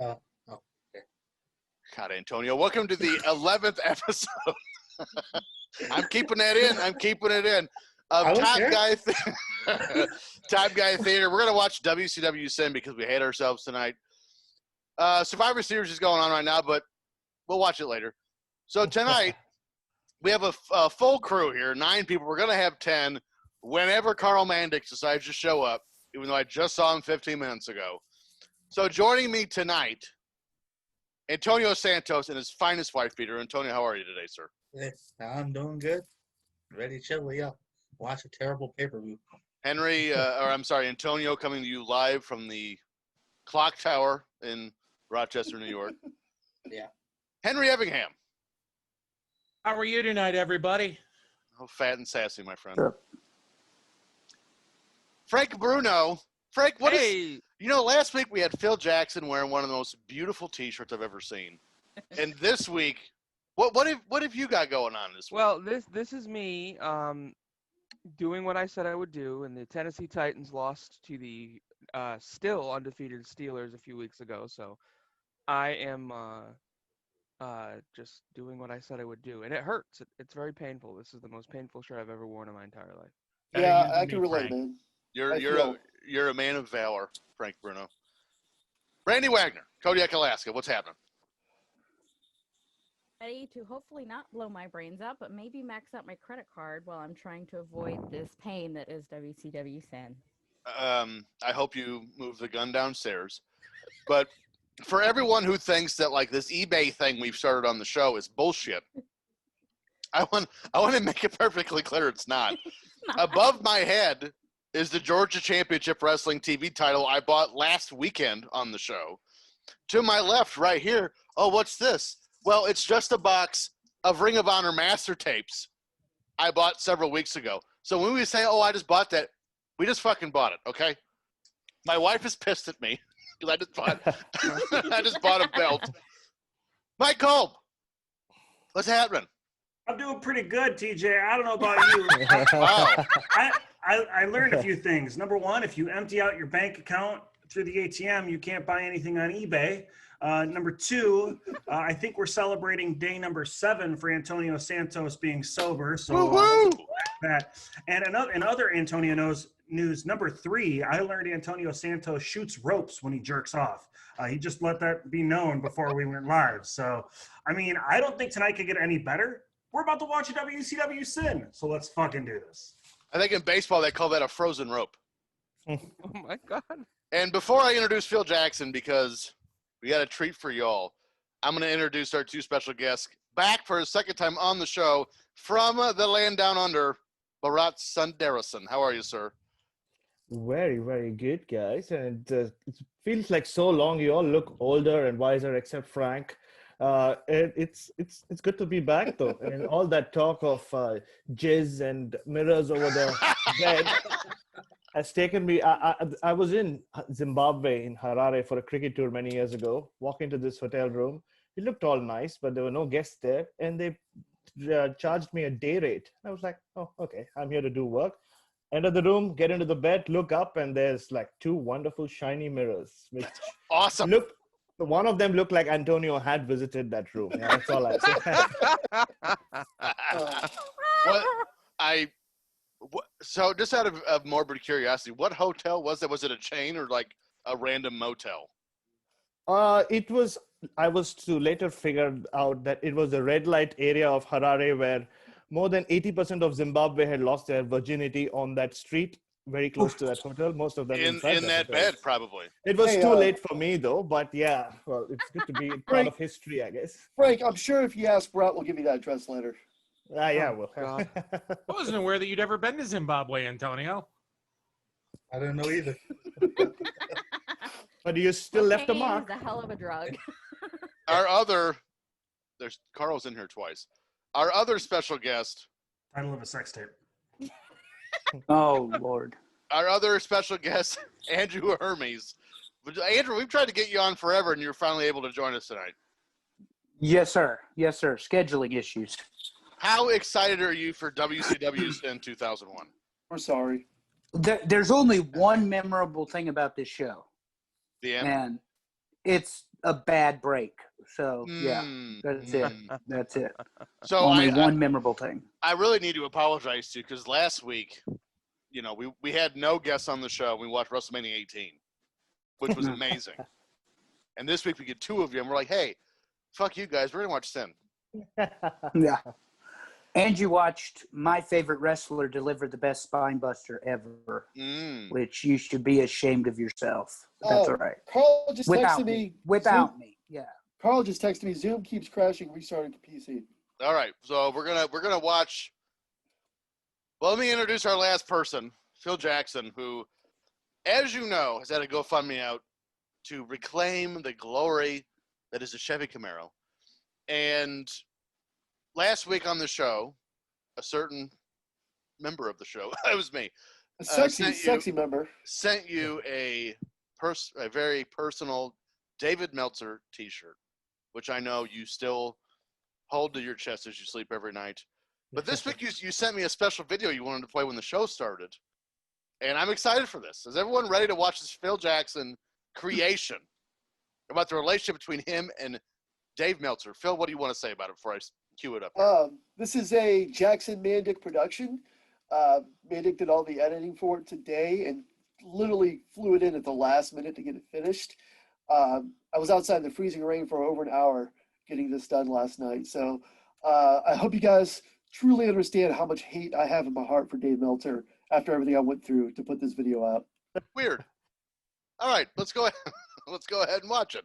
Oh, okay. God, Antonio, welcome to the 11th episode. I'm keeping that in. I'm keeping it in. Of Top Guy Theater. We're going to watch WCW Sin because we hate ourselves tonight. Survivor Series is going on right now, but we'll watch it later. So tonight, we have a full crew here, 9 people. We're going to have 10 whenever Carl Mandix decides to show up, even though I just saw him 15 minutes ago. So joining me tonight, Antonio Santos and his finest wife beater. Antonio, how are you today, sir? Yes, I'm doing good. Ready to chill up. Watch a terrible pay-per-view. Antonio coming to you live from the Clock Tower in Rochester, New York. Yeah. Henry Evingham. How are you tonight, everybody? Oh, fat and sassy, my friend. Sure. Frank Bruno. Frank, Hey. last week we had Phil Jackson wearing one of the most beautiful T-shirts I've ever seen. And this week, what have you got going on this week? Well, this is me doing what I said I would do, and the Tennessee Titans lost to the still undefeated Steelers a few weeks ago. So I am just doing what I said I would do, and it hurts. It's very painful. This is the most painful shirt I've ever worn in my entire life. Yeah, I can relate, man. You're a man of valor, Frank Bruno. Randy Wagner, Kodiak, Alaska. What's happening? Ready to hopefully not blow my brains out, but maybe max out my credit card while I'm trying to avoid this pain that is WCW Sin. I hope you move the gun downstairs. But for everyone who thinks that like this eBay thing we've started on the show is bullshit, I want to make it perfectly clear it's not. Above my head is the Georgia Championship Wrestling TV title I bought last weekend on the show. To my left, right here, oh, what's this? Well, it's just a box of Ring of Honor master tapes I bought several weeks ago. So when we say, oh, I just bought that, we just fucking bought it, okay? My wife is pissed at me because I just bought a belt. Mike Kolb, what's happening? I'm doing pretty good, TJ. I don't know about you. Wow. I learned a few things. Number one, if you empty out your bank account through the ATM, you can't buy anything on eBay. Number two, I think we're celebrating day number 7 for Antonio Santos being sober. So that. And in other Antonio news, number 3, I learned Antonio Santos shoots ropes when he jerks off. He just let that be known before we went live. So, I mean, I don't think tonight could get any better. We're about to watch a WCW Sin, so let's fucking do this. I think in baseball they call that a frozen rope. Oh my God. And before I introduce Phil Jackson, because we got a treat for y'all, I'm going to introduce our 2 special guests back for a second time on the show from the land down under, Bharat Sundararajan. How are you, sir? Very, very good, guys. And it feels like so long. You all look older and wiser, except Frank. It's good to be back, though. And all that talk of jizz and mirrors over the bed has taken me. I was in Zimbabwe, in Harare, for a cricket tour many years ago. Walk into this hotel room. It looked all nice, but there were no guests there. And they charged me a day rate. I was like, oh, okay, I'm here to do work. Enter the room, get into the bed, look up, and there's like 2 wonderful shiny mirrors. Which Awesome. One of them looked like Antonio had visited that room. Yeah, that's all I say. So just out of morbid curiosity, what hotel was it? Was it a chain or like a random motel? I was to later figure out that it was the red light area of Harare where more than 80% of Zimbabwe had lost their virginity on that street, very close to that hotel. Most of them in that bed, probably. It was too late for me, though. But yeah, well, it's good to be part of history, I guess. Frank, I'm sure if you ask Brett, we'll give you that address later. Yeah, well. I wasn't aware that you'd ever been to Zimbabwe, Antonio. I don't know either. But you still left a mark. It's a hell of a drug. Carl's in here twice. Our other special guest. Title of a sex tape. Oh, Lord. Our other special guest, Andrew Hermes. Andrew, we've tried to get you on forever, and you're finally able to join us tonight. Yes, sir. Yes, sir. Scheduling issues. How excited are you for WCW Sin 2001? We're sorry. There's only one memorable thing about this show. The end? And it's a bad break. So yeah, Mm, that's it. mm. That's it. So Only I one memorable thing. really need to apologize to you because last week, we had no guests on the show. We watched WrestleMania 18, which was amazing. And this week we get 2 of you, and we're like, hey, fuck you guys. We're going to watch Sin. Yeah. And you watched my favorite wrestler deliver the best spine buster ever, which you should be ashamed of yourself. But that's all right. Carl just Without texted me. Without me, yeah. Carl just texted me. Zoom keeps crashing. Restarting the PC. All right, so we're gonna watch. Well, let me introduce our last person, Phil Jackson, who, as you know, has had a GoFundMe out to reclaim the glory that is a Chevy Camaro. And last week on the show, a certain member of the show, it was me, A sexy member, sent you a very personal David Meltzer T-shirt, which I know you still hold to your chest as you sleep every night. But this week you sent me a special video you wanted to play when the show started, and I'm excited for this. Is everyone ready to watch this Phil Jackson creation about the relationship between him and Dave Meltzer? Phil, what do you want to say about it before I cue it up? This is a Jackson Mandic production. Mandic did all the editing for it today and literally flew it in at the last minute to get it finished. I was outside in the freezing rain for over an hour getting this done last night. So I hope you guys truly understand how much hate I have in my heart for Dave Meltzer after everything I went through to put this video out. Weird. All right, let's go ahead. Let's go ahead and watch it.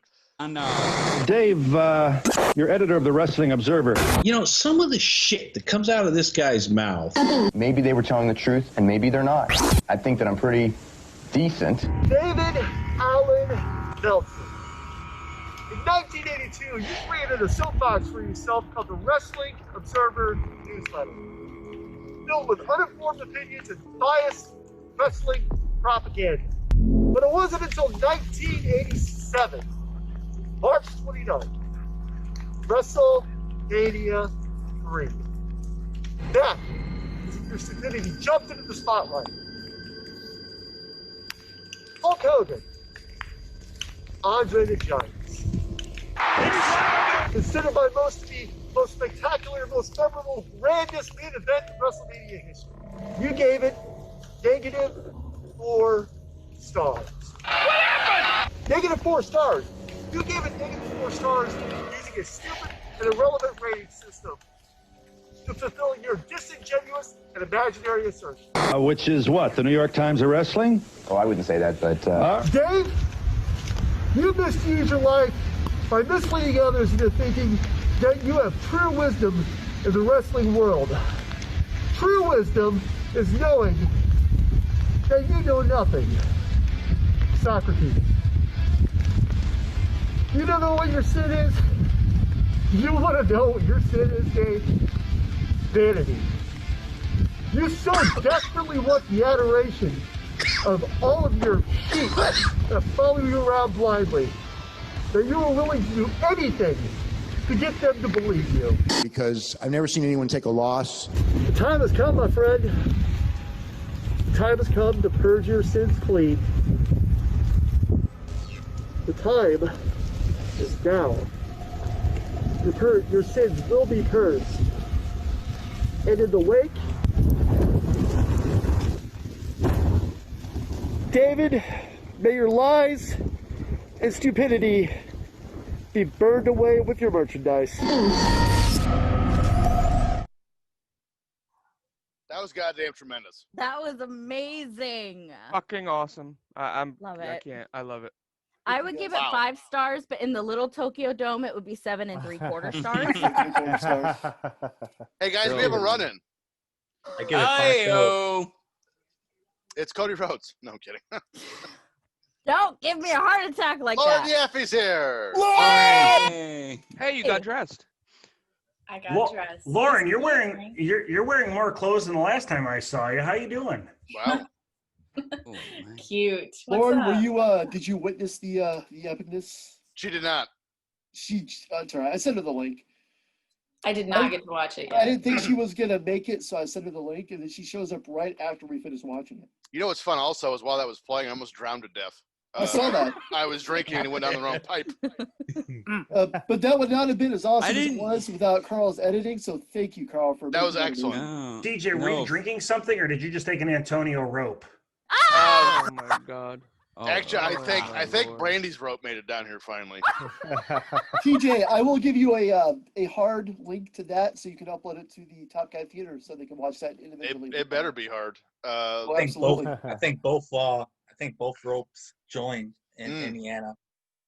Dave, you're editor of the Wrestling Observer. You know, some of the shit that comes out of this guy's mouth. Maybe they were telling the truth, and maybe they're not. I think that I'm pretty decent. David Allen Meltzer. In 1982, you created a soapbox for yourself called the Wrestling Observer newsletter, filled with uninformed opinions and biased wrestling propaganda. But it wasn't until 1987, March 29th, WrestleMania 3. That is when your stupidity jumped into the spotlight. Hulk Hogan, Andre the Giant. Considered by most to be most spectacular, most memorable, grandest main event in WrestleMania history. You gave it -4 stars. What happened? -4 stars. You gave it -4 stars using a stupid and irrelevant rating system to fulfill your disingenuous and imaginary assertion. Which is what, the New York Times of Wrestling? Oh, I wouldn't say that, but... Dave, you misused your life by misleading others into thinking that you have true wisdom in the wrestling world. True wisdom is knowing that you know nothing. Socrates. You don't know what your sin is? You want to know what your sin is, Dave? Vanity. You so desperately want the adoration of all of your sheep that follow you around blindly that you are willing to do anything to get them to believe you. Because I've never seen anyone take a loss. The time has come, my friend. The time has come to purge your sins clean. The time is now. Your sins will be purged. And in the wake, David, may your lies and stupidity be burned away with your merchandise. That was goddamn tremendous. That was amazing. Fucking awesome. Love I it. can't. I love it. I would give it 5 stars, but in the little Tokyo Dome, it would be 7 3/4 stars. Hey guys, we have a run-in. I give it 5 stars. It's Cody Rhodes. No, I'm kidding. Don't give me a heart attack like Lauren that. Yaffe's here. Hey, you got dressed. I got dressed. Lauren, you're wearing more clothes than the last time I saw you. How you doing? Wow. Cute. What's Lauren, up? were you did you witness the epicness? She did not. That's all right. I sent her the link. I did not get to watch it yet. I didn't think she was gonna make it, so I sent her the link, and then she shows up right after we finished watching it. You know what's fun also is while that was playing, I almost drowned to death. I saw that. I was drinking and it went down the wrong pipe. But that would not have been as awesome as it didn't- was without Carl's editing. So thank you, Carl, for That was making excellent. No, DJ, were you drinking something, or did you just take an Antonio rope? Oh my god. Oh, Actually, I my think Lord. Brandy's rope made it down here finally. TJ, I will give you a hard link to that so you can upload it to the Top Guy Theater so they can watch that individually. It better be hard. Oh, I think both. absolutely. I think both ropes joined in Indiana.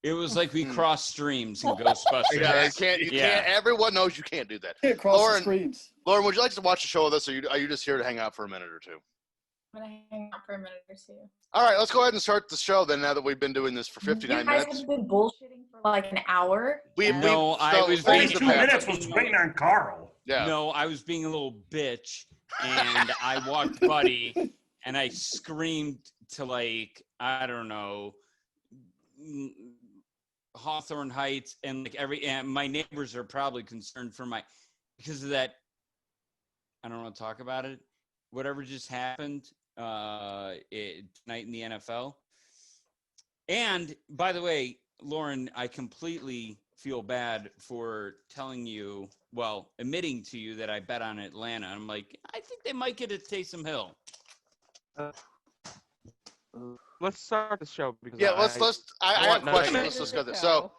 It was like we crossed streams in Ghostbusters. Yeah, you can't. Everyone knows you can't do that. Can't cross the streams. Lauren, would you like to watch the show with us, or are you just here to hang out for a minute or two? I'm gonna hang out for a minute or two. All right, let's go ahead and start the show then. Now that we've been doing this for 59 You guys minutes, have been bullshitting for like an hour. I was being 2 minutes was waiting on Carl. Yeah. No, I was being a little bitch, and I walked Buddy, and I screamed to I don't know, Hawthorne Heights, and and my neighbors are probably concerned because of that. I don't want to talk about it. Whatever just happened tonight in the NFL. And by the way, Lauren, I completely feel bad for admitting to you that I bet on Atlanta. I'm like, I think they might get a Taysom Hill. Let's start the show because I have questions. Let's discuss this. So,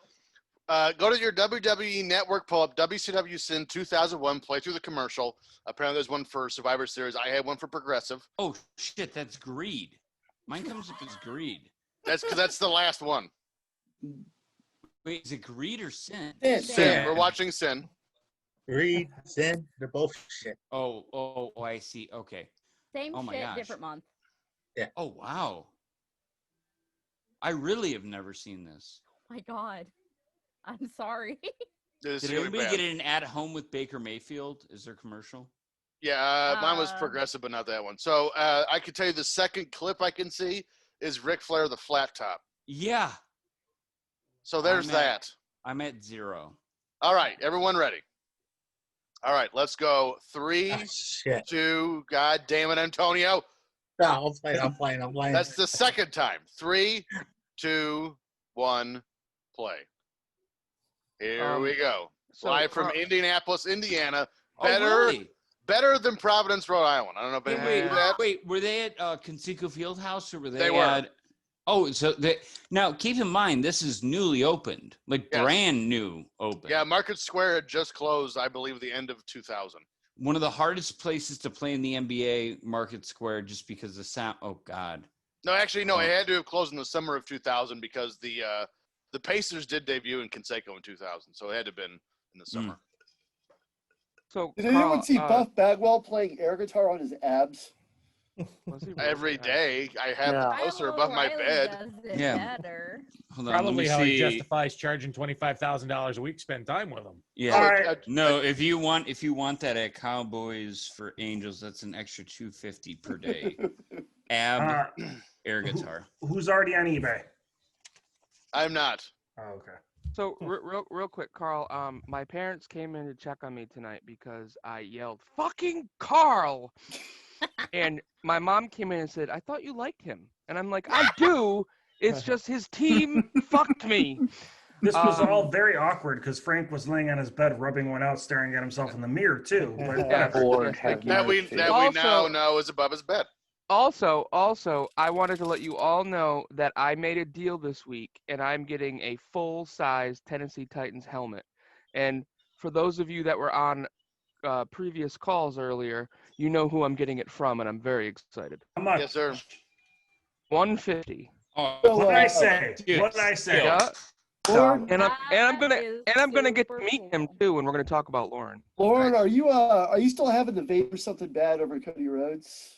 go to your WWE Network, pull up WCW Sin 2001, play through the commercial. Apparently, there's one for Survivor Series. I had one for Progressive. Oh shit, that's Greed. Mine comes up as Greed. That's because that's the last one. Wait, is it Greed or Sin? Sin. We're watching Sin. Greed, Sin, they're both shit. Oh, I see. Okay. Same Oh my shit, gosh. different month. Yeah. Oh wow. I really have never seen this. Oh my god. I'm sorry. Did anybody get an At Home with Baker Mayfield? Is there a commercial? Yeah, mine was Progressive, but not that one. So I could tell you the second clip I can see is Ric Flair, the flat top. Yeah. So there's that. I'm at 0. All right, everyone ready? All right, let's go. 3, 2, God damn it, Antonio. No, I'm playing. That's the second time. 3, 2, 1, play. Here we go. Live from Indianapolis, Indiana. Better than Providence, Rhode Island. I don't know if anybody knew that. Wait, were they at Conseco Fieldhouse or were they? They were. Oh, so now keep in mind this is newly opened, brand new open. Yeah, Market Square had just closed, I believe, the end of 2000. One of the hardest places to play in the NBA, Market Square, just because the sound. Oh God. No, actually, no. It had to have closed in the summer of 2000 because the Pacers did debut in Conseco in 2000, so it had to have been in the summer. So Did anyone see Buff Bagwell playing air guitar on his abs? Every day, I have the poster above my bed. Better. Hold on, Probably how let me he see. justifies charging $25,000 a week. Spend time with him. Yeah. No, if you want that at Cowboys for Angels, that's an extra $250 per day. Air guitar. Who's already on eBay? I'm not. Oh, okay. So real quick, Carl. My parents came in to check on me tonight because I yelled "fucking Carl," and my mom came in and said, "I thought you liked him," and I'm like, "I do. It's just his team fucked me." This was all very awkward because Frank was laying on his bed, rubbing one out, staring at himself in the mirror too. But That we now know is above his bed. Also, I wanted to let you all know that I made a deal this week, and I'm getting a full-size Tennessee Titans helmet. And for those of you that were on previous calls earlier, you know who I'm getting it from, and I'm very excited. How much? Yes, sir. $150. Oh, what did I say? What did I say? Yeah. And I'm gonna get to meet him too, and we're gonna talk about Lauren. Lauren, are you still having the vapor something bad over Cody Rhodes?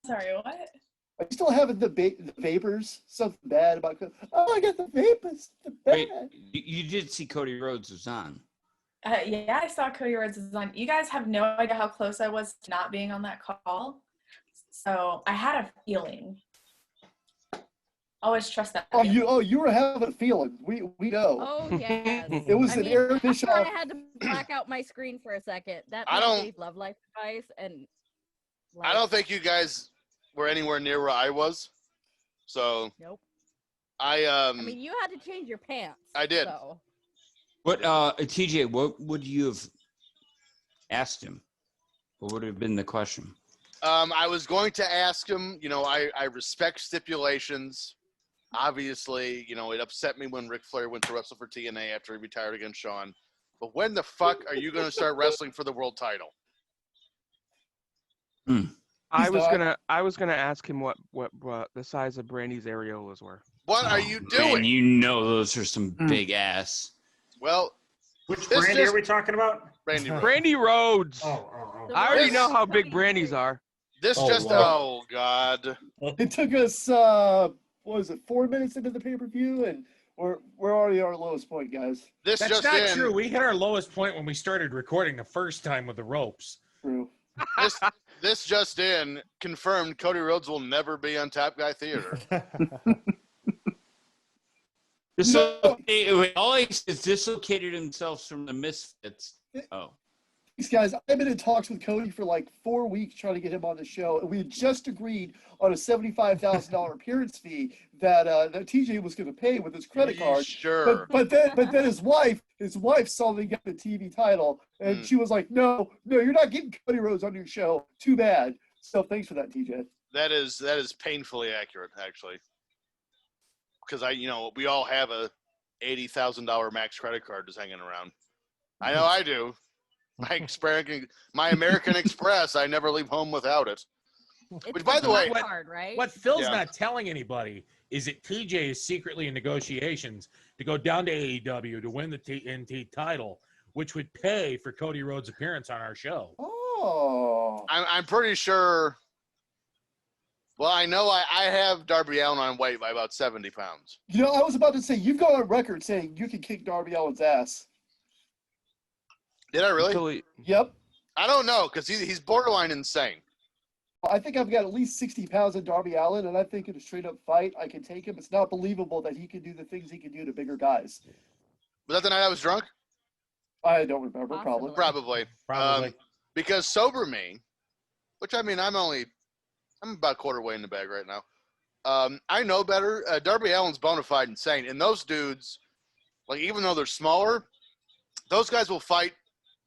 Sorry, what? Are you still having the vapors something bad about? Oh, I got the vapors. Wait, you did see Cody Rhodes was on. Yeah, I saw Cody Rhodes was on. You guys have no idea how close I was to not being on that call. So I had a feeling. Always trust that. You were having a feeling. We know. Oh yeah. It was an Eric Bischoff. I had to black out my screen for a second. That was Love Life device, and I don't think you guys were anywhere near where I was. So nope. I mean, you had to change your pants. I did. So. What, TJ? What would you have asked him? What would have been the question? I was going to ask him. You know, I respect stipulations. Obviously, you know, it upset me when Ric Flair went to wrestle for TNA after he retired against Shawn. But when the fuck are you going to start wrestling for the world title? I was gonna ask him what the size of Brandy's areolas were. What are you doing? Man, you know those are some big ass. Well, which Brandy are we talking about? Brandy Rhodes. Brandy Rhodes. Oh. I already know how big Brandy's are. Oh God! It took us what was it, 4 minutes into the pay-per-view, and we're already at our lowest point, guys. That's not true. We hit our lowest point when we started recording the first time with the ropes. True. This just in confirmed. Cody Rhodes will never be on Top Guy Theater. All he has dislocated himself from the Misfits. Oh. These guys, I've been in talks with Cody for like 4 weeks trying to get him on the show, and we had just agreed on a $75,000 appearance fee that TJ was going to pay with his credit card. Sure. But then his wife saw they got the TV title, and she was like, "No, you're not getting Cody Rhodes on your show. Too bad." So thanks for that, TJ. That is painfully accurate, actually. Because we all have a $80,000 max credit card just hanging around. I know I do. My American Express, I never leave home without it. Which, by the way, what Phil's not telling anybody is that TJ is secretly in negotiations to go down to AEW to win the TNT title, which would pay for Cody Rhodes' appearance on our show. Oh. I'm pretty sure. Well, I know I have Darby Allin on weight by about 70 pounds. You know, I was about to say, you've gone on record saying you can kick Darby Allin's ass. Did I really? Yep. I don't know, because he's borderline insane. I think I've got at least 60 pounds of Darby Allin, and I think in a straight-up fight, I can take him. It's not believable that he can do the things he can do to bigger guys. Was that the night I was drunk? I don't remember. Probably. Because sober me, which I mean, I'm about quarter way in the bag right now. I know better. Darby Allin's bona fide insane. And those dudes, like, even though they're smaller, those guys will fight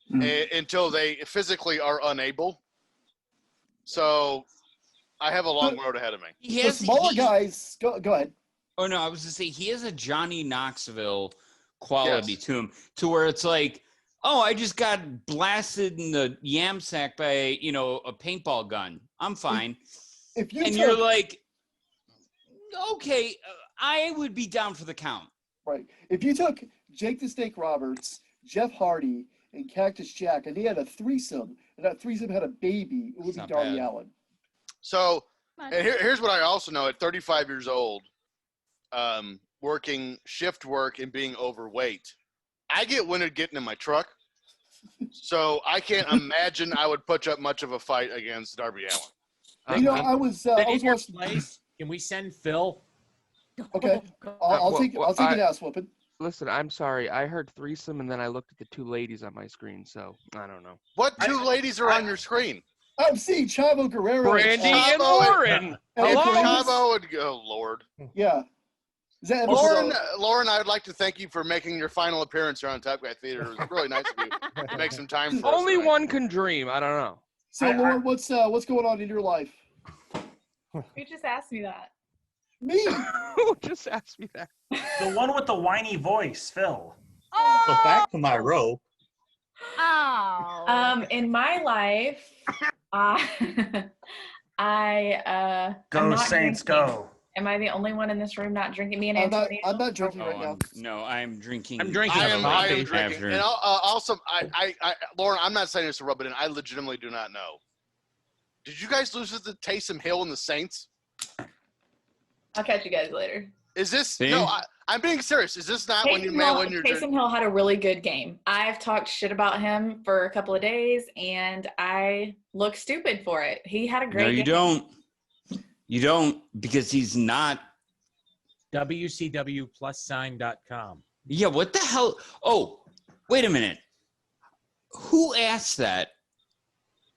until they physically are unable. So I have a long road ahead of me. The smaller guys, go ahead. Oh, no, I was going to say, he has a Johnny Knoxville quality to him, to where it's like, oh, I just got blasted in the yam sack by, a paintball gun. I'm fine. You're like, okay, I would be down for the count. Right. If you took Jake the Snake Roberts, Jeff Hardy, and Cactus Jack, and they had a threesome, and that threesome had a baby, it would be Darby Allin. So, and here's what I also know. At 35 years old, working shift work and being overweight, I get winded getting in my truck. So I can't imagine I would put up much of a fight against Darby Allin. I was watching. Can we send Phil? Okay, I'll take an ass whooping. Listen, I'm sorry. I heard threesome, and then I looked at the two ladies on my screen, so I don't know. What two ladies are on your screen? I'm seeing Chavo Guerrero. Brandy and Lauren. Hello? Chavo would go, Lord. Yeah. Lauren, I would like to thank you for making your final appearance here on Top Guy Theater. It was really nice of you to make some time for us. Only one can dream. I don't know. So, Lauren, what's going on in your life? You just asked me that. Me? Who just asked me that? The one with the whiny voice, Phil. So back to my rope. Oh. In my life, Go Saints, go. Am I the only one in this room not drinking? Me and Antonio? I'm not drinking right now. No, I'm drinking. I'm drinking. I am drinking. And also, Lauren, I'm not saying this to rub it in. I legitimately do not know. Did you guys lose to Taysom Hill and the Saints? I'll catch you guys later. Is this no? I'm being serious. Is this not when you're Taysom Hill had a really good game. I've talked shit about him for a couple of days, and I look stupid for it. He had a great game. No, you don't. You don't, because he's not. WCWPlusSign.com. Yeah, what the hell? Oh, wait a minute. Who asked that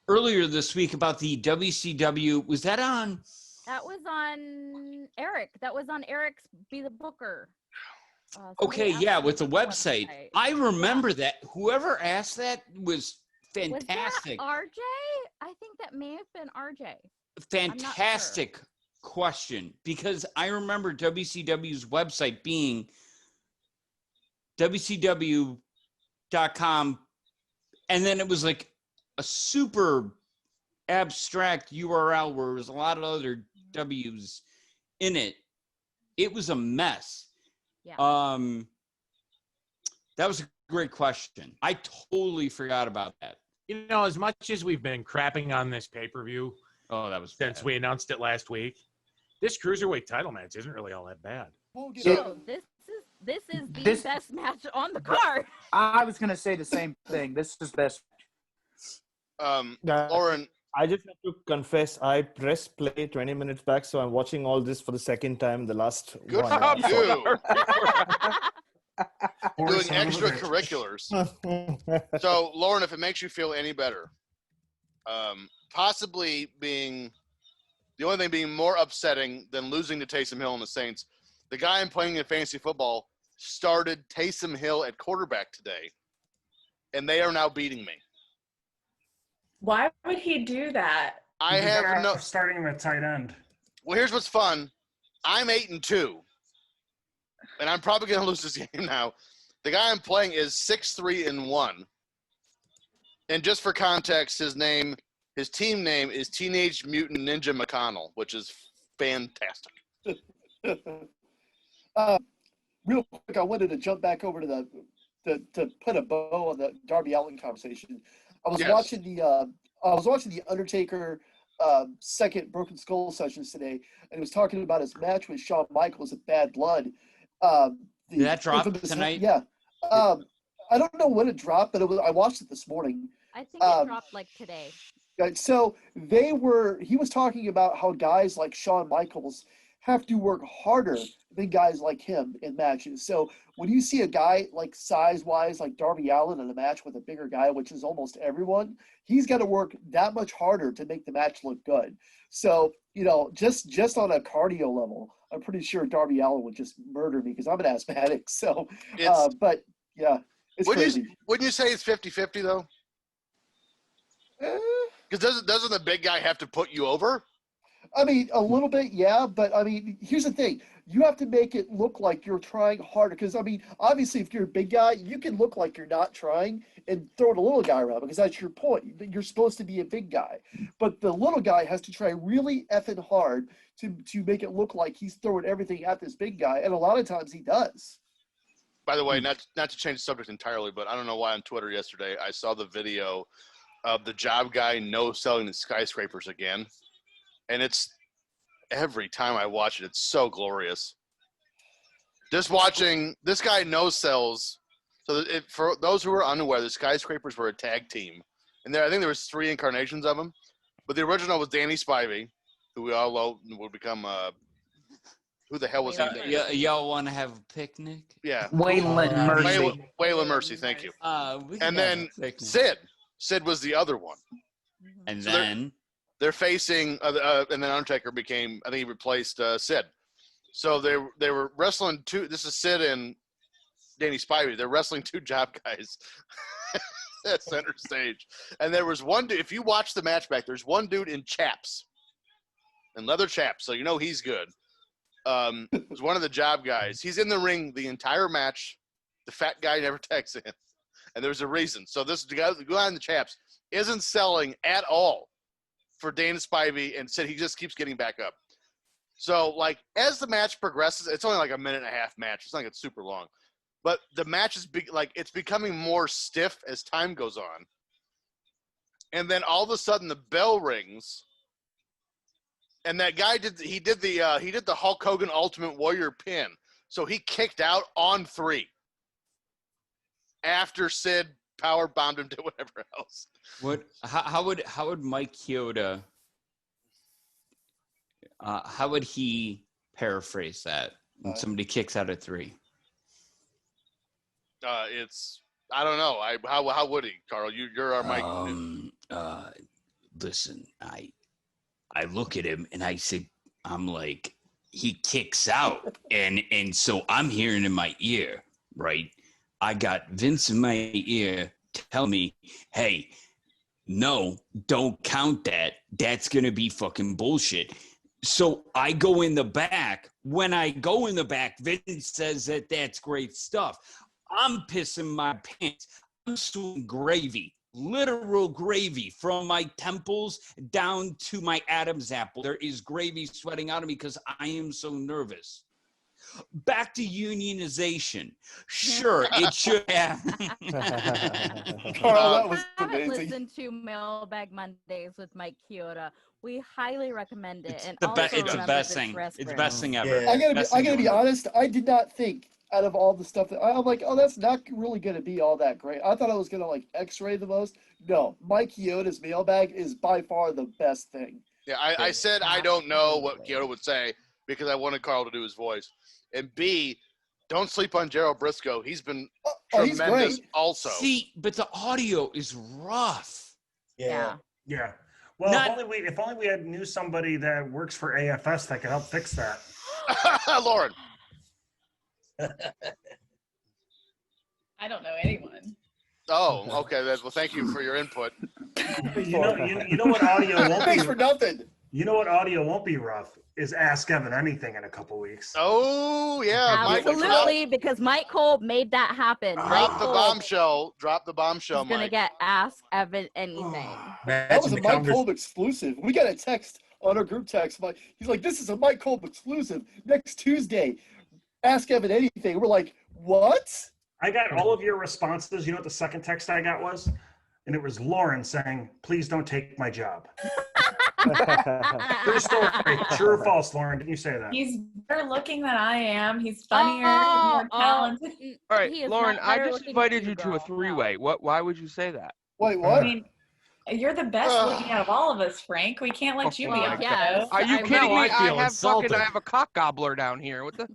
earlier this week about the WCW? Was that on That was on Eric. That was on Eric's Be the Booker. Okay, somebody yeah, asked with the on website. I remember that. Whoever asked that was Was fantastic. that RJ? I think that may have been RJ. Fantastic question, because I remember WCW's website being WCW.com, and then it was like a super abstract URL where there was a lot of other W's in it. It was a mess. Yeah. That was a great question. I totally forgot about that. You know, as much as we've been crapping on this pay-per-view, that was since we announced it last week, this cruiserweight title match isn't really all that bad. So this is the best match on the card. I was going to say the same thing. This is best. Lauren, I just have to confess, I pressed play 20 minutes back, so I'm watching all this for the second time in the last good 1 for hour. you. Doing extracurriculars. So, Lauren, if it makes you feel any better, possibly being the only thing being more upsetting than losing to Taysom Hill and the Saints, the guy I'm playing in fantasy football started Taysom Hill at quarterback today, and they are now beating me. Why would he do that? I have no starting him at tight end. Well, here's what's fun. I'm 8-2, and I'm probably going to lose this game now. The guy I'm playing is 6-3-1, and just for context, his team name is Teenage Mutant Ninja McConnell, which is fantastic. Real quick, I wanted to jump back over to to put a bow on the Darby Allin conversation. I was watching the Undertaker second Broken Skull sessions today, and he was talking about his match with Shawn Michaels at Bad Blood. Did that drop tonight? Yeah. I don't know when it dropped, but I watched it this morning. I think it dropped like today. So he was talking about how guys like Shawn Michaels have to work harder than guys like him in matches. So when you see a guy like size-wise, like Darby Allin in a match with a bigger guy, which is almost everyone, he's got to work that much harder to make the match look good. So, just on a cardio level, I'm pretty sure Darby Allin would just murder me because I'm an asthmatic. So, but yeah, it's crazy. Wouldn't you say it's 50-50 though? Because doesn't the big guy have to put you over? I mean, a little bit, yeah. But, I mean, here's the thing. You have to make it look like you're trying harder. Because, I mean, obviously, if you're a big guy, you can look like you're not trying and throw the little guy around because that's your point. You're supposed to be a big guy. But the little guy has to try really effing hard to make it look like he's throwing everything at this big guy. And a lot of times he does. By the way, not to change the subject entirely, but I don't know why on Twitter yesterday I saw the video of the job guy no-selling the skyscrapers again. And it's every time I watch it, it's so glorious. Just watching this guy no-sells. So for those who are unaware, the skyscrapers were a tag team. And I think there was 3 incarnations of them. But the original was Danny Spivey, who we all know would become who the hell was he? Y'all want to have a picnic? Yeah. Waylon Mercy. Waylon Mercy, thank you. And then Sid. Sid was the other one. And so then they're facing, and then Undertaker became, I think he replaced Sid. So they were wrestling two. This is Sid and Danny Spivey. They're wrestling 2 job guys at center stage. And there was one dude. If you watch the match back, there's one dude in chaps, in leather chaps. So you know he's good. Was one of the job guys. He's in the ring the entire match. The fat guy never texts in, and there's a reason. So the guy in the chaps isn't selling at all for Dana Spivey, and said he just keeps getting back up. So, like, as the match progresses, it's only like a 1.5 minute match. It's not like it's super long. But the match is it's becoming more stiff as time goes on. And then all of a sudden the bell rings, and that guy did the Hulk Hogan Ultimate Warrior pin. So he kicked out on 3 after Sid power bombed him to whatever else. How would Mike Chioda how would he paraphrase that when somebody kicks out at 3? I don't know. How would he, Carl? You're our Mike. Listen, I look at him and I say, I'm like, he kicks out. And so I'm hearing in my ear, right? I got Vince in my ear tell me, hey, no, don't count that. That's going to be fucking bullshit. So I go in the back. When I go in the back, Vince says that that's great stuff. I'm pissing my pants. I'm sweating gravy, literal gravy from my temples down to my Adam's apple. There is gravy sweating out of me because I am so nervous. Back to unionization. Sure, it should have. Carl, that was I haven't amazing. listened to Mailbag Mondays with Mike Kyoto. We highly recommend it. It's And the also it's the remember best this thing. It's the respiration. best thing ever. Yeah. I gotta be honest. I did not think out of all the stuff that I'm like, oh, that's not really gonna be all that great. I thought I was gonna like X-ray the most. No, Mike Kyoto's mailbag is by far the best thing. Yeah, I said I don't know what Kyoto would say because I wanted Carl to do his voice. And B, don't sleep on Gerald Briscoe. He's been he's tremendous great. also. See, but the audio is rough. Yeah. Yeah. Well, if only we knew somebody that works for AFS that could help fix that. Lauren. I don't know anyone. Oh, okay. Well, thank you for your input. You know what audio won't Thanks be for nothing. You know what audio won't be rough is Ask Evan Anything in a couple weeks. Oh yeah, Absolutely, because Mike Cole made that happen. Drop the bombshell. Drop the bombshell, He's gonna Mike. get Ask Evan Anything. That was a Mike Kolb exclusive. We got a text on our group text. He's like, "This is a Mike Kolb exclusive. Next Tuesday, Ask Evan Anything." We're like, "What?" I got all of your responses. You know what the second text I got was? And it was Lauren saying, "Please don't take my job." True story. True or false, Lauren? Didn't you say that? He's better looking than I am. He's funnier, more talented. All right, Lauren, I just invited you to a three-way. Why would you say that? Wait, what? I mean, you're the best looking out of all of us, Frank. We can't let you be on the show. Are you kidding me? I feel I insulted. have a cock gobbler down here. What the?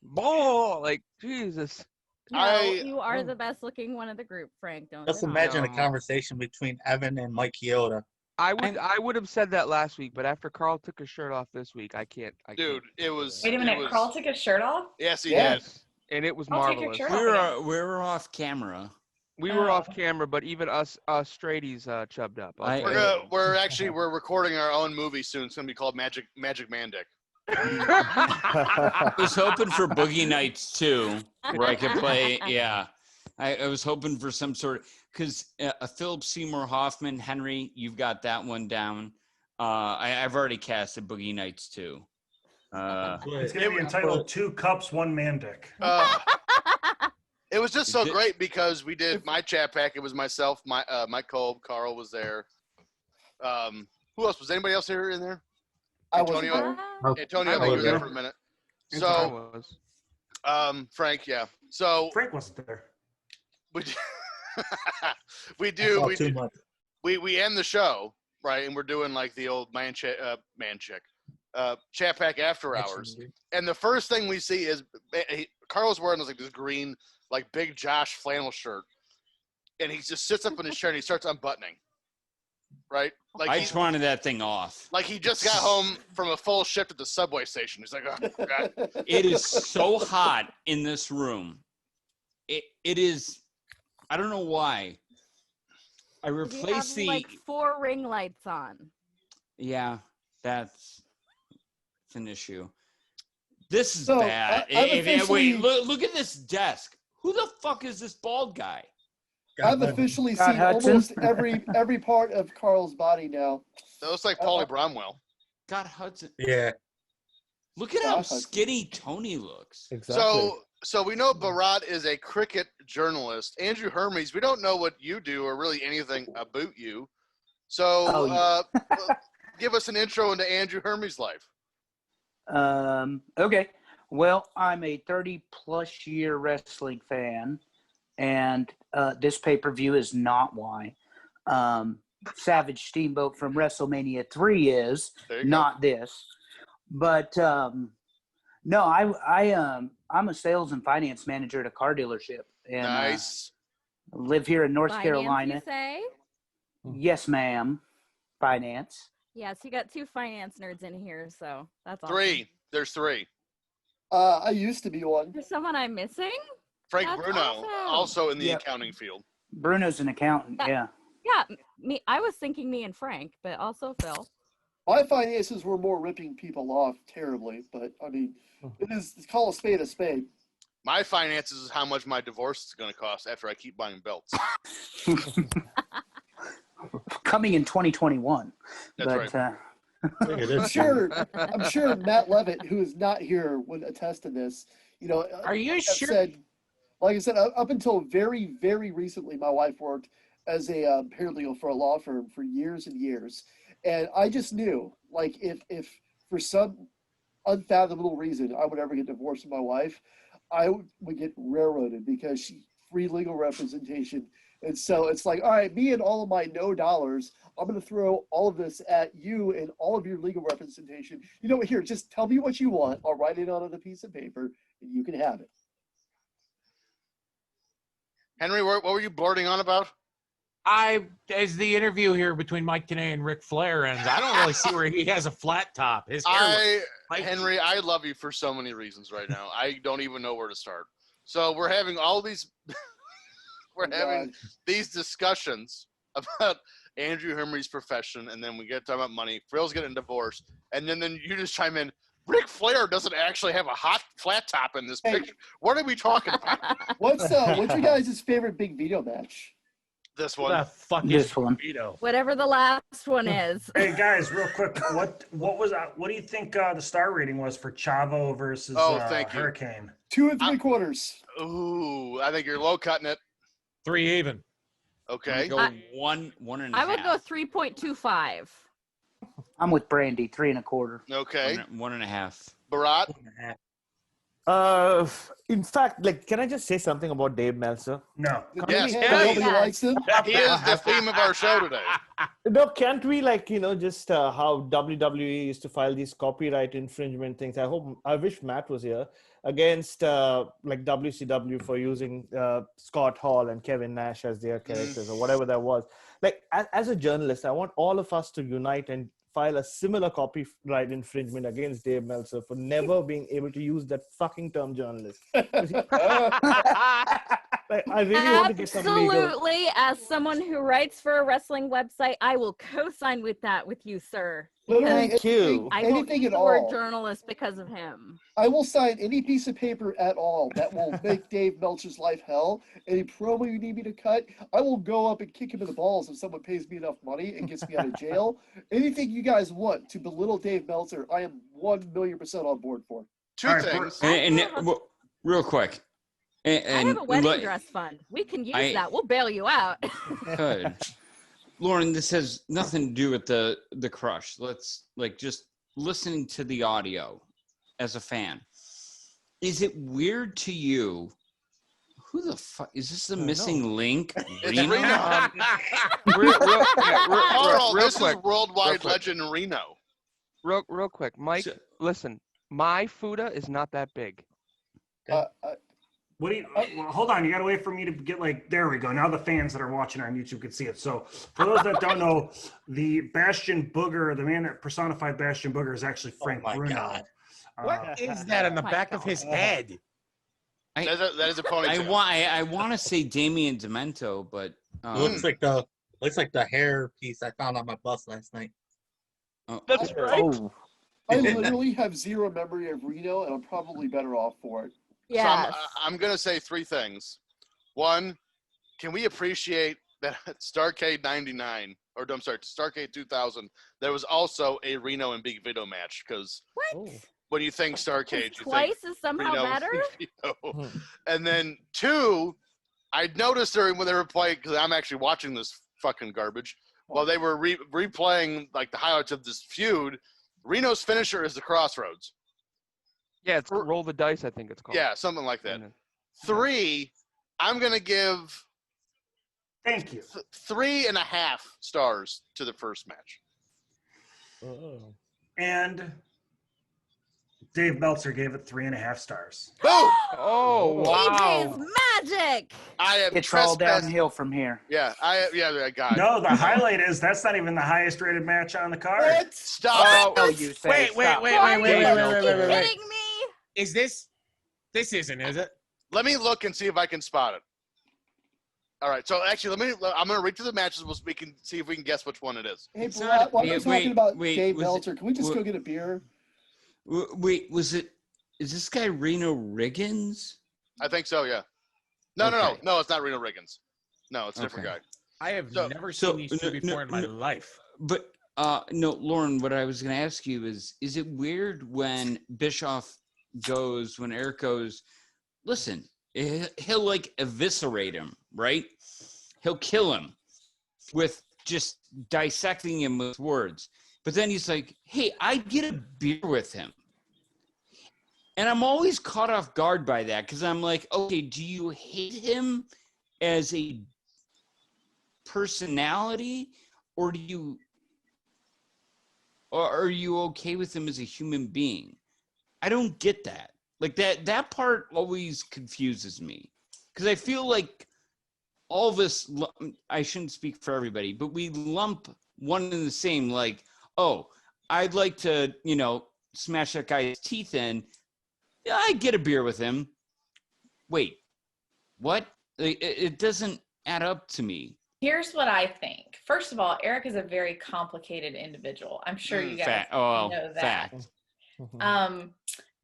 Ball, like Jesus. No, you are the best looking one of the group, Frank. Don't Just deny imagine it. a conversation between Evan and Mike Kyoto. I would have said that last week, but after Carl took his shirt off this week, I can't. Dude, it was. Wait a minute, Carl took his shirt off? Yes, he did. And it was I'll take your marvelous. shirt off We were off camera. We were off camera, but even us straighties chubbed up. We're recording our own movie soon. It's gonna be called Magic Man Dick. I was hoping for Boogie Nights too, where I could play. Yeah, I was hoping for some sort of because Philip Seymour Hoffman, Henry, you've got that one down. I've already casted Boogie Nights too. It's going to be entitled Two Cups, One Man Dick. It was just so great because we did my chat pack. It was myself, Mike Kolb, Carl was there. Who else? Was anybody else here in there? Antonio, I think you were there for a minute. So, Frank, yeah. So Frank wasn't there. We end the show, right, and we're doing like the old chat pack after hours. And the first thing we see is Carl's wearing like this green, like big Josh flannel shirt, and he just sits up in his chair and he starts unbuttoning. Right? Like I just wanted that thing off. Like he just got home from a full shift at the subway station. He's like, oh, God. It is so hot in this room. It is. I don't know why. I replaced you have, like 4 ring lights on. Yeah, that's an issue. This is bad. Wait, look at this desk. Who the fuck is this bald guy? I've officially seen almost every part of Carl's body now. That looks like Paulie Bromwell. God, Hudson. Yeah. Look at how skinny Tony looks. Exactly. So we know Bharat is a cricket journalist. Andrew Hermes, we don't know what you do or really anything about you. So give us an intro into Andrew Hermes' life. Okay. Well, I'm a 30-plus year wrestling fan, and this pay-per-view is not why. Savage Steamboat from WrestleMania 3 is, not this. But no, I'm a sales and finance manager at a car dealership. And, nice. Live here in North Finance, Carolina. You say? Yes, ma'am. Finance. Yes, you got 2 finance nerds in here, so that's awesome. 3. There's 3. I used to be one. There's someone I'm missing? Frank That's Bruno, awesome. also in the Yep. accounting field. Bruno's an accountant. Yeah. Yeah, me. I was thinking me and Frank, but also Phil. My finances were more ripping people off terribly, but I mean, it's call a spade a spade. My finances is how much my divorce is going to cost after I keep buying belts. Coming in 2021. That's right. I'm sure Matt Levitt, who is not here, would attest to this. You know, Are you like sure? Like I said, up until very, very recently, my wife worked as a paralegal for a law firm for years and years, and I just knew, like, if for some unfathomable reason I would ever get divorced from my wife, I would get railroaded because she free legal representation. And so it's like, all right, me and all of my no dollars, I'm going to throw all of this at you and all of your legal representation. You know what? Here, just tell me what you want. I'll write it on a piece of paper, and you can have it. Henry, what were you blurting on about? As the interview here between Mike Tenay and Ric Flair ends, I don't really see where he has a flat top. His hair Henry, I love you for so many reasons right now. I don't even know where to start. So we're having all these, having these discussions about Andrew Hermes' profession, and then we get to talk about money. Frill's getting divorced, and then you just chime in. Ric Flair doesn't actually have a hot flat top in this picture. What are we talking about? What's your guys' favorite big veto match? This one. The fuck This is one. veto? Whatever the last one is. Hey guys, real quick, what do you think the star rating was for Chavo versus thank you. Hurricane? 2 3/4. Ooh, I think you're low cutting it. 3 even. Okay. Go one and a half. I would go 3.25. I'm with Brandy, 3 1/4. Okay. One and a half. Barat? In fact, like, can I just say something about Dave Meltzer? No. Yes, Nobody likes him. He is the theme of our show today. No, can't we, like, just how WWE used to file these copyright infringement things? I wish Matt was here against like WCW for using Scott Hall and Kevin Nash as their characters or whatever that was. Like, as a journalist, I want all of us to unite and file a similar copyright infringement against Dave Meltzer for never being able to use that fucking term journalist. Like, I really want to get some legal. Absolutely. As someone who writes for a wrestling website, I will co-sign with that with you, sir. Literally, Thank you. I won't anything use at the word all. journalist because of him. I will sign any piece of paper at all that will make Dave Meltzer's life hell. Any promo you need me to cut, I will go up and kick him in the balls if someone pays me enough money and gets me out of jail. Anything you guys want to belittle Dave Meltzer, I am 1,000,000% on board for. Two things. Real quick. I have a wedding dress fund. We can use that. We'll bail you out. Good. Lauren, this has nothing to do with the crush. Let's just listening to the audio as a fan. Is it weird to you? Who the fuck is this? The missing link? It's Reno. This is worldwide legend Reno. Real quick, Mike. Listen, my Fuda is not that big. What do you? Well, hold on, you gotta wait for me to get there we go. Now the fans that are watching on YouTube can see it. So for those that don't know, the Bastion Booger, the man that personified Bastion Booger, is actually Frank Bruno. God. What is that on the back of his head? That is a ponytail. I want to say Damian Demento, but looks like the hair piece I found on my bus last night. That's right. Oh. I literally have zero memory of Reno, and I'm probably better off for it. Yeah. So I'm going to say 3 things. One, can we appreciate that at Starrcade 99, or I'm sorry, Starrcade 2000, there was also a Reno and Big Vito match? Because when you think Starrcade, you Twice think is somehow Reno, better? And then 2, I noticed during when they were playing, because I'm actually watching this fucking garbage, while they were replaying like the highlights of this feud, Reno's finisher is the Crossroads. Yeah, it's roll the dice, I think it's called. Yeah, something like that. 3, I'm going to give Thank you. 3.5 stars to the first match. And Dave Meltzer gave it 3.5 stars. Boom! Oh, wow. TJ's magic. I am It's all trespassing. downhill from here. Yeah, God. No, the highlight is that's not even the highest rated match on the card. What? Stop Oh, it. you say. Wait. Stop. Wait. Are you Wait. kidding me? Is this isn't, is it? Let me look and see if I can spot it. All right, so actually, I'm going to read through the matches. We can see if we can guess which one it is. Hey, It's Barack, not- while we're wait, talking about wait, Dave was Meltzer, it- can we just wa- go get a beer? Wait, is this guy Reno Riggins? I think so, yeah. No, Okay. no, it's not Reno Riggins. No, it's a different Okay. guy. I have So- never so- seen these two no, before in my no. life. But no, Lauren, what I was going to ask you is it weird when Bischoff goes, when Eric goes, listen, he'll like eviscerate him, right? He'll kill him with just dissecting him with words. But then he's like, hey, I get a beer with him. And I'm always caught off guard by that because I'm like, okay, do you hate him as a personality, or are you okay with him as a human being? I don't get that. Like that part always confuses me because I feel like all of us, I shouldn't speak for everybody, but we lump one and the same, like, oh, I'd like to, smash that guy's teeth in. Yeah, I get a beer with him. Wait, what? It doesn't add up to me. Here's what I think. First of all, Eric is a very complicated individual. I'm sure you guys know that. Fact.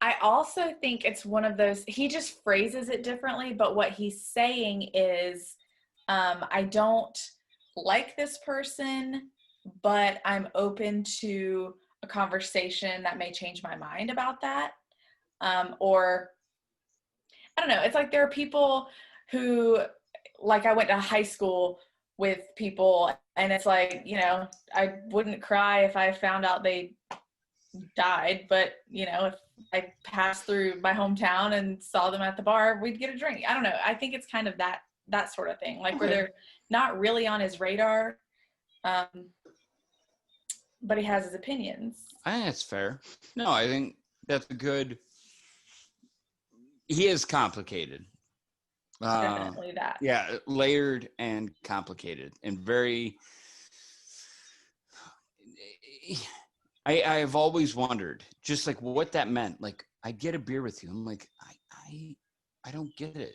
I also think it's one of those, he just phrases it differently, but what he's saying is, I don't like this person, but I'm open to a conversation that may change my mind about that. Or, I don't know, it's like there are people who, like I went to high school with people and it's like, I wouldn't cry if I found out they died, but if I passed through my hometown and saw them at the bar, we'd get a drink. I don't know. I think it's kind of that sort of thing, like where they're not really on his radar, but he has his opinions. I think that's fair. No, I think that's a good. He is complicated. Definitely that. Yeah, layered and complicated, and very. I've always wondered, just like what that meant. Like, I get a beer with you. I'm like, I don't get it.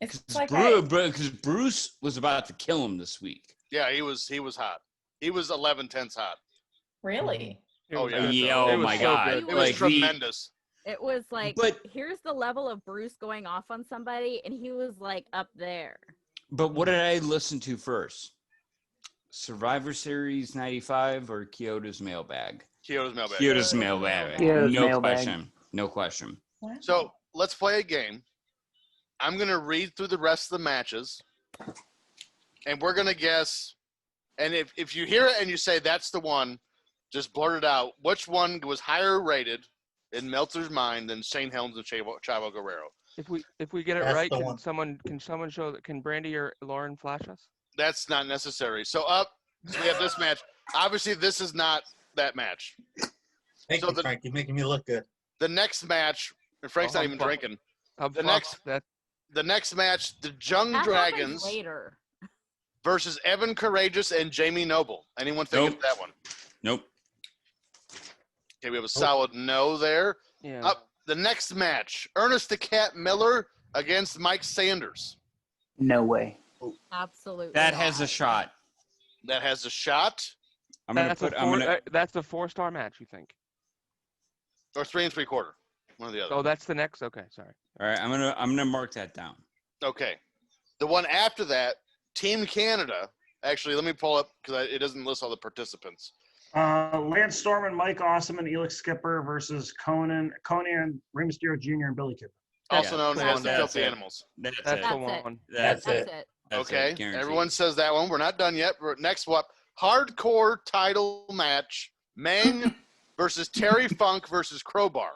It's like because Bruce was about to kill him this week. Yeah, he was hot. He was 11/10 hot. Really? Oh yeah. Yeah, oh my God. It was tremendous. It was like, But- here's the level of Bruce going off on somebody, and he was like up there. But what did I listen to first? Survivor Series 95 or Kyoto's Mailbag? Kyoto's Mailbag. Kyoto's Mailbag. Kyoto's No Mailbag. question. No question. So let's play a game. I'm going to read through the rest of the matches, and we're going to guess. And if you hear it and you say that's the one, just blurt it out. Which one was higher rated in Meltzer's mind than Shane Helms and Chavo Guerrero? If we get it That's right, the can one. someone show that? Can Brandy or Lauren flash us? That's not necessary. So we have this match. Obviously, this is not that match. Thank you, Frank. You're making me look good. The next match, and Frank's not even drinking. The next match, the Jung That Dragons happens later. versus Evan Courageous and Jamie Noble. Anyone think Nope. of that one? Nope. Okay, we have a solid no there. Yeah. The next match, Ernest the Cat Miller against Mike Sanders. No way. Absolutely. That has a shot. That has a shot, I'm gonna That's put. a I'm gonna. that's the 4-star match, you think? or 3 3/4. One or the other. Oh, that's the next. Okay, sorry. All right. I'm gonna mark that down. Okay. The one after that, Team Canada. Actually, let me pull up because it doesn't list all the participants. Lance Storm and Mike Awesome and Elix Skipper versus Conan, Rey Mysterio Jr. and Billy Kidman. Also known as the That's Filthy it. Animals. That's That's it. the it. one. That's That's it. it. That's Okay. it, guaranteed. Everyone says that one. We're not done yet. Next one, hardcore title match: Mang versus Terry Funk versus Crowbar.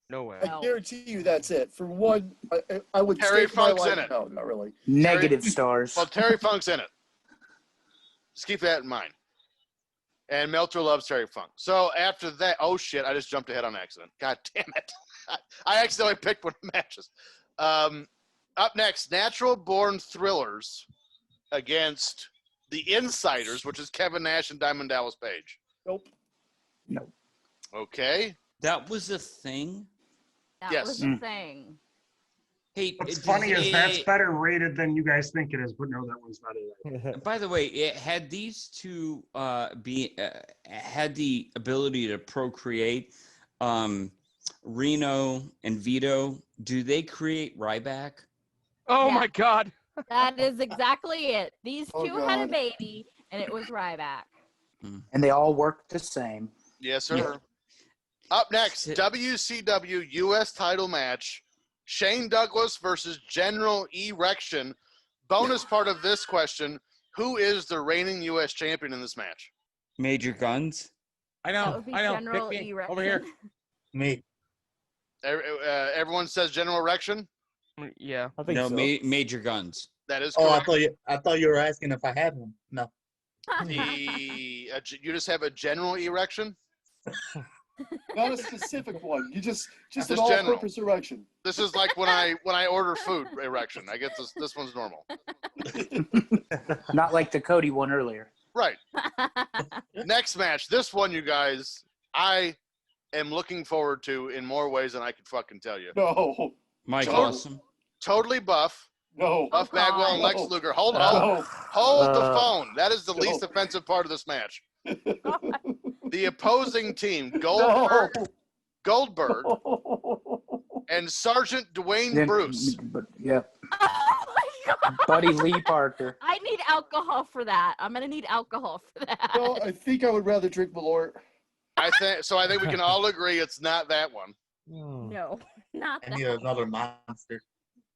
No way. I guarantee you that's it. For one, I would Terry stake my Funk's life. in it. No, not really. Negative stars. Well, Terry Funk's in it. Just keep that in mind. And Meltzer loves Terry Funk. So after that, oh shit, I just jumped ahead on accident. God damn it. I accidentally picked one of the matches. Up next, Natural Born Thrillers against the Insiders, which is Kevin Nash and Diamond Dallas Page. Nope. No. Okay. That was a thing. That was the thing. Hey, What's funny is that's better rated than you guys think it is, but no, that one's not it. By the way, it had these two had the ability to procreate. Reno and Vito, do they create Ryback? Oh Yeah. my God. That is exactly it. These Oh, two had a God. baby, and it was Ryback. And they all work the same. Yes, sir. Up next, WCW U.S. title match. Shane Douglas versus General Erection. Bonus part of this question, who is the reigning U.S. champion in this match? Major Guns? I That know. would be I know. General Pick me. Erection. Over here. Me. Everyone says General Erection? Yeah. I think No, so. Major Guns. That is Oh, correct. I thought you were asking if I had one. No. You just have a general erection? Not a specific one. You just Just an general. all-purpose erection. This is like when I order food erection. I get this one's normal. Not like the Cody one earlier. Right. Next match. This one, you guys, I am looking forward to in more ways than I could fucking tell you. No. Mike Total- Awesome. Totally Buff. No. Buff Oh, Bagwell God. and Lex No. Luger. Hold No. the phone. That is the least No. offensive part of this match. The opposing team, Goldberg and Sergeant Dwayne Then- Bruce. But, yeah. Oh my God. Buddy Lee Parker. I need alcohol for that. I'm gonna need alcohol for that. No, I think I would rather drink Malort. I think we can all agree it's not that one. No, not I that. need another monster.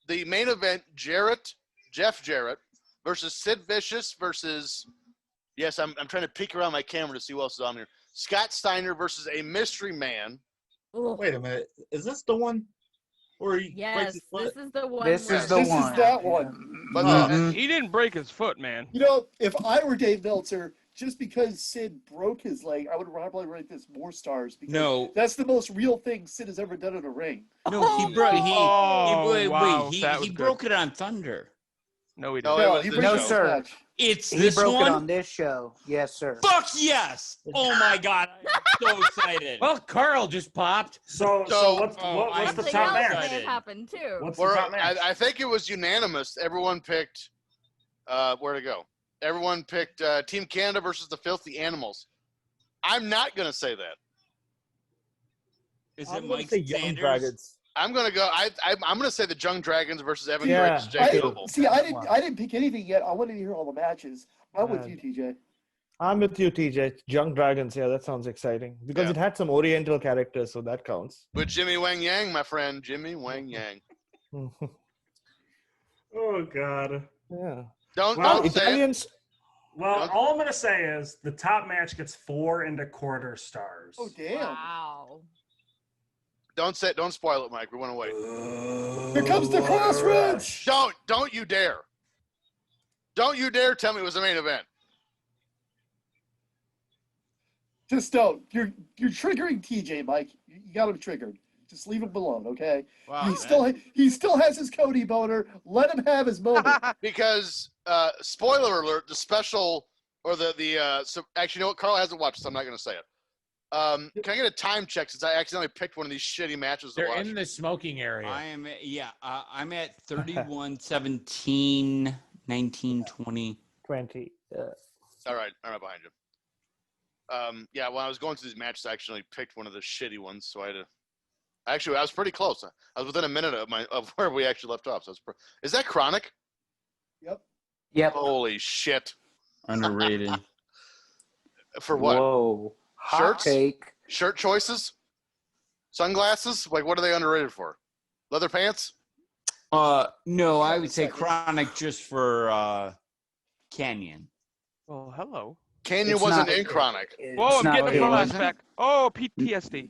The main event, Jeff Jarrett versus Sid Vicious versus, yes, I'm trying to peek around my camera to see who else is on here. Scott Steiner versus a mystery man. Wait a minute. Is this the one where he breaks Yes, his foot? this is the one. This where- is the This one. is that one. But He didn't break his foot, man. You know, if I were Dave Meltzer, just because Sid broke his leg, I would probably rate this more stars because No. that's the most real thing Sid has ever done in a ring. No, he broke. Oh, Wait, wow, he that was broke it on Thunder. No, he No, didn't. it No, was he this brings No, show. this sir. match. It's He this broke one. it on this show. Yes, sir. Fuck yes! Oh my god, I'm so excited. Well, Carl just popped. So what's the Something top else may match? have happened too. What's the top match? I think it was unanimous. Everyone picked where to go. Everyone picked Team Canada versus the Filthy Animals. I'm not going to say that. Is I'm it gonna Mike say Young Sanders? Dragons. I'm going to go. I'm going to say the Young Dragons versus Evan Yeah. Drake, Jake Noble. I didn't pick anything yet. I wanted to hear all the matches. I'm with you, TJ. I'm with you, TJ. Young Dragons. Yeah, that sounds exciting because Yeah. it had some Oriental characters, so that counts. With Jimmy Wang Yang, my friend. Jimmy Wang Yang. Oh God. Yeah. Don't Well, say it. Italians. Well, all I'm gonna say is the top match gets 4.25 stars. Oh damn! Wow. Don't spoil it, Mike. We want to wait. Here comes the crossroads. Don't you dare. Don't you dare tell me it was the main event. Just don't. You're triggering TJ, Mike. You got him triggered. Just leave him alone, okay? Wow, he still has his Cody boner. Let him have his moment. Because spoiler alert, the special or so actually, you know what? Carl hasn't watched, so I'm not going to say it. Can I get a time check since I accidentally picked one of these shitty matches to They're watch? in the smoking area. I am. I'm at 31, 17, 19, 20. 20. All right, behind you. Yeah, when I was going through these matches, I actually picked one of the shitty ones, so I had to. Actually, I was pretty close. I was within a minute of where we actually left off. So is that Chronic? Yep. Holy shit! Underrated. For what? Whoa. Hot Shirts? take. Shirt choices? Sunglasses? Like, what are they underrated for? Leather pants? No, I would say Chronic just for Canyon. Oh, hello. Canyon It's wasn't not- in Chronic. Whoa, I'm not getting a Canyon. flashback. Oh, PTSD.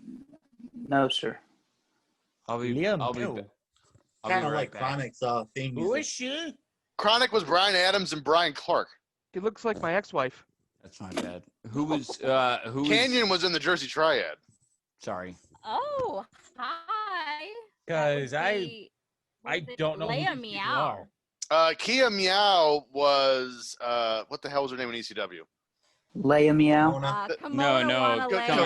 No, sir. I'll be. Liam I'll be. Neal. I'll Kind be of right like back. Chronic's theme Who music. is she? Chronic was Brian Adams and Brian Clark. He looks like my ex-wife. That's not bad. Who was? Who was? Canyon was in the Jersey Triad. Sorry. Oh, hi. That would 'Cause I- be I don't know who Leia these people Meow. are. Kia Meow was what the hell was her name in ECW? Leia Meow. Kimono Wana good- Leia. come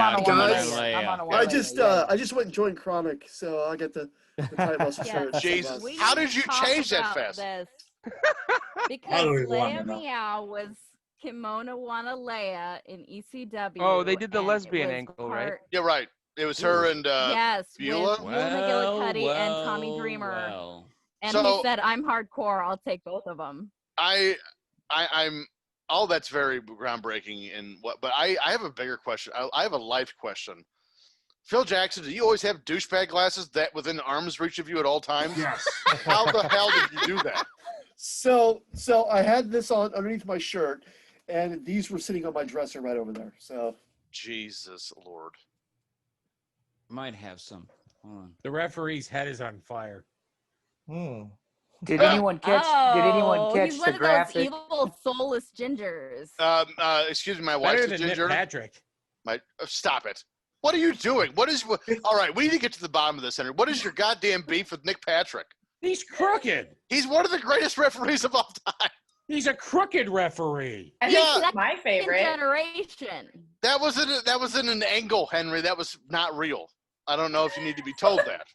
on, Come on, a Guys, Leia. Come on, a I Leia. just went and joined Chronic, so I get the tight muscle Yes, shirt. Jesus. we How need did to you talk change that about fast? this. I Because don't even want to Leia know. Meow was Kimono Wana Leia in ECW. Oh, they did the and it lesbian was angle, right? part- Yeah, right. It was her and Yes, Beulah. with Beulah McGillicuddy and Tommy Dreamer. Well. And So- he said, "I'm hardcore. I'll take both of them." I'm all that's very groundbreaking and what, but I have a bigger question. I have a life question. Phil Jackson, do you always have douchebag glasses that within arm's reach of you at all times? Yes. How the hell did you do that? So I had this on underneath my shirt, and these were sitting on my dresser right over there. So Jesus Lord. Might have some. Hold on. The referee's head is on fire. Did anyone catch? Did anyone catch he's the one of graphic? those evil, soulless gingers. Excuse me, my Better wife's a than Nick ginger. Patrick. Stop it. What are you doing? All right, we need to get to the bottom of this, Henry. What is your goddamn beef with Nick Patrick? He's crooked. He's one of the greatest referees of all time. He's a crooked referee. I Yeah. think he's my favorite. Generation. That was in an angle, Henry. That was not real. I don't know if you need to be told that.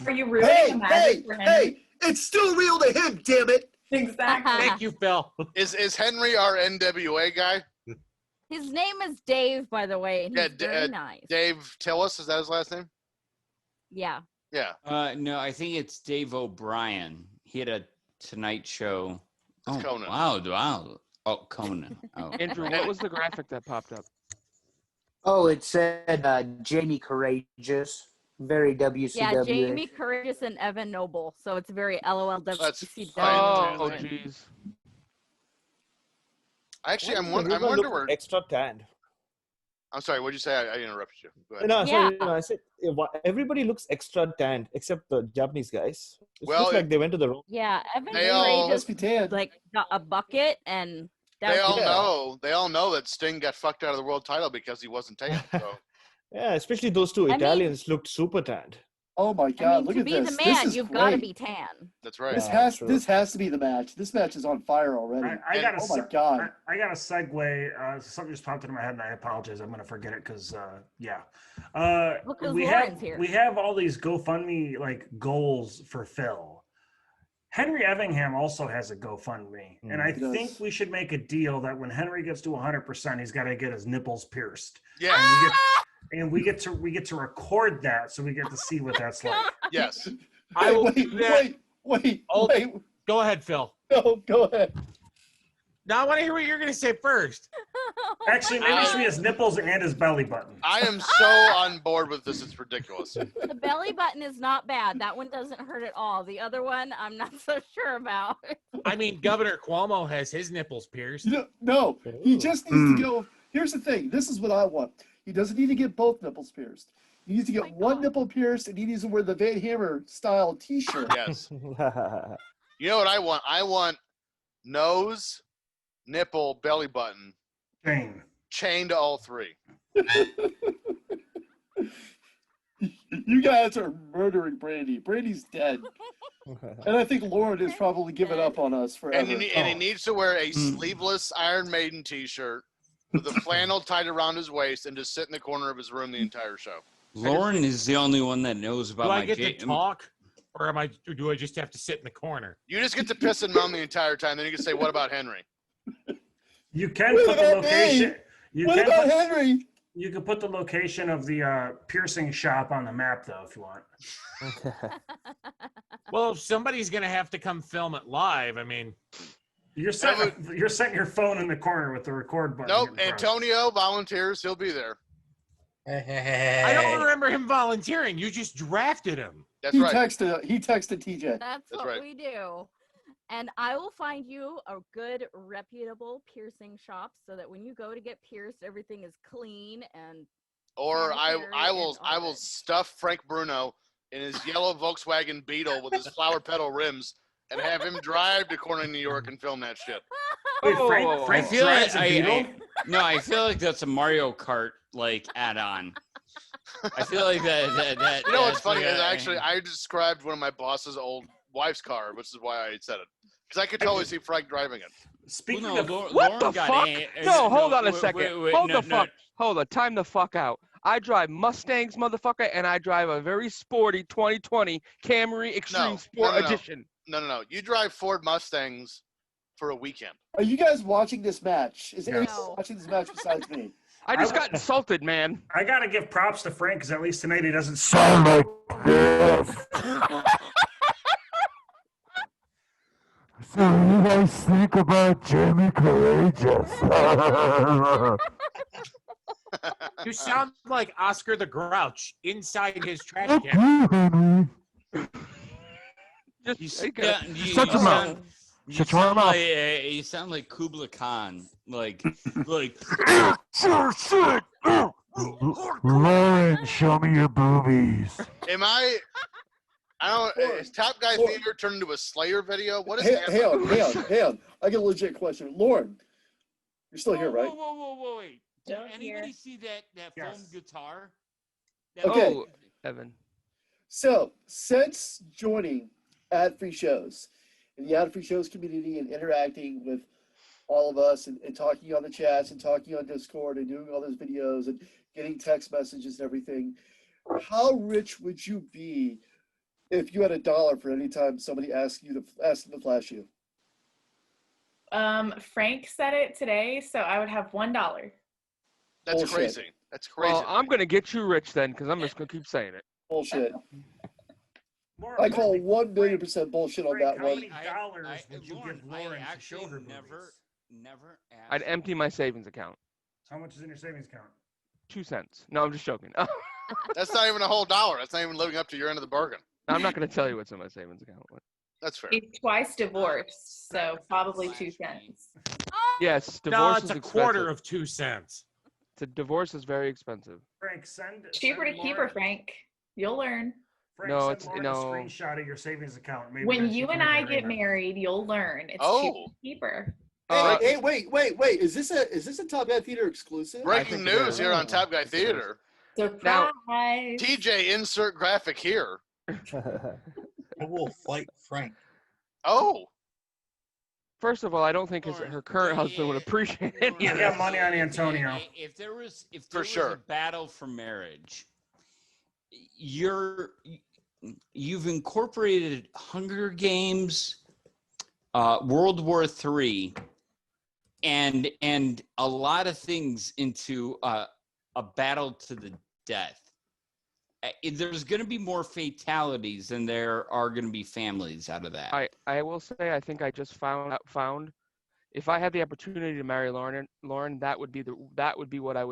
Are you ruining the magic for Henry? it's still real to him, damn it. Exactly. Thank you, Phil. Is Henry our NWA guy? His name is Dave, by the way, and he's very nice. Dave Tillis, is that his last name? Yeah. Yeah. No, I think it's Dave O'Brien. He had a Tonight Show. It's Conan. Wow. Oh, Conan. Oh, Andrew, right. what was the graphic that popped up? Oh, it said Jamie Courageous, very WCW. Yeah, Jamie Courageous and Evan Noble. So it's very LOL That's WCW. Oh, fantastic. jeez. Actually, I Everyone wonder looks where. extra tanned. I'm sorry. What'd you say? I interrupted you. Go ahead. No, Yeah. sorry, I said everybody looks extra tanned except the Japanese guys. It Well, looks like they went to the wrong. Yeah, Evan They all- Must Courageous be tan. like got a bucket and that They was all it. know. They all know that Sting got fucked out of the world title because he wasn't taken. So Yeah, especially those two I mean- Italians looked super tanned. Oh my I God! mean, look to at be this. the This man, is you've got to great. be tan. that's right. Yeah. true. This has to be the match. This match is on fire already. I got a Oh my God. I got a segue. Something just popped into my head, and I apologize. I'm going to forget it because, yeah. Because we Lauren's have here. we have all these GoFundMe like goals for Phil. Henry Evingham also has a GoFundMe, and I He does. think we should make a deal that when Henry gets to 100%, he's got to get his nipples pierced. Yes. And we get to record that, so we get to see what that's like. Yes. I will wait, do that. wait. Go ahead, Phil. No, go ahead. Now I want to hear what you're going to say first. Actually, maybe it should be his nipples and his belly button. I am so on board with this. It's ridiculous. The belly button is not bad. That one doesn't hurt at all. The other one, I'm not so sure about. I mean, Governor Cuomo has his nipples pierced. No, he just needs to go. Here's the thing. This is what I want. He doesn't need to get both nipples pierced. He needs to get one nipple pierced, and he needs to wear the Van Hammer style T-shirt. Yes. You know what I want? I want nose, nipple, belly button, chain to all three. You guys are murdering Brandy. Brandy's dead. And I think Lauren has probably given up on us forever. And he needs to wear a sleeveless Iron Maiden T-shirt with a flannel tied around his waist and just sit in the corner of his room the entire show. Lauren is the only one that knows about Do my I get to talk, or do I just have to sit in the corner? You just get to piss and moan the entire time. Then you can say, "What about Henry?" You can What put the about me? location. What about Henry? You can put the location of the piercing shop on the map, though, if you want. Well, if somebody's going to have to come film it live, I mean, You're setting your phone in the corner with the record button. Nope. in front. Antonio volunteers. He'll be there. I don't remember him volunteering. You just drafted him. That's He right. texted TJ. That's what right. we do. And I will find you a good, reputable piercing shop so that when you go to get pierced, everything is clean and. Or I sanitary will and all stuff Frank Bruno in his yellow Volkswagen Beetle with his flower petal rims and have him drive to Corning, New York and film that shit. Wait, Frank I feel like drives a Beetle? no, I feel like that's a Mario Kart like add-on. I feel like that. You know what's that's funny like is actually I described one of my boss's old wife's car, which is why I said it. Because I could totally see Frank driving it. Speaking Well, no, of Lauren, What Lauren the got fuck? a- No, hold on a wait, second. wait, Hold no, the no. fuck. Hold on. Time the fuck out. I drive Mustangs, motherfucker, and I drive a very sporty 2020 Camry Extreme Sport Edition. No. You drive Ford Mustangs for a weekend. Are you guys watching this match? Is anyone Yes. watching this match besides me? I just got insulted, man. I gotta give props to Frank because at least tonight he doesn't sound like this. So what do you guys think about Jamie Courageous? You sound like Oscar the Grouch inside his trash can. Just You shut your mouth. Shut your mouth. You sound like Kubla Khan, like. Shit. Lauren, show me your boobies. Am I don't. Is Top Guy Theater turned into a Slayer video? What is happening? Hang on. I get a legit question. Lauren, you're still here, right? Whoa, wait. Did Still anybody here. see that foam guitar? Okay. Oh, Evan. So, since joining ad-free shows in the ad-free shows community and interacting with all of us and talking on the chats and talking on Discord and doing all those videos and getting text messages and everything, how rich would you be if you had $1 for any time somebody asked them to flash you? Frank said it today, so I would have $1. That's Bullshit. crazy. That's crazy. Well, I'm gonna get you rich then, because I'm just gonna keep saying it. Bullshit. I call 1,000,000% bullshit on that How one. many dollars would you Lauren, give Lauren I to show actually her boobies? never asked. I'd empty my savings account. How much is in your savings account? 2 cents. No, I'm just joking. That's not even a whole $1. That's not even living up to your end of the bargain. I'm not gonna tell you what's in my savings account. That's fair. He's twice divorced, so probably 2 cents. Yes, No, divorce it's is a expensive. quarter of 2 cents. Divorce is very expensive. Frank, send Cheaper to send keep her, Lauren- Frank. You'll learn. Frank, No, send it's- Lauren no. a screenshot of your savings account. Maybe When then she you can and I marry get her. married, you'll learn. It's Oh. cheaper to keep her. Hey, wait. Is this a Top Ad Theater exclusive? Breaking think it news is. here on Top Guy I think it is. Theater. Surprise! TJ, insert graphic here. I will fight Frank. Oh. First of all, I don't think her current husband would appreciate any I of got this. money on Antonio. If there was For a sure. battle for marriage, you've incorporated Hunger Games, World War III, and a lot of things into a battle to the death. There's going to be more fatalities than there are going to be families out of that. I will say I think I just found if I had the opportunity to marry Lauren, that would be what I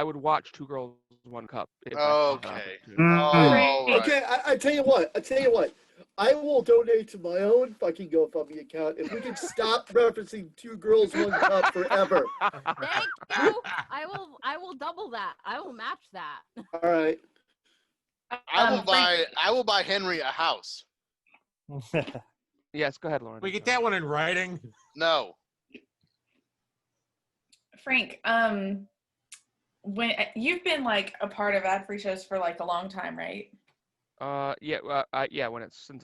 would watch Two Girls One Cup. if I had the Okay. opportunity. All right. Okay, I tell you what. I will donate to my own fucking GoFundMe account if we can stop referencing Two Girls One Cup forever. Thank you. I will double that. I will match that. All right. I will buy Henry a house. Yes, go ahead, Lauren. We get that one in writing. No. Frank, when you've been like a part of ad-free shows for like a long time, right? Yeah, when since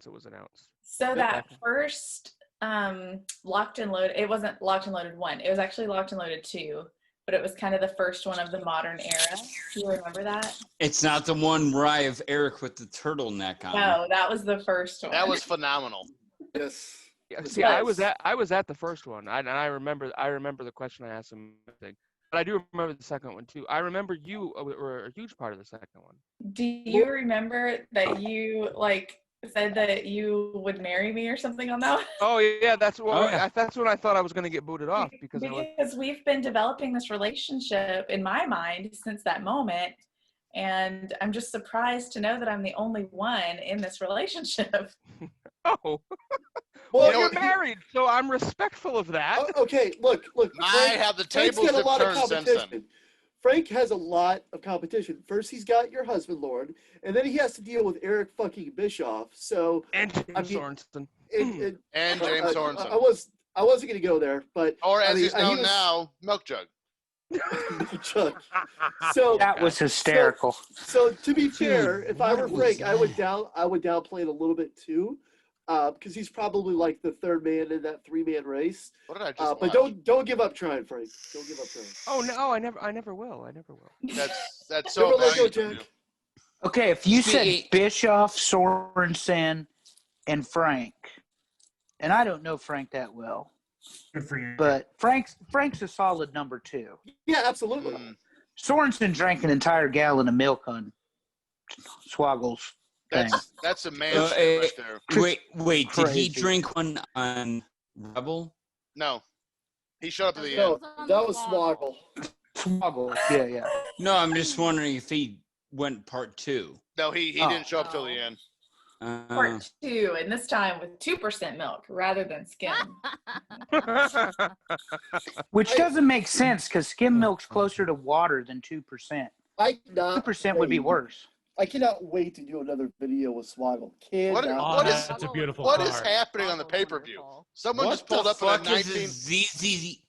it was announced. So that first Locked and Loaded, it wasn't Locked and Loaded 1. It was actually Locked and Loaded 2, but it was kind of the first one of the modern era. Do you remember that? It's not the one where I have Eric with the turtleneck on. No, that was the first one. That was phenomenal. Yes. Yeah, see, I was at the first one, and I remember the question I asked him, but I do remember the second one too. I remember you were a huge part of the second one. Do you remember that you like said that you would marry me or something on that one? Oh yeah, that's what Oh, yeah. that's when I thought I was going to get booted off because We've been developing this relationship in my mind since that moment, and I'm just surprised to know that I'm the only one in this relationship. Oh. Well, Well, you're married, so I'm respectful of that. Okay, look. I Frank- have the Frank's tables got a have lot of turned since competition. then. Frank has a lot of competition. First, he's got your husband, Lauren, and then he has to deal with Eric fucking Bischoff. So, And James and Sorensen. And James Sorensen. I wasn't going to go there, but Or I as mean, he's he known was- now, Milk Jug. Chuck. So That was hysterical. So to be fair, if I were what Frank, was I would downplay it a little bit too, because he's probably like the third man in that 3-man race. What did I just But watch? don't give up trying, Frank. Don't give up trying. Oh no, I never will. That's so Never let go, valiant of you. Jack. Okay, if you said See- Bischoff, Sorensen, and Frank, and I don't know Frank that well, Good for you. but Frank's a solid number 2. Yeah, absolutely. Sorensen drank an entire gallon of milk on Swoggle's thing. That's a man shit right there. Wait, did he Crazy. drink one on Rebel? No, he showed up at the No, end. that was Swoggle. Swoggle, yeah. No, I'm just wondering if he went part 2. No, he didn't show up till the end. Part 2, and this time with 2% milk rather than skim. Which doesn't make sense because skim milk's closer to water than 2%. 2% would be worse. I cannot wait to do another video with Swoggle. That's a beautiful What car. is happening on the pay-per-view? Someone What just pulled the up in a fuck 19. is this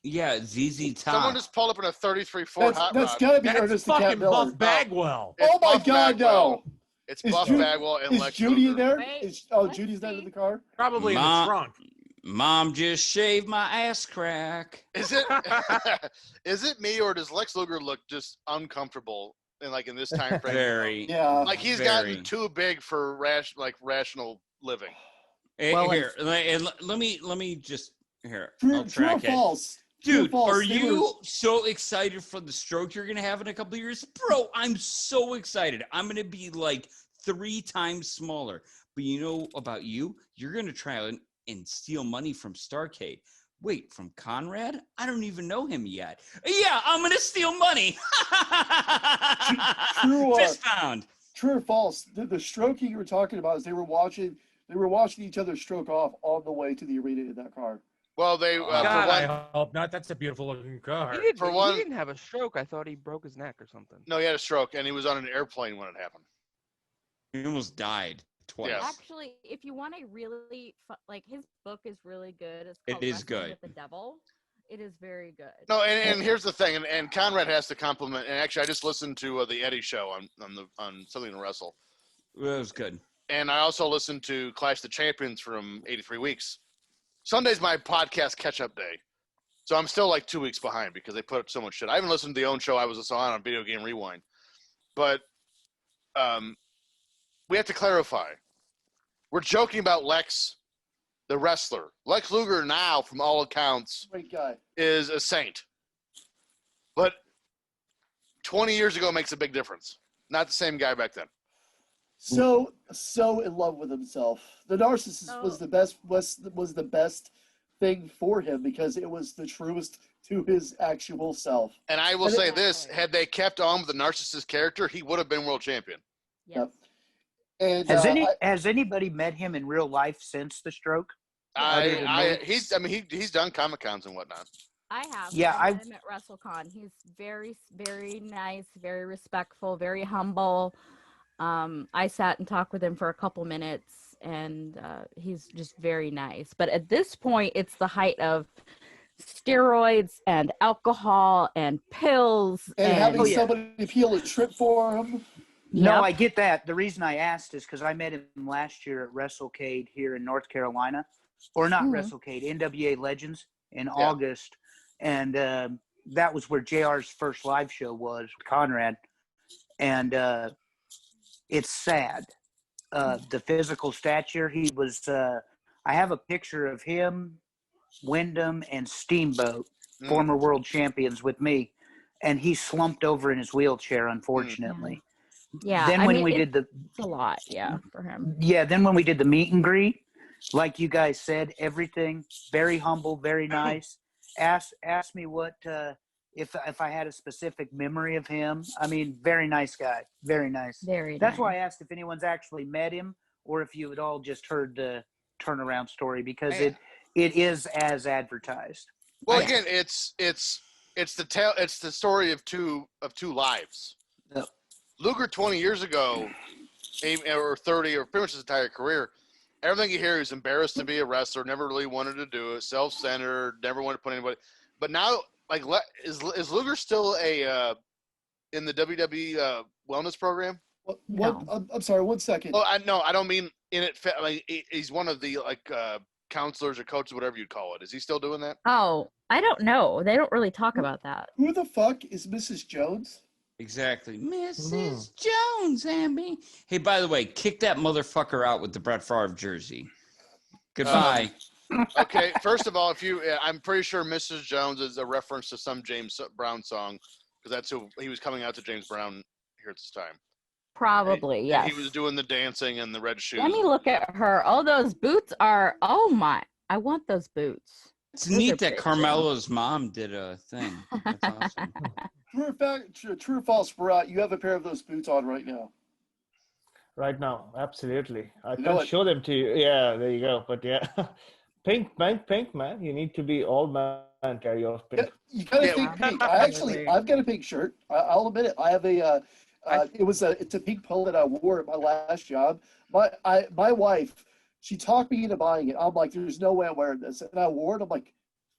ZZ Top? Someone just pulled up in a 33 Ford Hot That's Rod. gotta be That's Ernest the Cat fucking Miller. Buff Bagwell. It's Oh my Buff God, Bagwell. no! It's Is Buff Judy- Bagwell and Is Lex Judy in Luger. there? Wait, Judy's not in the car? Probably in Mom- the trunk. Mom just shaved my ass crack. Is it? Is it me or does Lex Luger look just uncomfortable in this time frame? Very. Yeah. Like he's Very. gotten too big for rational living. Well, Here, let me just here. True, I'll true or track it. false? True or Dude, false? are They you were- so excited for the stroke you're gonna have in a couple of years, bro? I'm so excited. I'm gonna be like 3 times smaller. But you know about you? You're gonna try and steal money from Starcade. Wait, from Conrad? I don't even know him yet. Yeah, I'm gonna steal money. True Fist pound. True or false? The stroking you were talking about is they were watching each other stroke off on the way to the arena in that car. Well, they God, for I one, hope not. That's a beautiful looking car. He For one- didn't have a stroke. I thought he broke his neck or something. no, he had a stroke and he was on an airplane when it happened. He almost died twice. Yes. Actually, if you want a really his book is really good. It's It called is Wrestling good. with the Devil. It is very good. No, and here's the thing, and Conrad has to compliment. And actually, I just listened to the Eddie show on Something to Wrestle, It was good. and I also listened to Clash of the Champions from 83 Weeks. Sunday's my podcast catch-up day, so I'm still like 2 weeks behind because they put up so much shit. I haven't listened to the own show I was on Video Game Rewind, but we have to clarify. We're joking about Lex, the wrestler. Lex Luger now, from all accounts, Great guy. is a saint. But 20 years ago makes a big difference. Not the same guy back then. So in love with himself. The narcissist was the best thing for him because it was the truest to his actual self. And I will say this, had they kept on with the narcissist character, he would have been world champion. Yep. And Has anybody met him in real life since the stroke? He's done Comic Cons and whatnot. I have. Yeah, I met him at WrestleCon. He's very, very nice, very respectful, very humble. I sat and talked with him for a couple minutes, and he's just very nice. But at this point, it's the height of steroids and alcohol and pills and having somebody peel a trip for him. No, I get that. The reason I asked is because I met him last year at WrestleCade here in North Carolina, or not WrestleCade, NWA Legends in August, and that was where JR's first live show was, Conrad, and it's sad. The physical stature, he was. I have a picture of him, Wyndham, and Steamboat, former world champions, with me, and he slumped over in his wheelchair, unfortunately. Yeah. Then when we did it's a lot, for him. Yeah, then when we did the meet and greet, like you guys said, everything very humble, very nice. Asked me what if I had a specific memory of him. I mean, very nice guy, very nice. That's why I asked if anyone's actually met him or if you had all just heard the turnaround story because it is as advertised. Well, again, it's the story of two lives. Yep. Luger 20 years ago, or 30, or pretty much his entire career, everything you hear, he's embarrassed to be a wrestler, never really wanted to do it, self-centered, never wanted to put anybody. But now is Luger still a in the WWE wellness program? What? I'm sorry. 1 second. Oh, I don't mean in it. He's one of the counselors or coaches, whatever you'd call it. Is he still doing that? Oh, I don't know. They don't really talk about that. Who the fuck is Mrs. Jones? Exactly. Mrs. Jones, Abby. Hey, by the way, kick that motherfucker out with the Brett Favre jersey. Goodbye. Okay, first of all, I'm pretty sure Mrs. Jones is a reference to some James Brown song, because that's who he was coming out to James Brown here at this time. Probably, and yes. he was doing the dancing and the red shoes. Let me look at her. Oh, those boots are, oh my, I want those boots. It's neat that Carmelo's mom did a thing. That's awesome. True or false, Barat, you have a pair of those boots on right now. Right now, absolutely. I You know can't what? show them to you. Yeah, there you go. But yeah, pink, man. You need to be all man, carry off pink. You gotta think pink. I've got a pink shirt. I'll admit it. I have a. It's a pink polo that I wore at my last job. My wife, she talked me into buying it. I'm like, there's no way I'm wearing this, and I wore it. I'm like,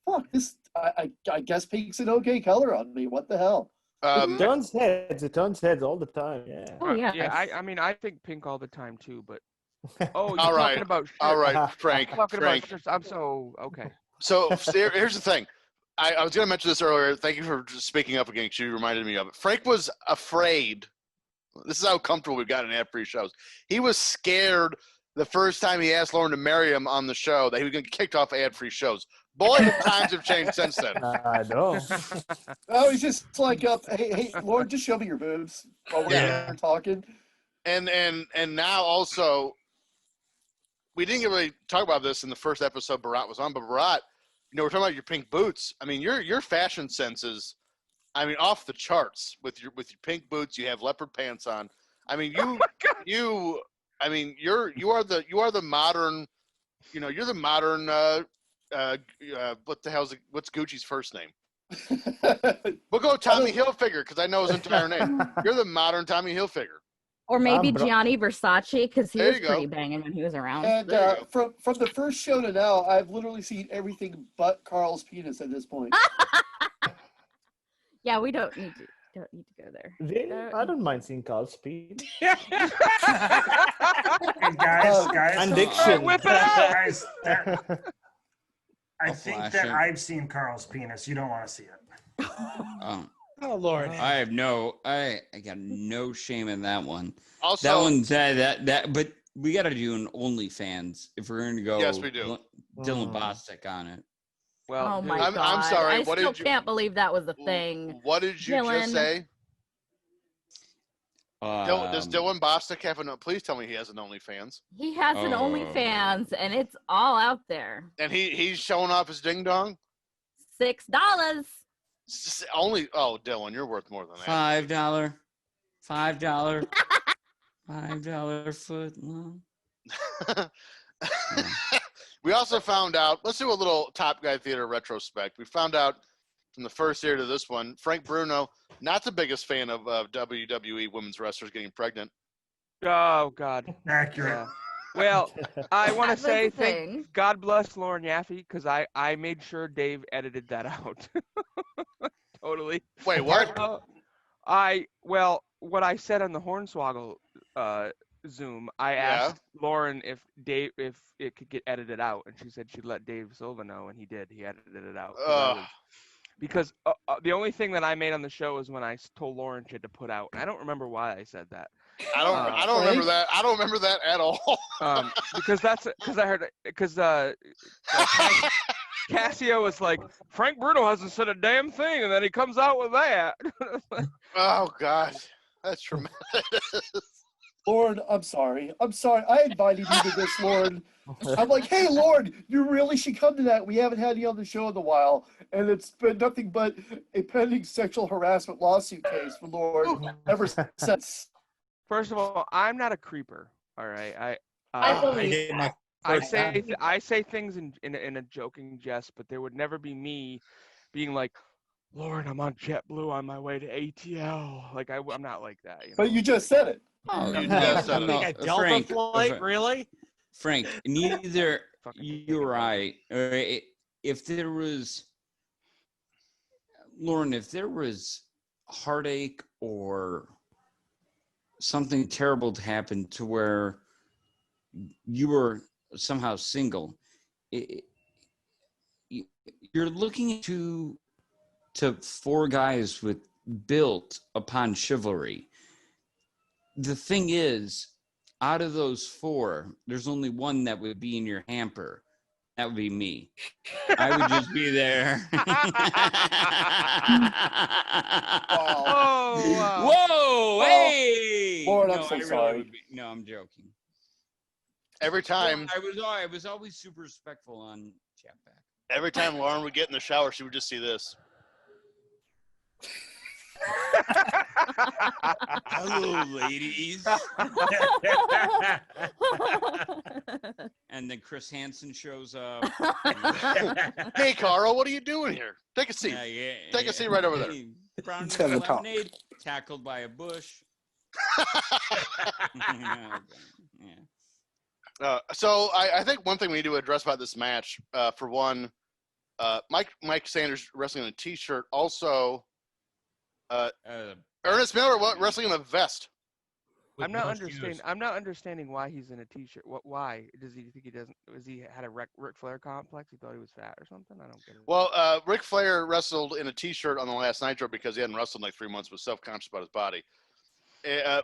fuck this. I guess pink's an okay color on me. What the hell? It turns heads. It turns heads all the time. Yeah. Oh yeah. Yeah, I mean, I think pink all the time too, but oh, you're All right. talking about shirts. All right, Frank. I'm talking Frank. about shirts. I'm so okay. So here's the thing. I was going to mention this earlier. Thank you for just speaking up again, because you reminded me of it. Frank was afraid. This is how comfortable we've gotten ad-free shows. He was scared the first time he asked Lauren to marry him on the show that he was going to get kicked off ad-free shows. Boy, the times have changed since then. I know. Oh, he's just like, hey, Lauren, just show me your boobs while we're here talking. And now also, we didn't really talk about this in the first episode Barat was on, but Barat, we're talking about your pink boots. I mean, your fashion sense is, off the charts with your pink boots. You have leopard pants on. I mean, you are the modern, you're the modern. What's Gucci's first name? We'll go Tommy Hilfiger, because I know his entire name. You're the modern Tommy Hilfiger. Or maybe Gianni Versace, because he There was you pretty go. banging when he was around. And from the first show to now, I've literally seen everything but Carl's penis at this point. Yeah, we don't need to go there. Really? I don't mind seeing Carl's speed. Hey, guys, And diction. Whip it out. guys, I I'll think flash that it. I've seen Carl's penis. You don't want to see it. Oh Lord. I got no shame in that one. Also, That one's that but we got to do an OnlyFans if we're going to go. Yes, we do. Dylan Bostic on it. Well, Oh my I'm god! sorry, I what still did you- can't believe that was a thing. What did you Dylan. just say? Does Um, Dylan Bostic have please tell me he has an OnlyFans. He has an Oh. OnlyFans, and it's all out there. And he's showing off his ding dong? $6. Dylan, you're worth more than that. $5 foot long. We also found out, let's do a little Top Guy Theater retrospect. We found out from the first year to this one, Frank Bruno, not the biggest fan of WWE women's wrestlers getting pregnant. Oh God. Accurate. Yeah. Well, I want to That was say the thing. God bless Lauren Yaffe, because I made sure Dave edited that out. Totally. Wait, what? What I said on the Hornswoggle Zoom, I asked Lauren if it could get edited out, and she said she'd let Dave Silva know, and he did. He edited it out. Because the only thing that I made on the show is when I told Lauren she had to put out, and I don't remember why I said that. I don't remember that. I don't remember that at all. Because I heard Cassio was like, Frank Bruno hasn't said a damn thing, and then he comes out with that. Oh God, that's tremendous. Lauren, I'm sorry. I invited you to this, Lauren. I'm like, hey, Lauren, you really should come to that. We haven't had you on the show in a while, and it's been nothing but a pending sexual harassment lawsuit case for Lauren ever since. First of all, I'm not a creeper. All right, I say things in a joking jest, but there would never be me being like, Lauren, I'm on JetBlue on my way to ATL. Like I'm not like that. You know? But you just said it. Oh, You no, just said no, A Delta Frank, flight, really? Frank, neither Fucking you're right. Or if there was, Lauren, if there was heartache or something terrible to happen to where you were somehow single, you're looking to four guys with built upon chivalry. The thing is, out of those four, there's only one that would be in your hamper. That would be me. I would just be there. Oh, wow. Whoa! Hey! Lord, no, I'm so I really sorry. would be. No, I'm joking. Every time, I was always super respectful on chat back. every time Lauren would get in the shower, she would just see this. Hello, ladies. And then Chris Hansen shows up. Hey, Carl, what are you doing here? Take a seat. Take a seat right over there. Hey, brown Let's have a talk. lemonade tackled by a bush. Yeah. So I think one thing we need to address about this match, for one, Mike Sanders wrestling in a T-shirt. Also, Ernest Miller wrestling in a vest. I'm not understanding why he's in a T-shirt. Why does he think he doesn't? Was he had a Ric Flair complex? He thought he was fat or something? I don't get it. Well, Ric Flair wrestled in a T-shirt on the last Nitro because he hadn't wrestled in like 3 months, was self-conscious about his body.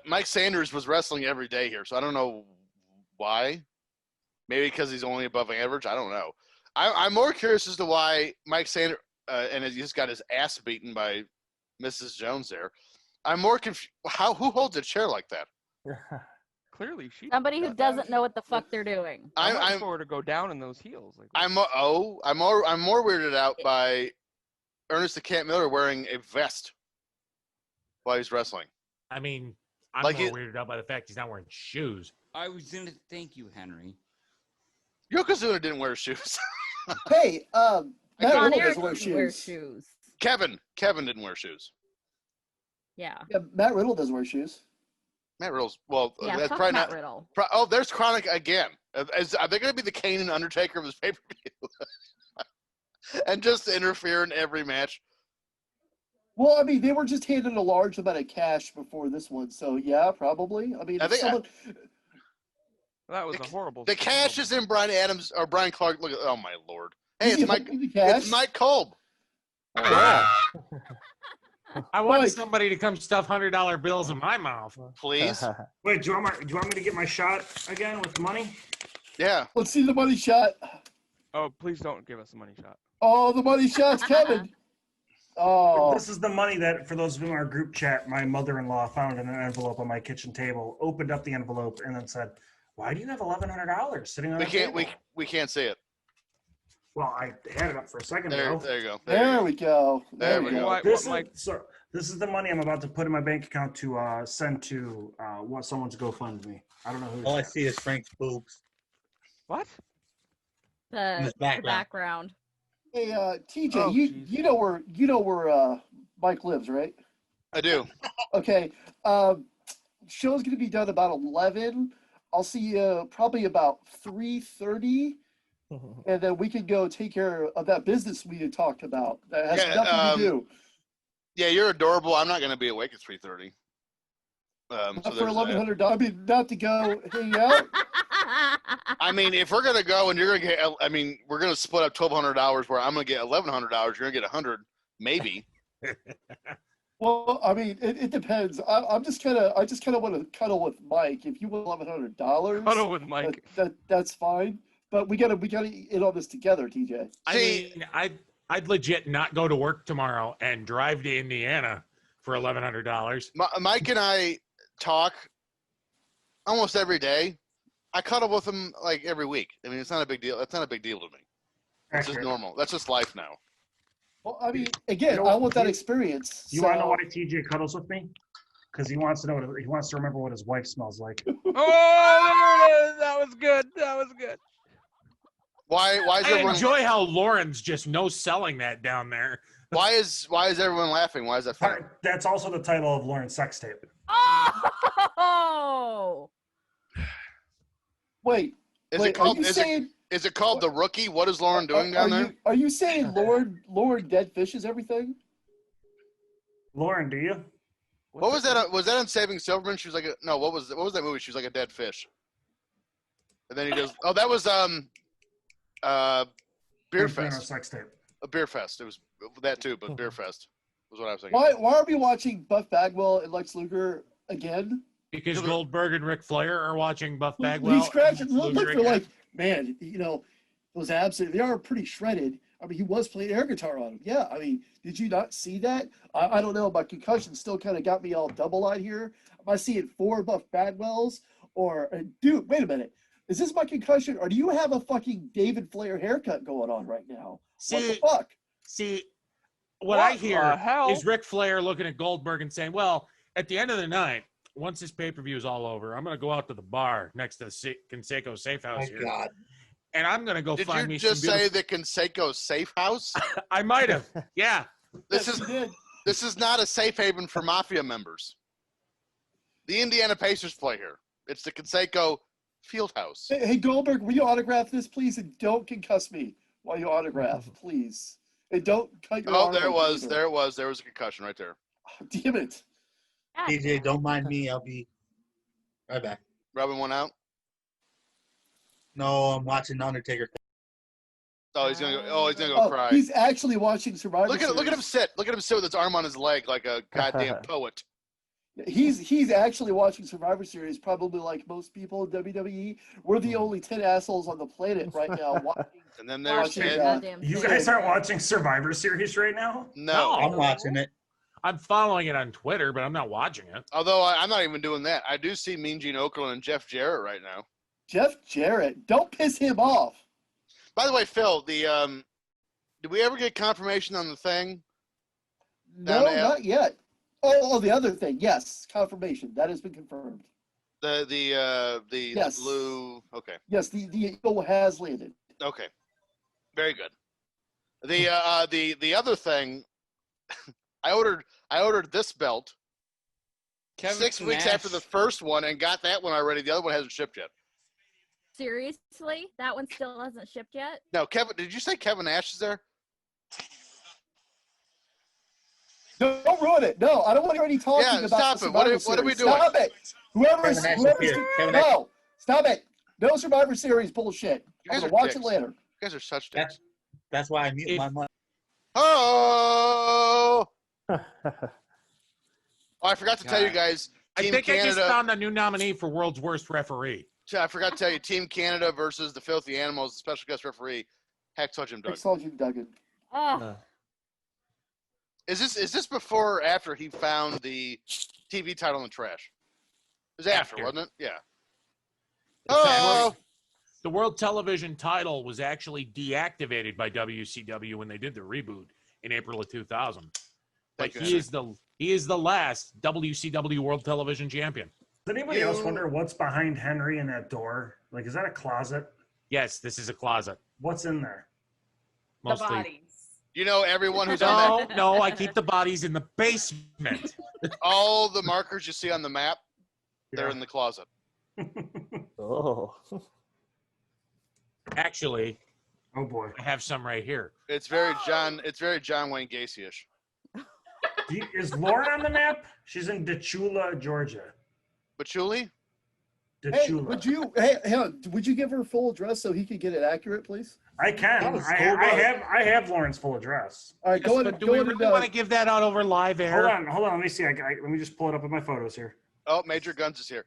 Mike Sanders was wrestling every day here, so I don't know why. Maybe because he's only above average. I don't know. I'm more curious as to why Mike Sanders and he just got his ass beaten by Mrs. Jones there. I'm more confused. Who holds a chair like that? Clearly, she. Somebody who doesn't know what the fuck they're doing. I'm looking forward to go down in those heels. Like, I'm more weirded out by Ernest the Cat Miller wearing a vest while he's wrestling. I mean, I'm Like more it- weirded out by the fact he's not wearing shoes. I was going to thank you, Henry. Yokozuna didn't wear shoes. Hey, Matt John Riddle Eric doesn't wear doesn't wear shoes. shoes. Kevin didn't wear shoes. Yeah. Yeah, Matt Riddle doesn't wear shoes. Matt Riddle's Yeah, that's fuck probably Matt not. Riddle. There's Chronic again. Are they going to be the Kane and Undertaker of this pay-per-view? And just interfere in every match? Well, I mean, they were just handed a large amount of cash before this one, so yeah, probably. I mean, I think that was a horrible. The cash is in Brian Adams or Brian Clark. Look at, oh my lord! Hey, Is it's he Mike. holding the cash? It's Mike Kolb. I want somebody to come stuff $100 bills in my mouth. Please. Wait, do you want me to get my shot again with money? Yeah. Let's see the money shot. Oh, please don't give us a money shot. Oh, the money shot's coming. Oh. This is the money that, for those of you in our group chat, my mother-in-law found in an envelope on my kitchen table, opened up the envelope, and then said, "Why do you have $1,100 sitting on the table?" We can't see it. Well, I had it up for a second There ago. you go. There we go. There we go. This is the money I'm about to put in my bank account to send to someone's GoFundMe. I don't know who. All I see is Frank's boobs. What? In his The background. background. Hey, TJ, Oh, you know where Mike lives, right? I do. Okay. Show's gonna be done about 11. I'll see you probably about 3:30, and then we can go take care of that business we had talked about. That has nothing to do. Yeah, you're adorable. I'm not going to be awake at 3:30. Not So for there's that. $1,100. I mean, not to go hang out. I mean, if we're gonna go and you're gonna get, I mean, we're gonna split up $1,200 where I'm gonna get $1,100. You're gonna get 100, maybe. Well, I mean, it depends. I just kind of want to cuddle with Mike. If you want $1,100, Cuddle with Mike. That's fine. But we gotta in on this together, TJ. I mean, I'd legit not go to work tomorrow and drive to Indiana for $1,100. Mike and I talk almost every day. I cuddle with him like every week. I mean, it's not a big deal. That's not a big deal to me. It's just normal. That's just life now. Well, I mean, again, You know, I want that experience. You want to know why TJ cuddles with me? Because he wants to know. He wants to remember what his wife smells like. Oh, there it is. That was good. That was good. Why is I everyone? enjoy how Lauren's just no selling that down there. Why is everyone laughing? Why is that funny? That's also the title of Lauren's sex tape. Oh! Wait. Is wait, it called? Are you saying, is it called The Rookie? What is Lauren doing down there? Are you saying Lord Dead Fish is everything? Lauren, do you? What was that? Was that on Saving Silverman? She was like, no. What was that movie? She was like a dead fish. And then he does. Oh, that was Beer Fest. Sex tape. A Beer Fest. It was that too, but Beer Fest was what I was thinking. Why are we watching Buff Bagwell and Lex Luger again? Because Goldberg and Ric Flair are watching Buff Bagwell. He's scratching. Look, Luger they're again. like, man, those abs, they are pretty shredded. I mean, he was playing air guitar on them. Yeah, I mean, did you not see that? I don't know. My concussion still kind of got me all double-eyed here. Am I seeing 4 Buff Bagwells? Or, dude, wait a minute. Is this my concussion, or do you have a fucking David Flair haircut going on right now? What the fuck? See, what I hear is Ric Flair looking at Goldberg and saying, well, at the end of the night, once this pay-per-view is all over, I'm going to go out to the bar next to Conseco Safe House here. God. And I'm going to go find me some Did you just say the Conseco Safe House? I might have. Yeah. This is not a safe haven for Mafia members. The Indiana Pacers play here. It's the Conseco Fieldhouse. Hey, Goldberg, will you autograph this, please? And don't concuss me while you autograph, please. And don't cut your arm there it open was. either. There it was. There was a concussion right there. Oh, damn it. DJ, don't mind me. I'll be right back. Rubbing one out? No, I'm watching Undertaker. Oh, he's gonna go cry. He's actually watching Survivor Look at Series. him sit. Look at him sit with his arm on his leg like a goddamn poet. He's actually watching Survivor Series, probably like most people in WWE. We're the only 10 assholes on the planet right now watching. And then there's You guys aren't watching Survivor Series right now? No, I'm watching it. I'm following it on Twitter, but I'm not watching it. Although I'm not even doing that. I do see Mean Gene Okerlund and Jeff Jarrett right now. Jeff Jarrett, don't piss him off. By the way, Phil, did we ever get confirmation on the thing? No, not yet. Oh, the other thing, yes, confirmation that has been confirmed. The Yes. blue. Okay. Yes, the eagle has landed. Okay. Very good. The other thing, I ordered this belt Kevin 6 weeks after the first one and got that one already. The other one hasn't shipped yet. Seriously? That one still hasn't shipped yet? No, Kevin. Did you say Kevin Nash is there? Don't ruin it. No, I don't want to hear any talking Yeah, about stop the it. What Survivor are we Series. doing? Stop it. Whoever's Kevin Nash. no, stop it. No Survivor Series bullshit. You I'm guys gonna are watch dicks. it later. You guys are such dicks. That's why I mute my mic. Oh! I forgot to tell you guys. I Team think I just Canada. found a new nominee for world's worst referee. I forgot to tell you, Team Canada versus the Filthy Animals, the special guest referee, Hacksaw Jim Duggan. Hacksaw Jim Duggan. Oh. Is this before or after he found the TV title in the trash? It was after, wasn't it? Yeah. Oh! The world television title was actually deactivated by WCW when they did the reboot in April of 2000. But Thank he you. is the last WCW World Television Champion. Does anybody else wonder what's behind Henry in that door? Like, is that a closet? Yes, this is a closet. What's in there? Mostly. The bodies. You know everyone who's on that. No, I keep the bodies in the basement. All the markers you see on the map, they're Yeah. in the closet. Oh. Actually, Oh boy. I have some right here. It's very John Wayne Gacy-ish. Is Lauren on the map? She's in Dachula, Georgia. Patchouli? Hey, Dachula. would you give her full address so he could get it accurate, please? I can. That was I cool, I have Lauren's full address. All right, Yes, go in. but do Go we in really want to give that out over live air? Hold on. Let me see. Let me just pull it up in my photos here. Oh, Major Guns is here.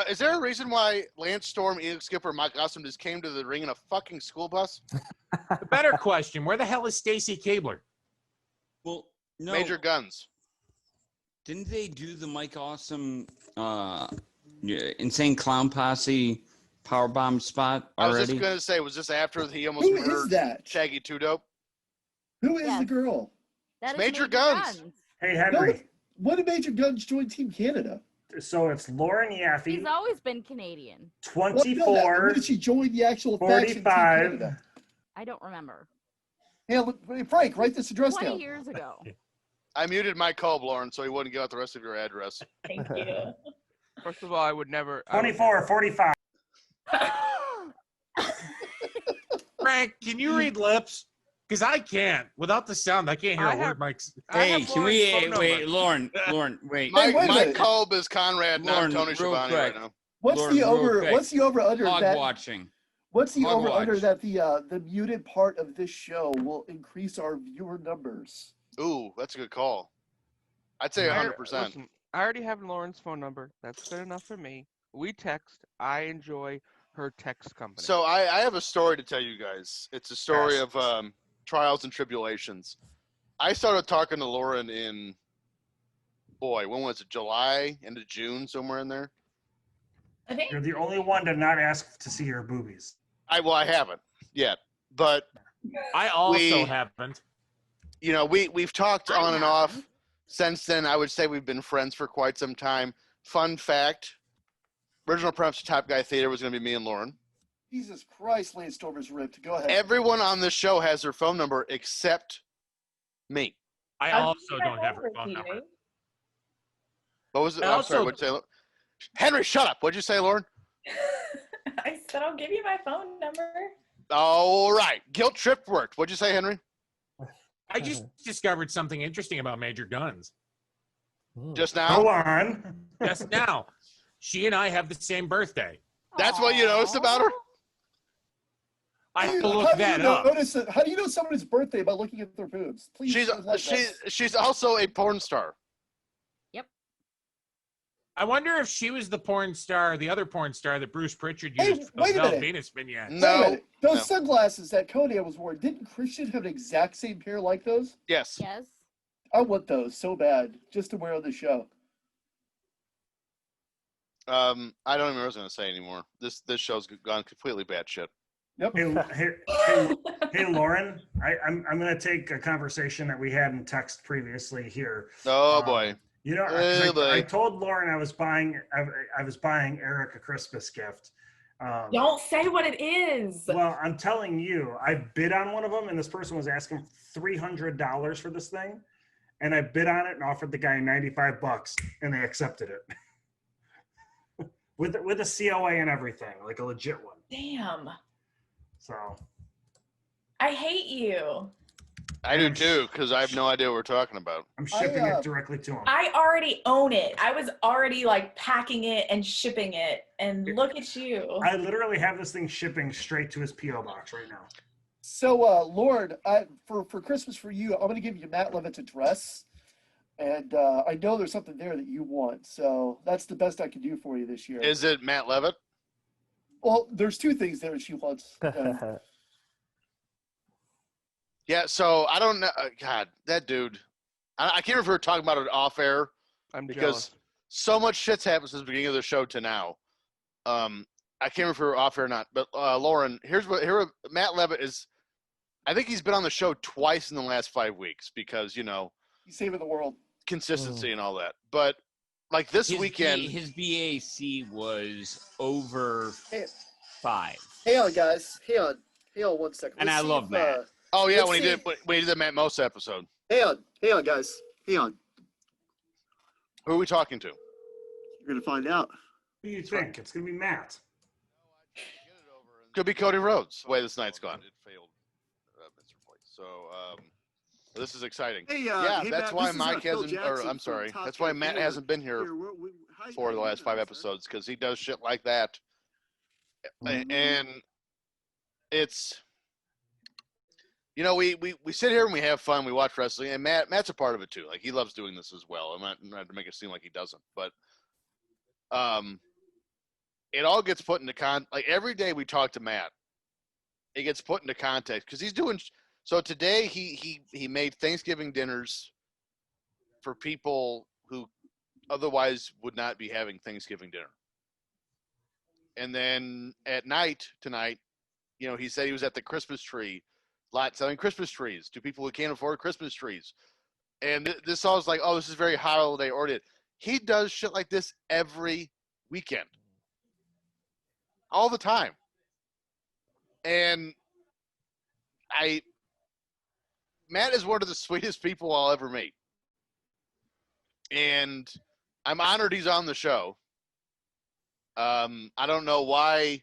Is there a reason why Lance Storm, Ian Skipper, and Mike Awesome just came to the ring in a fucking school bus? The better question, where the hell is Stacy Cabler? Well, no. Major Guns. Didn't they do the Mike Awesome Insane Clown Posse powerbomb spot I was already? just going to say, was this after he almost Who is murdered that? Shaggy Two Dope? Who is Yes. the girl? That is Major Guns. Hey, No, Henry. when did Major Guns join Team Canada? So it's Lauren He's Yaffe, always been Canadian. Well, no, that- 24, when did she join the actual faction Team 45. Canada? I don't remember. Hey, look, Frank, write this address 20 down. years ago. I muted Mike Kolb, Lauren, so he wouldn't give out the rest of your address. Thank you. First of all, I would never. 24, 45. Frank, can you read lips? Because I can't. Without the sound, I can't hear I a have- word Mike's. Hey, can we Lauren's phone wait, number. Lauren, wait. Hey, wait a Mike minute. Kolb is Conrad, Lauren, not Tony real Schiavone quick. right now. What's Lauren, the real over? quick. What's the over under Hog that? watching. What's the Hog over under watch. that the muted part of this show will increase our viewer numbers? Ooh, that's a good call. I'd say 100%. Listen, I already have Lauren's phone number. That's good enough for me. We text. I enjoy her text company. So I have a story to tell you guys. It's a story Yes. of trials and tribulations. I started talking to Lauren in, when was it? July, into June, somewhere in there. I think You're the only one to not ask to see your boobies. I haven't yet, but I also We- haven't. we've talked I on and have. off since then. I would say we've been friends for quite some time. Fun fact: original premise of Top Guy Theater was going to be me and Lauren. Jesus Christ, Lance Stormer's ripped. Go ahead. Everyone on this show has their phone number except me. I I'll also give you my don't have her number, phone number. TJ. What was it? I I'm sorry. also- What'd you say? Henry, shut up. What'd you say, Lauren? I said I'll give you my phone number. All right. Guilt trip worked. What'd you say, Henry? I just discovered something interesting about Major Guns Just Go now? on. just now. She and I have the same birthday. That's what you noticed about her? I How have do to you- look how do you that up. notice it? How do you know someone's birthday by looking at their boobs? Please. She's enlighten us. she's also a porn star. I wonder if she was the porn star, the other porn star that Bruce Pritchard Hey, used for wait the a Val minute. Venus vignette. Wait a No. minute. Those No. sunglasses that Conan was wearing, didn't Christian have an exact same pair like those? Yes. Yes. I want those so bad just to wear on the show. I don't even know what I was gonna say anymore. This show's gone completely batshit. Yep. Hey, Lauren, I'm going to take a conversation that we had in text previously here. Oh boy. You know, Oh, boy. I told Lauren I was buying Eric a Christmas gift. Don't say what it is. Well, I'm telling you, I bid on one of them, and this person was asking $300 for this thing, and I bid on it and offered the guy $95, and they accepted it with a COA and everything, like a legit one. Damn. So I hate you. I do too, because I have no idea what we're talking about. I'm shipping it directly to him. I already own it. I was already like packing it and shipping it, and look at you. I literally have this thing shipping straight to his PO box right now. So, Lord, for Christmas for you, I'm going to give you Matt Levitt's address. And I know there's something there that you want. So that's the best I can do for you this year. Is it Matt Levitt? Well, there's two things there she wants. Yeah, so I don't know. God, that dude. I can't remember if we were talking about it off air. I'm because jealous. so much shit's happened since the beginning of the show to now. I can't remember if we were off air or not. But Lauren, Matt Levitt is. I think he's been on the show twice in the last 5 weeks because He's saving the world. consistency and all that. But like this weekend, his BAC was over 5. Hey on, guys. Hey on 1 second. And Let's I see love if, Matt. oh yeah, let's when he see. did the Matt Mosa episode. Hey on, guys. Hey on. Who are we talking to? You're gonna find out. What do you think? It's gonna be Matt. Could be Cody Rhodes. The way this night's gone. It failed. So this is exciting. Hey, yeah, hey, that's Matt, why this is, Mike Phil hasn't. Or Jackson I'm from sorry. Top That's why Gun Matt Theater. hasn't been here for the last 5 episodes because he does shit like that, and it's. We sit here and we have fun. We watch wrestling, and Matt's a part of it too. Like he loves doing this as well. I'm not to make it seem like he doesn't, but it all gets put into like every day we talk to Matt, it gets put into context because he's doing. So today he made Thanksgiving dinners for people who otherwise would not be having Thanksgiving dinner. And then at night tonight, he said he was at the Christmas tree lot selling Christmas trees to people who can't afford Christmas trees. And this all is like, oh, this is very holiday oriented. He does shit like this every weekend. All the time. And Matt is one of the sweetest people I'll ever meet. And I'm honored he's on the show. I don't know why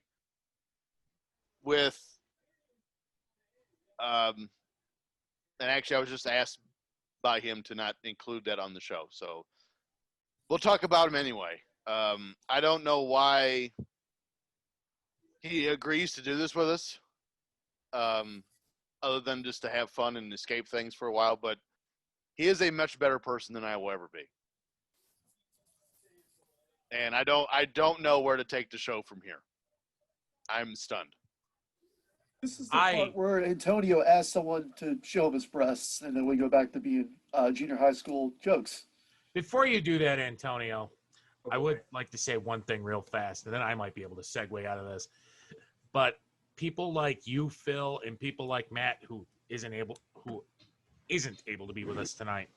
with And actually, I was just asked by him to not include that on the show. So we'll talk about him anyway. I don't know why he agrees to do this with us, other than just to have fun and escape things for a while. But he is a much better person than I will ever be. And I don't know where to take the show from here. I'm stunned. This is the part where Antonio asks someone to show him his breasts, and then we go back to being junior high school jokes. Before you do that, Antonio, I would like to say one thing real fast, and then I might be able to segue out of this. But people like you, Phil, and people like Matt, who isn't able to be with us tonight,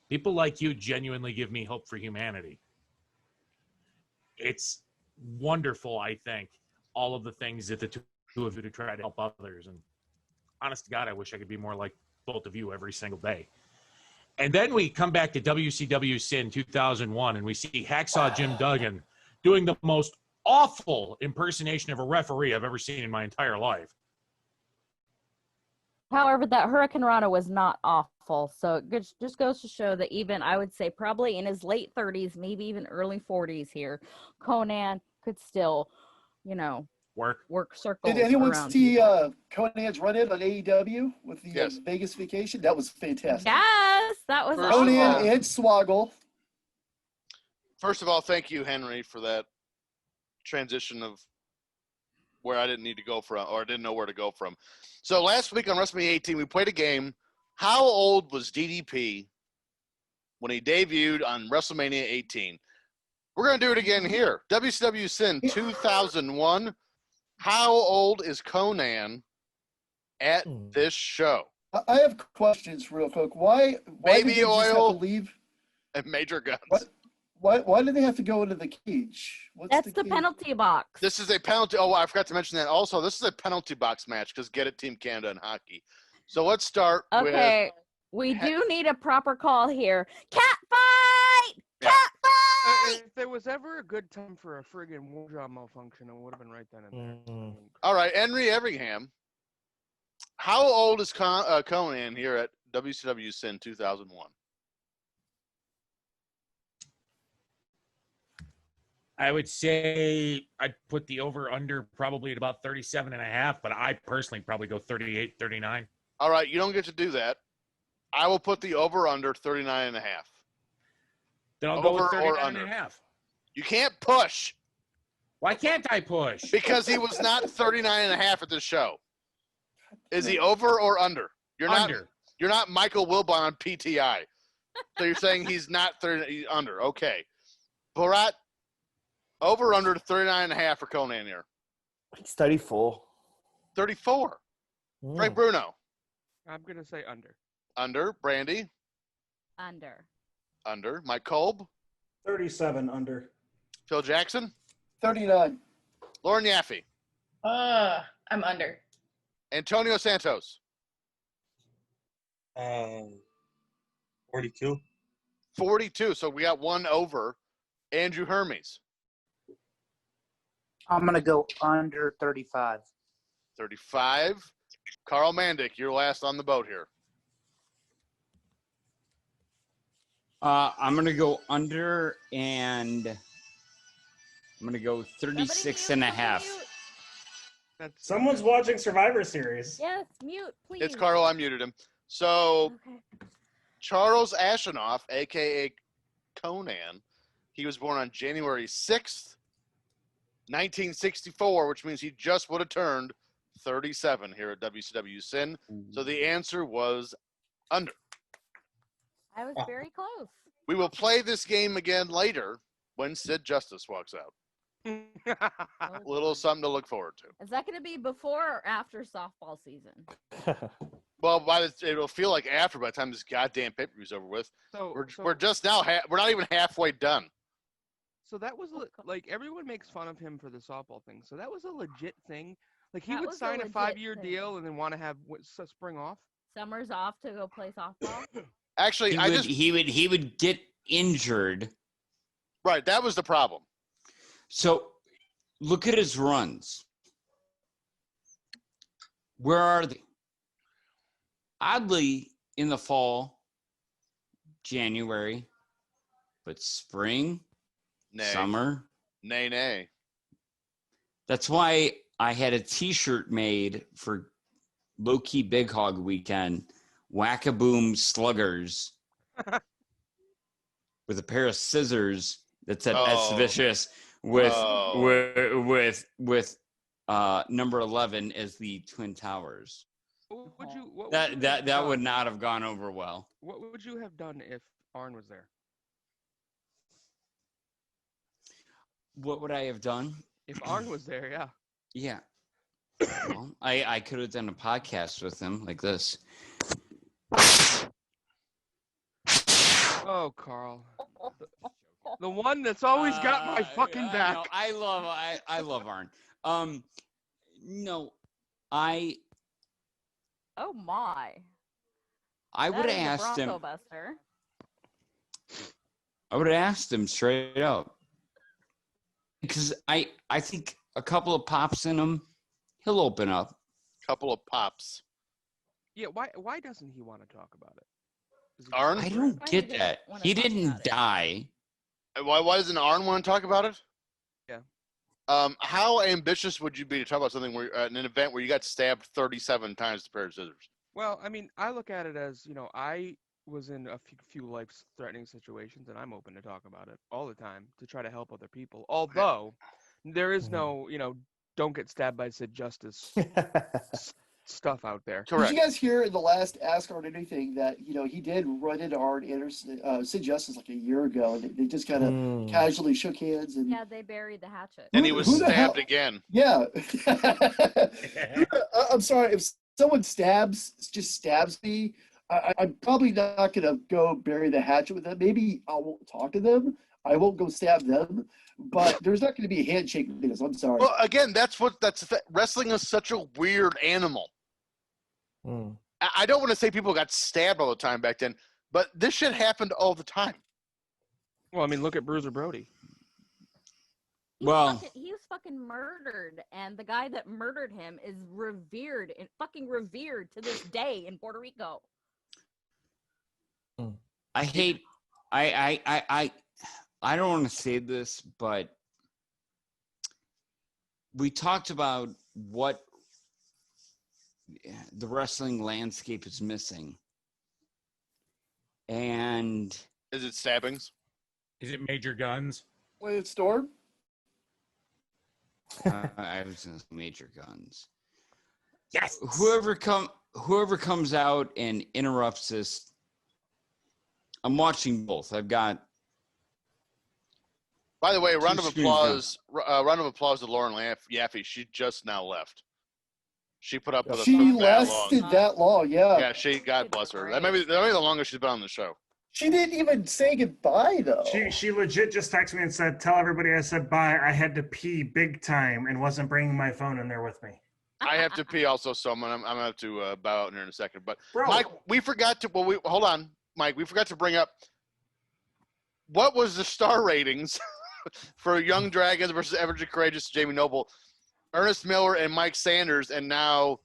people like you genuinely give me hope for humanity. It's wonderful, I think, all of the things that the two of you to try to help others. And honest to God, I wish I could be more like both of you every single day. And then we come back to WCW Sin 2001, and we see Hacksaw Jim Duggan doing the most awful impersonation of a referee I've ever seen in my entire life. However, that Hurricane Rana was not awful. So it just goes to show that even, I would say, probably in his late 30s, maybe even early 40s here, Conan could still, work circles. Did anyone around see people. Conan's run-in on AEW with the Vegas vacation? That was fantastic. Yes, that was Conan awesome. and Swoggle. First of all, thank you, Henry, for that transition of where I didn't need to go from, or I didn't know where to go from. So last week on WrestleMania 18, we played a game. How old was DDP when he debuted on WrestleMania 18? We're going to do it again here. WCW Sin 2001. How old is Conan at this show? I have questions real quick. Why Baby did they just have oil to leave? and Major Guns. Why did they have to go into the cage? That's the penalty box. This is a penalty. Oh, I forgot to mention that. Also, this is a penalty box match because get it, Team Canada and hockey. So let's start Okay, we do need a proper call here. Cat fight! Yeah. Cat fight! If there was ever a good time for a friggin' wardrobe malfunction, it would have been right then and there. All right, Henry Everingham. How old is Conan here at WCW Sin 2001? I would say I'd put the over-under probably at about 37 and a half, but I personally probably go 38, 39. All right, you don't get to do that. I will put the over-under 39 and a half. Then I'll go with Over 39 or under? and a half. You can't push. Why can't I push? Because he was not 39 and a half at this show. Is he over or under? You're Under. You're not Michael Wilbon on PTI. So you're saying he's not 30, he's under. Okay. Bharat, over under 39 and a half for Conan here. It's 34. 34. Frank Bruno. I'm going to say under. Under. Brandy. Under. Under. Mike Kolb. 37 under. Phil Jackson. 39. Lauren Yaffe. I'm under. Antonio Santos. 42. 42. So we got one over. Andrew Hermes. I'm going to go under 35. 35. Carl Mandick, you're last on the boat here. I'm going to go under, and I'm going to go 36 and a half. Someone's watching Survivor Series. Yes, mute, please. It's Carl. I muted him. So Charles Ashenoff, a.k.a. Conan, he was born on January 6th, 1964, which means he just would have turned 37 here at WCW Sin. So the answer was under. I was very close. We will play this game again later when Sid Justice walks out. Little something to look forward to. Is that going to be before or after softball season? Well, it'll feel like after by the time this goddamn pay-per-view's over with. We're just now we're not even halfway done. So that was like everyone makes fun of him for the softball thing. So that was a legit thing. Like he That would was a sign a legit 5-year thing. deal and then want to have spring off. Summer's off to go play softball. Actually, he would get injured. Right, that was the problem. So look at his runs. Where are they? Oddly, in the fall, January, but spring, summer. Nay. That's why I had a T-shirt made for Low Key Big Hog Weekend, Whack-a-Boom Sluggers, with a pair of scissors that said "S Vicious" with number 11 as the Twin Towers. That would not have gone over well. What would you have done if Arn was there? What would I have done? If Arn was there, yeah. Yeah. Well, I could have done a podcast with him like this. Oh, Carl. The one that's always got my fucking back. No, I love Arn. No, I Oh my. would That have is a asked him. Bronco Buster. I would have asked him straight up. Because I think a couple of pops in him, he'll open up. Couple of pops. Yeah, why doesn't he want to talk about it? Arn? I don't get that. He didn't die. Why doesn't Arn want to talk about it? Yeah. How ambitious would you be to talk about something where an event where you got stabbed 37 times with a pair of scissors? Well, I mean, I look at it as, I was in a few life-threatening situations, and I'm open to talk about it all the time to try to help other people. Although, there is no, don't get stabbed by Sid Justice stuff out there. Did you guys hear in the last Ask Arn Anything that, he did run into Arn Anderson, Sid Justice like a year ago, and they just kind of casually shook hands. And Yeah, they buried the hatchet. And he was stabbed again. Yeah. I'm sorry, if someone just stabs me, I'm probably not going to go bury the hatchet with them. Maybe I won't talk to them. I won't go stab them. But there's not going to be a handshake because I'm sorry. Well, again, wrestling is such a weird animal. I don't want to say people got stabbed all the time back then, but this shit happened all the time. Well, I mean, look at Bruiser Brody. He was fucking murdered, and the guy that murdered him is revered to this day in Puerto Rico. I hate. I don't want to say this, but we talked about what the wrestling landscape is missing. And is it stabbings? Is it major guns? Wait, it's Storm? I was going to say major guns. Yes. Whoever comes out and interrupts this, I'm watching both. I've got. By the way, round of applause to Lauren Yaffe. She just now left. She put up with us. She lasted that long, yeah. Yeah, God bless her. That may be the longest she's been on the show. She didn't even say goodbye, though. She legit just texted me and said, "Tell everybody I said bye. I had to pee big time and wasn't bringing my phone in there with me." I have to pee also, so I'm gonna have to bow out here in a second. But Bro. Mike, we forgot to. Well, hold on, Mike. We forgot to bring up what was the star ratings for Young Dragons versus Ever Courageous Jamie Noble, Ernest Miller and Mike Sanders, and now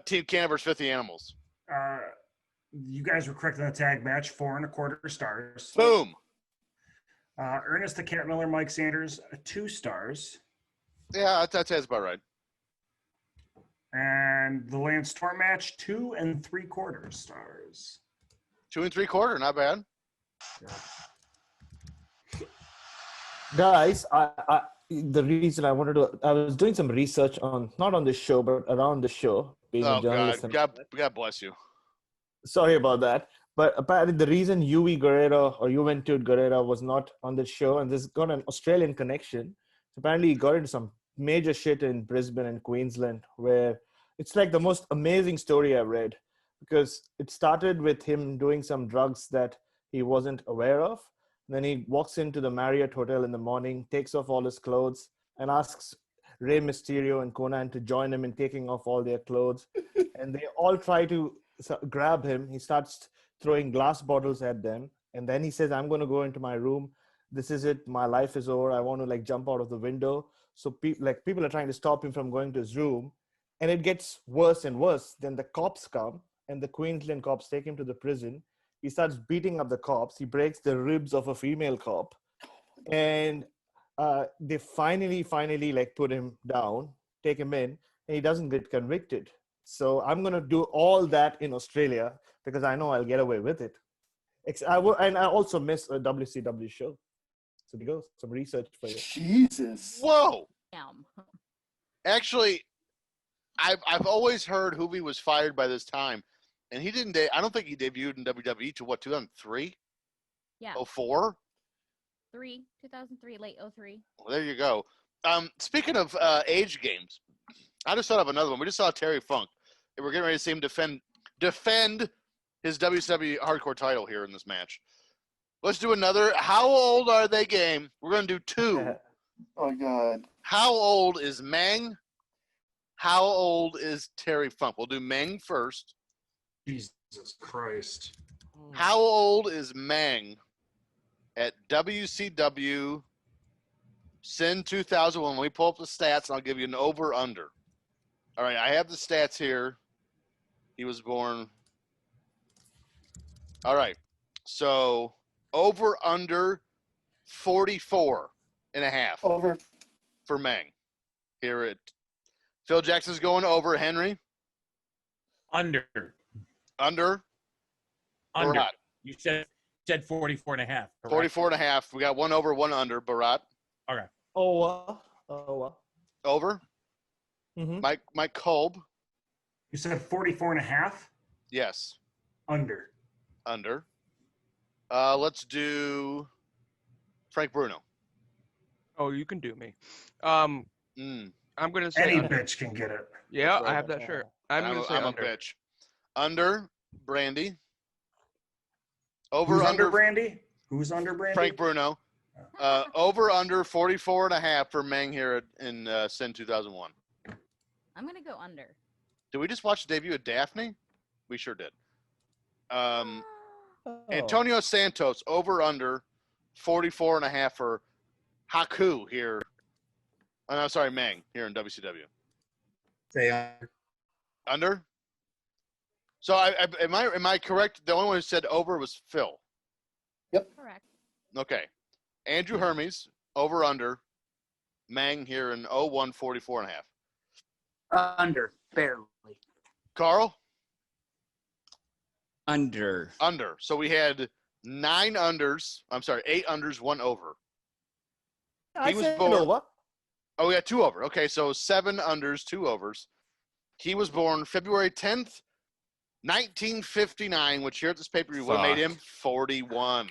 Team Canada versus 50 Animals. You guys were correct in the tag match, 4.25 stars. Boom. Ernest the Cat Miller, Mike Sanders, 2 stars. Yeah, that's about right. And the Lance Storm match, 2.75 stars. 2.75, not bad. Guys, the reason I was doing some research not on this show, but around the show, being a journalist. God bless you. Sorry about that. But apparently the reason Juventud Guerrero was not on the show, and this got an Australian connection. Apparently he got into some major shit in Brisbane and Queensland, where it's like the most amazing story I've read, because it started with him doing some drugs that he wasn't aware of. And then he walks into the Marriott Hotel in the morning, takes off all his clothes, and asks Rey Mysterio and Conan to join him in taking off all their clothes. And they all try to grab him. He starts throwing glass bottles at them. And then he says, "I'm going to go into my room. This is it. My life is over. I want to jump out of the window." So people are trying to stop him from going to his room. And it gets worse and worse. Then the cops come and the Queensland cops take him to the prison. He starts beating up the cops. He breaks the ribs of a female cop, and they finally like put him down, take him in, and he doesn't get convicted. So I'm gonna do all that in Australia because I know I'll get away with it. And I also miss a WCW show. So there you go, some research for you. Jesus. Whoa. Damn. Actually, I've always heard Hoovy was fired by this time, and he didn't. I don't think he debuted in WWE till what, 2003, Yeah. 04. 2003, late 03. Well, there you go. Speaking of age games, I just thought of another one. We just saw Terry Funk, and we're getting ready to see him defend his WCW Hardcore title here in this match. Let's do another. How old are they game? We're going to do two. Oh, God. How old is Meng? How old is Terry Funk? We'll do Meng first. Jesus Christ. How old is Meng at WCW Sin 2001? Let me pull up the stats, and I'll give you an over-under. All right, I have the stats here. He was born. All right, so over-under 44 and a half. Over. For Meng. Here at Phil Jackson's going over. Henry? Under. Under? Under. Barat. You said 44 and a half. Correct? 44 and a half. We got one over, one under. Barat? Okay. Over. Over? Mm-hmm. Mike Kolb? You said 44 and a half? Yes. Under. Under. Let's do Frank Bruno. Oh, you can do me. I'm gonna say Any under. bitch can get it. Yeah, That's right. I have that shirt. I'm gonna say I'm under. a bitch. Under, Brandy. Over, Who's under Brandy? Who's under Brandy? Frank Bruno. Over, under 44 and a half for Meng here in Sin 2001. I'm going to go under. Did we just watch the debut of Daphne? We sure did. Antonio Santos, over, under 44 and a half for Haku here. Oh, no, sorry, Meng here in WCW. Say under. Under? So am I correct? The only one who said over was Phil. Correct. Okay. Andrew Hermes, over, under. Meng here in 01, 44 and a half. Under, barely. Carl? Under. Under. So we had 8 unders, 1 over. I said over. Oh, we got 2 over. Okay, so 7 unders, 2 overs. He was born February 10th, 1959, which here at this pay-per-view would have made him 41.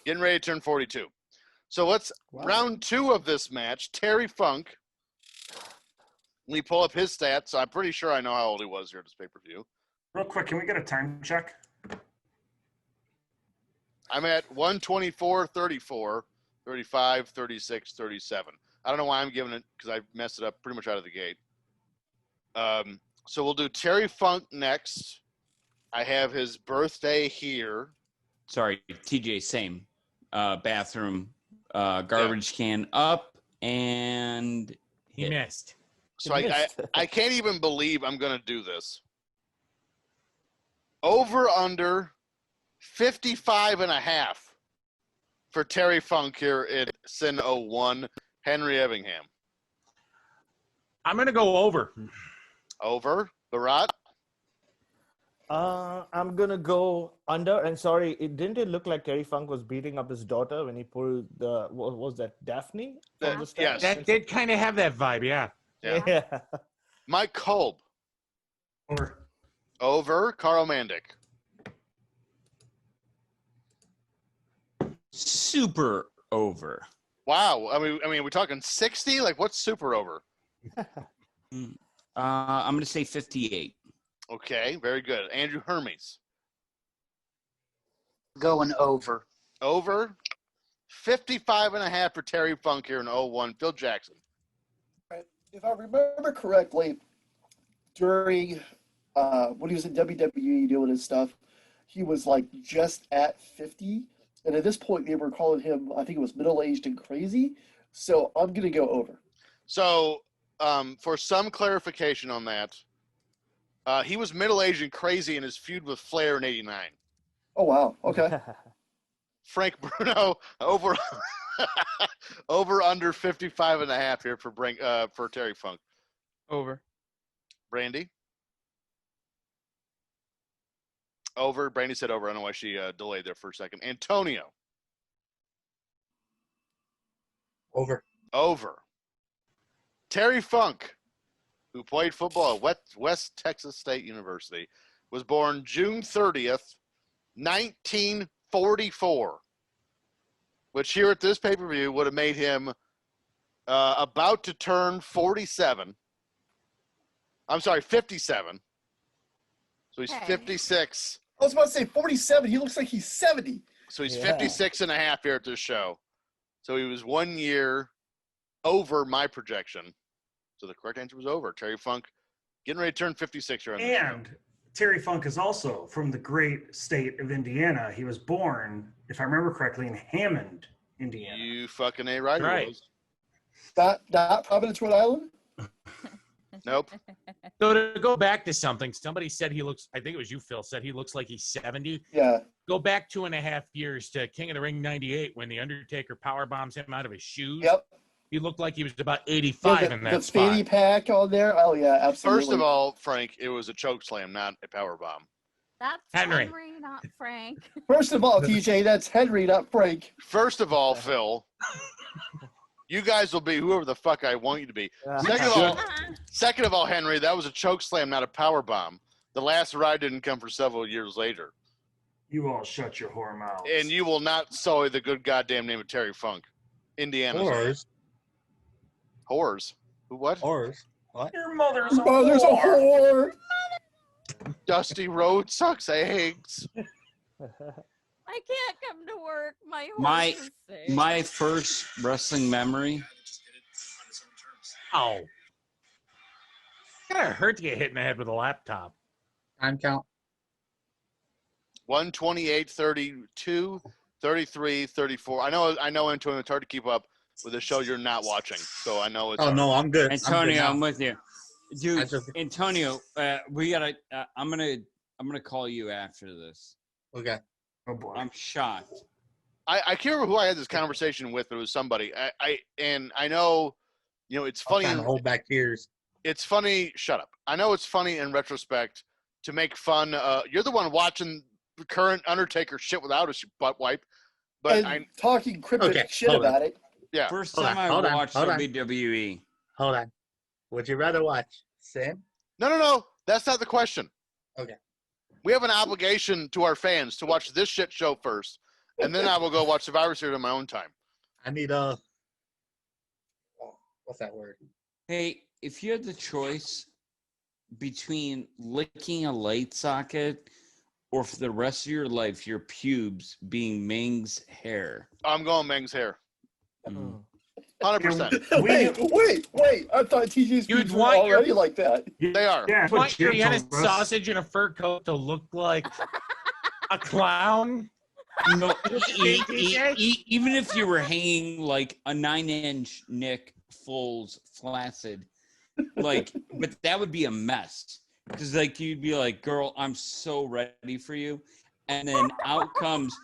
Getting ready to turn 42. So let's round 2 of this match. Terry Funk. Let me pull up his stats. I'm pretty sure I know how old he was here at this pay-per-view. Real quick, can we get a time check? I'm at 124, 34, 35, 36, 37. I don't know why I'm giving it because I messed it up pretty much out of the gate. So we'll do Terry Funk next. I have his birthday here. Sorry, TJ, same. Bathroom, garbage can up, and he missed. So I can't even believe I'm going to do this. Over, under 55 and a half for Terry Funk here at Sin 01, Henry Evingham. I'm going to go over. Over. Barat? I'm going to go under. And sorry, didn't it look like Terry Funk was beating up his daughter when he pulled what was that, Daphne? From the Yes. That did kind of have that vibe, yeah. Yeah. Mike Kolb. Over. Over. Carl Mandic. super over. Wow. I mean, we're talking 60? Like, what's super over? I'm going to say 58. Okay, very good. Andrew Hermes. Going over. Over. 55 and a half for Terry Funk here in 01. Phil Jackson. If I remember correctly, during when he was in WWE doing his stuff, he was like just at 50. And at this point, they were calling him, I think it was middle-aged and crazy. So I'm going to go over. So for some clarification on that, He was middle-aged and crazy in his feud with Flair in '89. Oh wow. Okay. Frank Bruno over over under 55.5 here for Terry Funk. Over. Brandy. Over. Brandy said over. I don't know why she delayed there for a second. Antonio. Over. Over. Terry Funk, who played football at West Texas State University, was born June 30th, 1944, which here at this pay-per-view would have made him about to turn 47. I'm sorry, 57. So he's 56. I was about to say 47. He looks like he's 70. So he's 56 and a half here at this show. So he was 1 year over my projection. So the correct answer was over. Terry Funk getting ready to turn 56 here on this show. And Terry Funk is also from the great state of Indiana. He was born, if I remember correctly, in Hammond, Indiana. You fucking A right. Right. Was. Not Providence, Rhode Island? Nope. So to go back to something, somebody said he looks, I think it was you, Phil, said he looks like he's 70. Yeah. Go back 2.5 years to King of the Ring 98 when The Undertaker power bombs him out of his shoes. Yep. He looked like he was about 85 in that the spot. fanny pack on there. Oh, yeah, absolutely. First of all, Frank, it was a choke slam, not a power bomb. That's Henry. Henry, not Frank. First of all, TJ, that's Henry, not Frank. First of all, Phil, you guys will be whoever the fuck I want you to be. Second of all, Henry, that was a choke slam, not a power bomb. The last ride didn't come for several years later. You all shut your whore mouths. And you will not sully the good goddamn name of Terry Funk. Indiana. Whores. Whores. Who what? Whores. What? Your mother's a Mother's a whore. Dusty Road sucks eggs. I can't come to work. My horse My is sick. my first wrestling memory. Oh. Gotta hurt to get hit in the head with a laptop. Time count. 128, 32, 33, 34. I know, Antonio, it's hard to keep up with a show you're not watching. So I know it's. Oh, no, I'm good. Antonio, I'm I'm good with you. Dude, Antonio, we gotta. I'm gonna call you after this. Okay. Oh boy. I'm shocked. I can't remember who I had this conversation with, but it was somebody. I know, it's funny. trying to hold back tears. It's funny. Shut up. I know it's funny in retrospect to make fun. You're the one watching the current Undertaker shit without a butt wipe, but And talking cryptic shit about it. Yeah. First Hold time on, I watched hold on. WWE. Hold on. Would you rather watch Sin? No. That's not the question. Okay. We have an obligation to our fans to watch this shit show first, and then I will go watch Survivor Series on my own time. I need what's that word? Hey, if you had the choice between licking a light socket or for the rest of your life, your pubes being Ming's hair. I'm going Meng's hair. 100%. Wait. I thought TJ's You'd views were want your- already like that. They are. Yeah, You want your Vienna sausage in a fur coat to look like a clown? No, even if you were hanging like a 9-inch Nick Foles flaccid, but that would be a mess. Because you'd be like, girl, I'm so ready for you. And then out comes,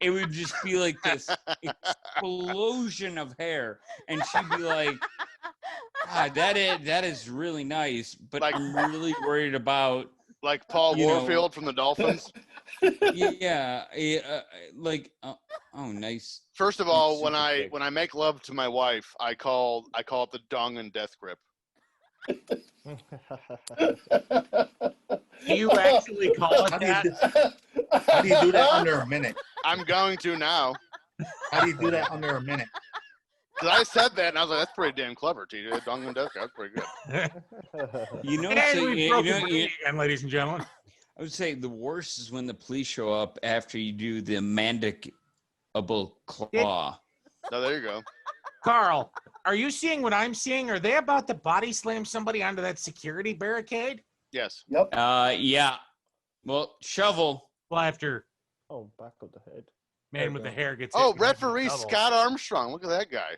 it would just be like this explosion of hair. And she'd be like, God, that is really nice. But I'm really worried about. Like Paul Warfield from the Dolphins? Yeah. Oh, nice. First of all, Super when I thick. when I make love to my wife, I call it the dong and death grip. Do you actually call it that? How do you do that under a minute? I'm going to now. How do you do that under a minute? Because I said that, and I was like, that's pretty damn clever, TJ. Dong and death grip, that's pretty good. You know, And so, we you broke know, the brain again, ladies and gentlemen. I would say the worst is when the police show up after you do the mandible claw. No, there you go. Carl, are you seeing what I'm seeing? Are they about to body slam somebody onto that security barricade? Yes. Yep. Yeah. Well, shovel. Well, after Oh, back of the head. man with the hair gets Oh, hit with a referee double. Scott Armstrong. Look at that guy.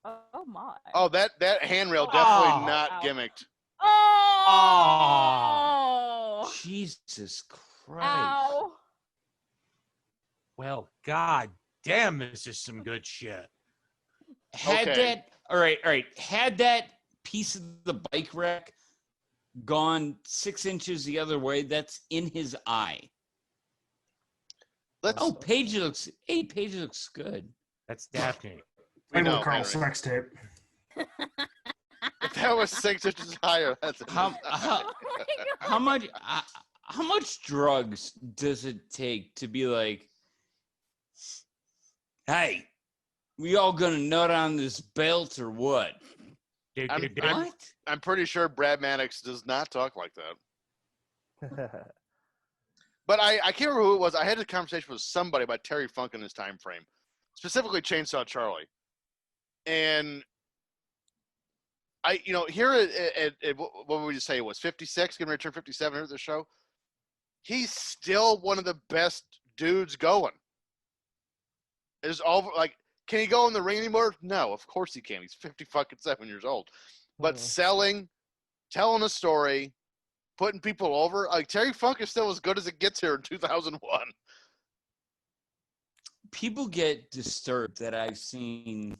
Oh my. Oh, that handrail definitely Oh. not gimmicked. Oh! Jesus Christ. Ow. Well, god damn, this is some good shit. Had that, all right. Had that piece of the bike rack gone 6 inches the other way, that's in his eye. Paige looks good. That's Daphne. We Play with know, the Carl Henry. sex tape. If that was 6 inches higher, that's How much drugs does it take to be like, hey, we all gonna nut on this belt or what? I'm pretty sure Brad Maddox does not talk like that. But I can't remember who it was. I had a conversation with somebody about Terry Funk in this time frame, specifically Chainsaw Charlie. And here at what would we say it was 56, going to return 57 here at the show. He's still one of the best dudes going. Is all like, can he go in the ring anymore? No, of course he can. He's 57 years old. But selling, telling a story, putting people over, like Terry Funk is still as good as it gets here in 2001. People get disturbed that I've seen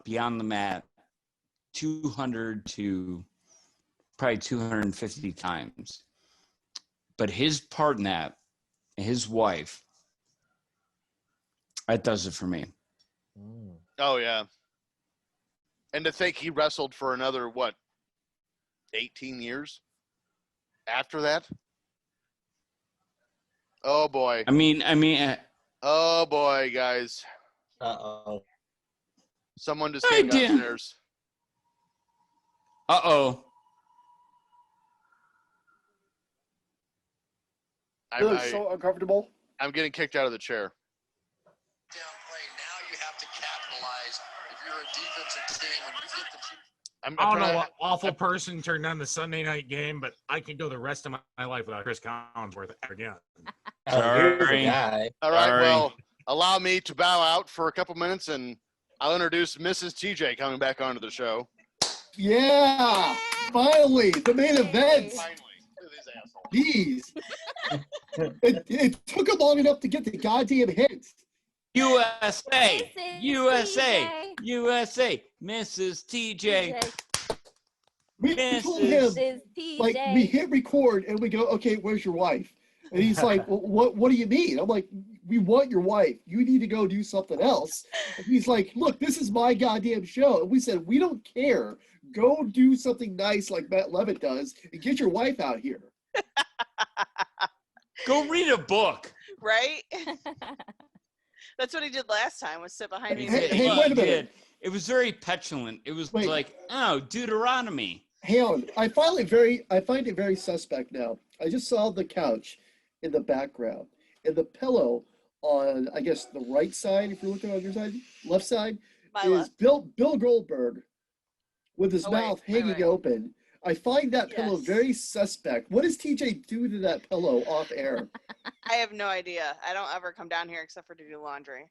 Beyond the Mat 200 to probably 250 times. But his part in that, his wife, that does it for me. Oh, yeah. And to think he wrestled for another, 18 years after that? Oh, boy. I mean. Oh, boy, guys. Uh-oh. Someone just came downstairs. Uh-oh. It looks so uncomfortable. I'm getting kicked out of the chair. I don't know what awful person turned on the Sunday night game, but I can go the rest of my life without Chris Collinsworth ever again. Sorry. All right, well, allow me to bow out for a couple minutes, and I'll introduce Mrs. TJ coming back onto the show. Yeah, finally, the main event. Jeez. It took him long enough to get the goddamn hint. USA, Mrs. TJ. We told him, like, we hit record and we go, okay, where's your wife? And he's like, well, what do you mean? I'm like, we want your wife. You need to go do something else. And he's like, look, this is my goddamn show. And we said, we don't care. Go do something nice like Matt Levitt does and get your wife out here. Go read a book. Right? That's what he did last time, was sit behind me. Hey, wait a minute. It was very petulant. It was like, oh, Deuteronomy. Hang on. I find it very suspect now. I just saw the couch in the background, and the pillow on, I guess, the right side, if you're looking on your side, left side, is Bill Goldberg with his mouth hanging open. I find that pillow very suspect. What does TJ do to that pillow off air? I have no idea. I don't ever come down here except for to do laundry.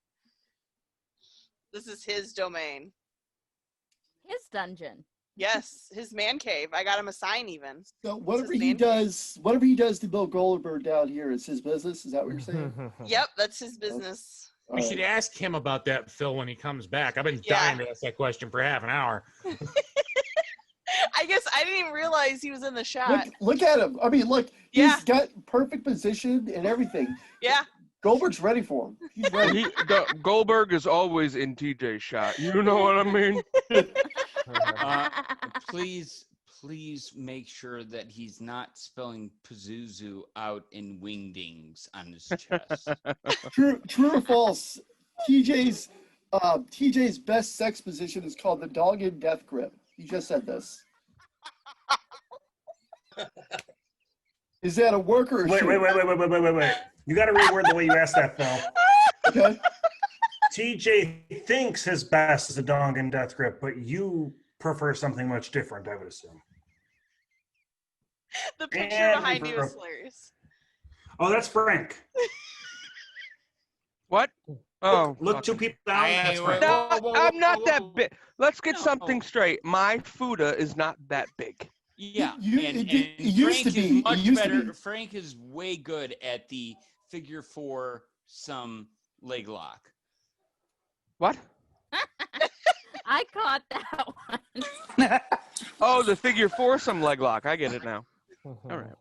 This is his domain. His dungeon. Yes, his man cave. I got him a sign even. So whatever he does to Bill Goldberg down here is his business. Is that what you're saying? Yep, that's his business. We should ask him about that, Phil, when he comes back. I've been dying to ask that question for half an hour. I guess I didn't even realize he was in the shot. Look at him. I mean, look, he's got perfect position and everything. Yeah. Goldberg's ready for him. He's ready. Goldberg is always in TJ's shot. You know what I mean? Please make sure that he's not spelling Pazuzu out in wingdings on his chest. True or false? TJ's best sex position is called the dog in death grip. He just said this. Is that a work or a Wait. You got to reword the way you asked that, Phil. Okay. TJ thinks his best is a dong and death grip, but you prefer something much different, I would assume. The picture behind you is hilarious. Oh, that's Frank. What? Oh, look two people down. That's Frank. No, I'm not that big. Let's get something straight. My Fuda is not that big. Yeah, It and used to Frank be. is much It used to better. be. Frank is way good at the figure four some leg lock. What? I caught that one. Oh, the figure foursome leg lock. I get it now. All right.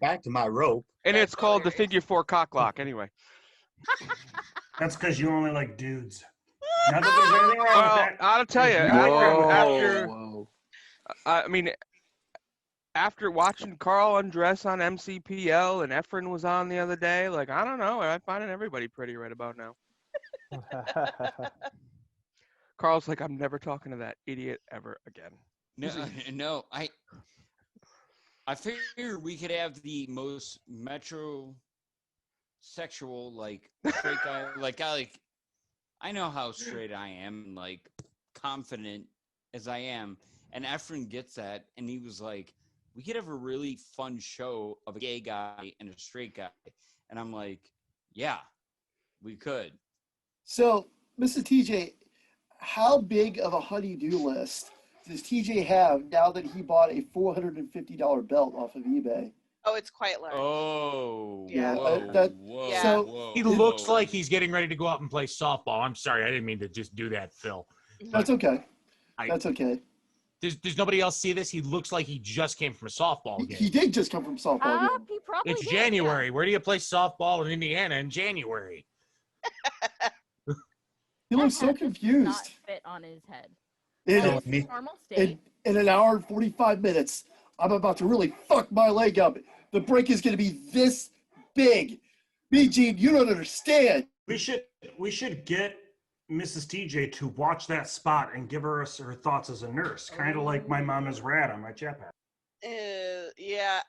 Back to my rope. And it's called the figure four cock lock anyway. That's because you only like dudes. Not that there's anything wrong with Well, that. I'll tell you, There's nothing wrong with that. Whoa. I mean, after watching Carl undress on MCPL and Efren was on the other day, like, I don't know. I'm finding everybody pretty right about now. Carl's like, I'm never talking to that idiot ever again. No, I figured we could have the most metrosexual, like, straight guy. I know how straight I am, and, like, confident as I am. And Efren gets that, and he was like, we could have a really fun show of a gay guy and a straight guy. And I'm like, yeah, we could. So, Mrs. TJ, how big of a honey-do list does TJ have now that he bought a $450 belt off of eBay? Oh, it's quite large. Oh, Yeah. whoa. He looks like he's getting ready to go out and play softball. I'm sorry, I didn't mean to just do that, Phil. That's okay. That's okay. Does nobody else see this? He looks like he just came from a softball game. He did just come from softball game. He probably It's did, January. yeah. Where do you play softball in Indiana in January? He looks so Not confused. fit on his head. In, Well, it's his normal state. in an hour and 45 minutes, I'm about to really fuck my leg up. The break is going to be this big. Me, Gene, you don't understand. We should get Mrs. TJ to watch that spot and give her thoughts as a nurse, kind of like my mom is rad on my chat pad. Yeah,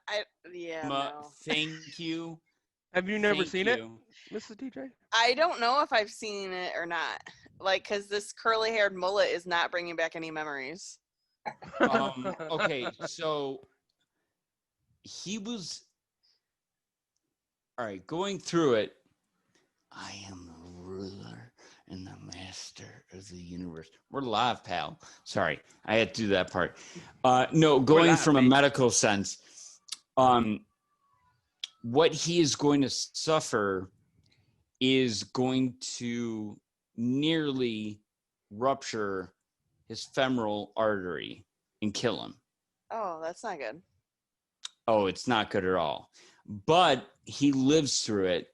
no. Thank you. Have you never Thank seen you. it, Mrs. TJ? I don't know if I've seen it or not. Like, because this curly-haired mullet is not bringing back any memories. Okay, so he was all right going through it. I am the ruler and the master of the universe. We're live, pal. Sorry, I had to do that part. No, going from a medical sense, what he is going to suffer is going to nearly rupture his femoral artery and kill him. Oh, that's not good. Oh, it's not good at all. But he lives through it.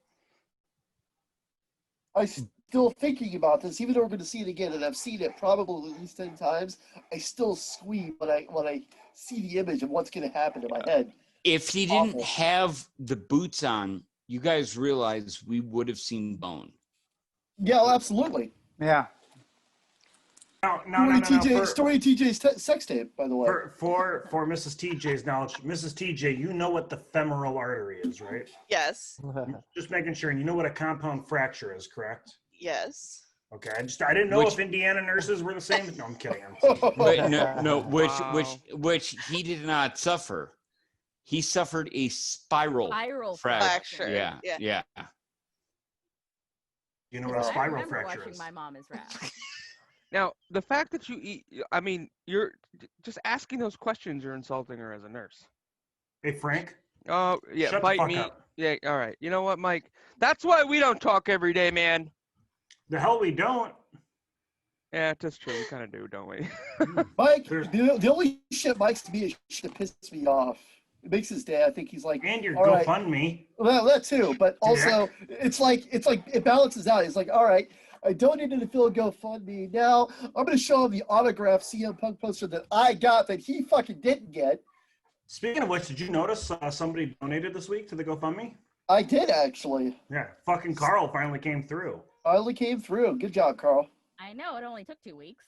I'm still thinking about this, even though we're going to see it again, and I've seen it probably at least 10 times. I still squeam when I see the image of what's going to happen in my head. If he didn't have the boots on, you guys realize we would have seen bone. Yeah, well, absolutely. Yeah. Story TJ's sex tape, by the way. For Mrs. TJ's knowledge, Mrs. TJ, you know what the femoral artery is, right? Yes. Just making sure. And you know what a compound fracture is, correct? Yes. Okay. I didn't know if Indiana nurses were the same. No, I'm kidding. But no, Wow. which he did not suffer. He suffered a spiral fracture. Yeah. You know what a I spiral remember fracture watching is? My Mom is Rad. Now, the fact that you eat, I mean, you're just asking those questions, you're insulting her as a nurse. Hey, Frank. Oh, yeah, Shut the bite fuck me. up. Yeah, all right. You know what, Mike? That's why we don't talk every day, man. The hell we don't. Yeah, that's true. We kind of do, don't we? Mike, the only shit Mike's to me is shit that pisses me off. It makes his day. I think he's like, and your all right. GoFundMe. Well, that too, but also it's like it balances out. It's like, all right, I donated to Phil GoFundMe. Now I'm going to show him the autographed CM Punk poster that I got that he fucking didn't get. Speaking of which, did you notice somebody donated this week to the GoFundMe? I did actually. Yeah, fucking Carl finally came through. Finally came through. Good job, Carl. I know, it only took 2 weeks.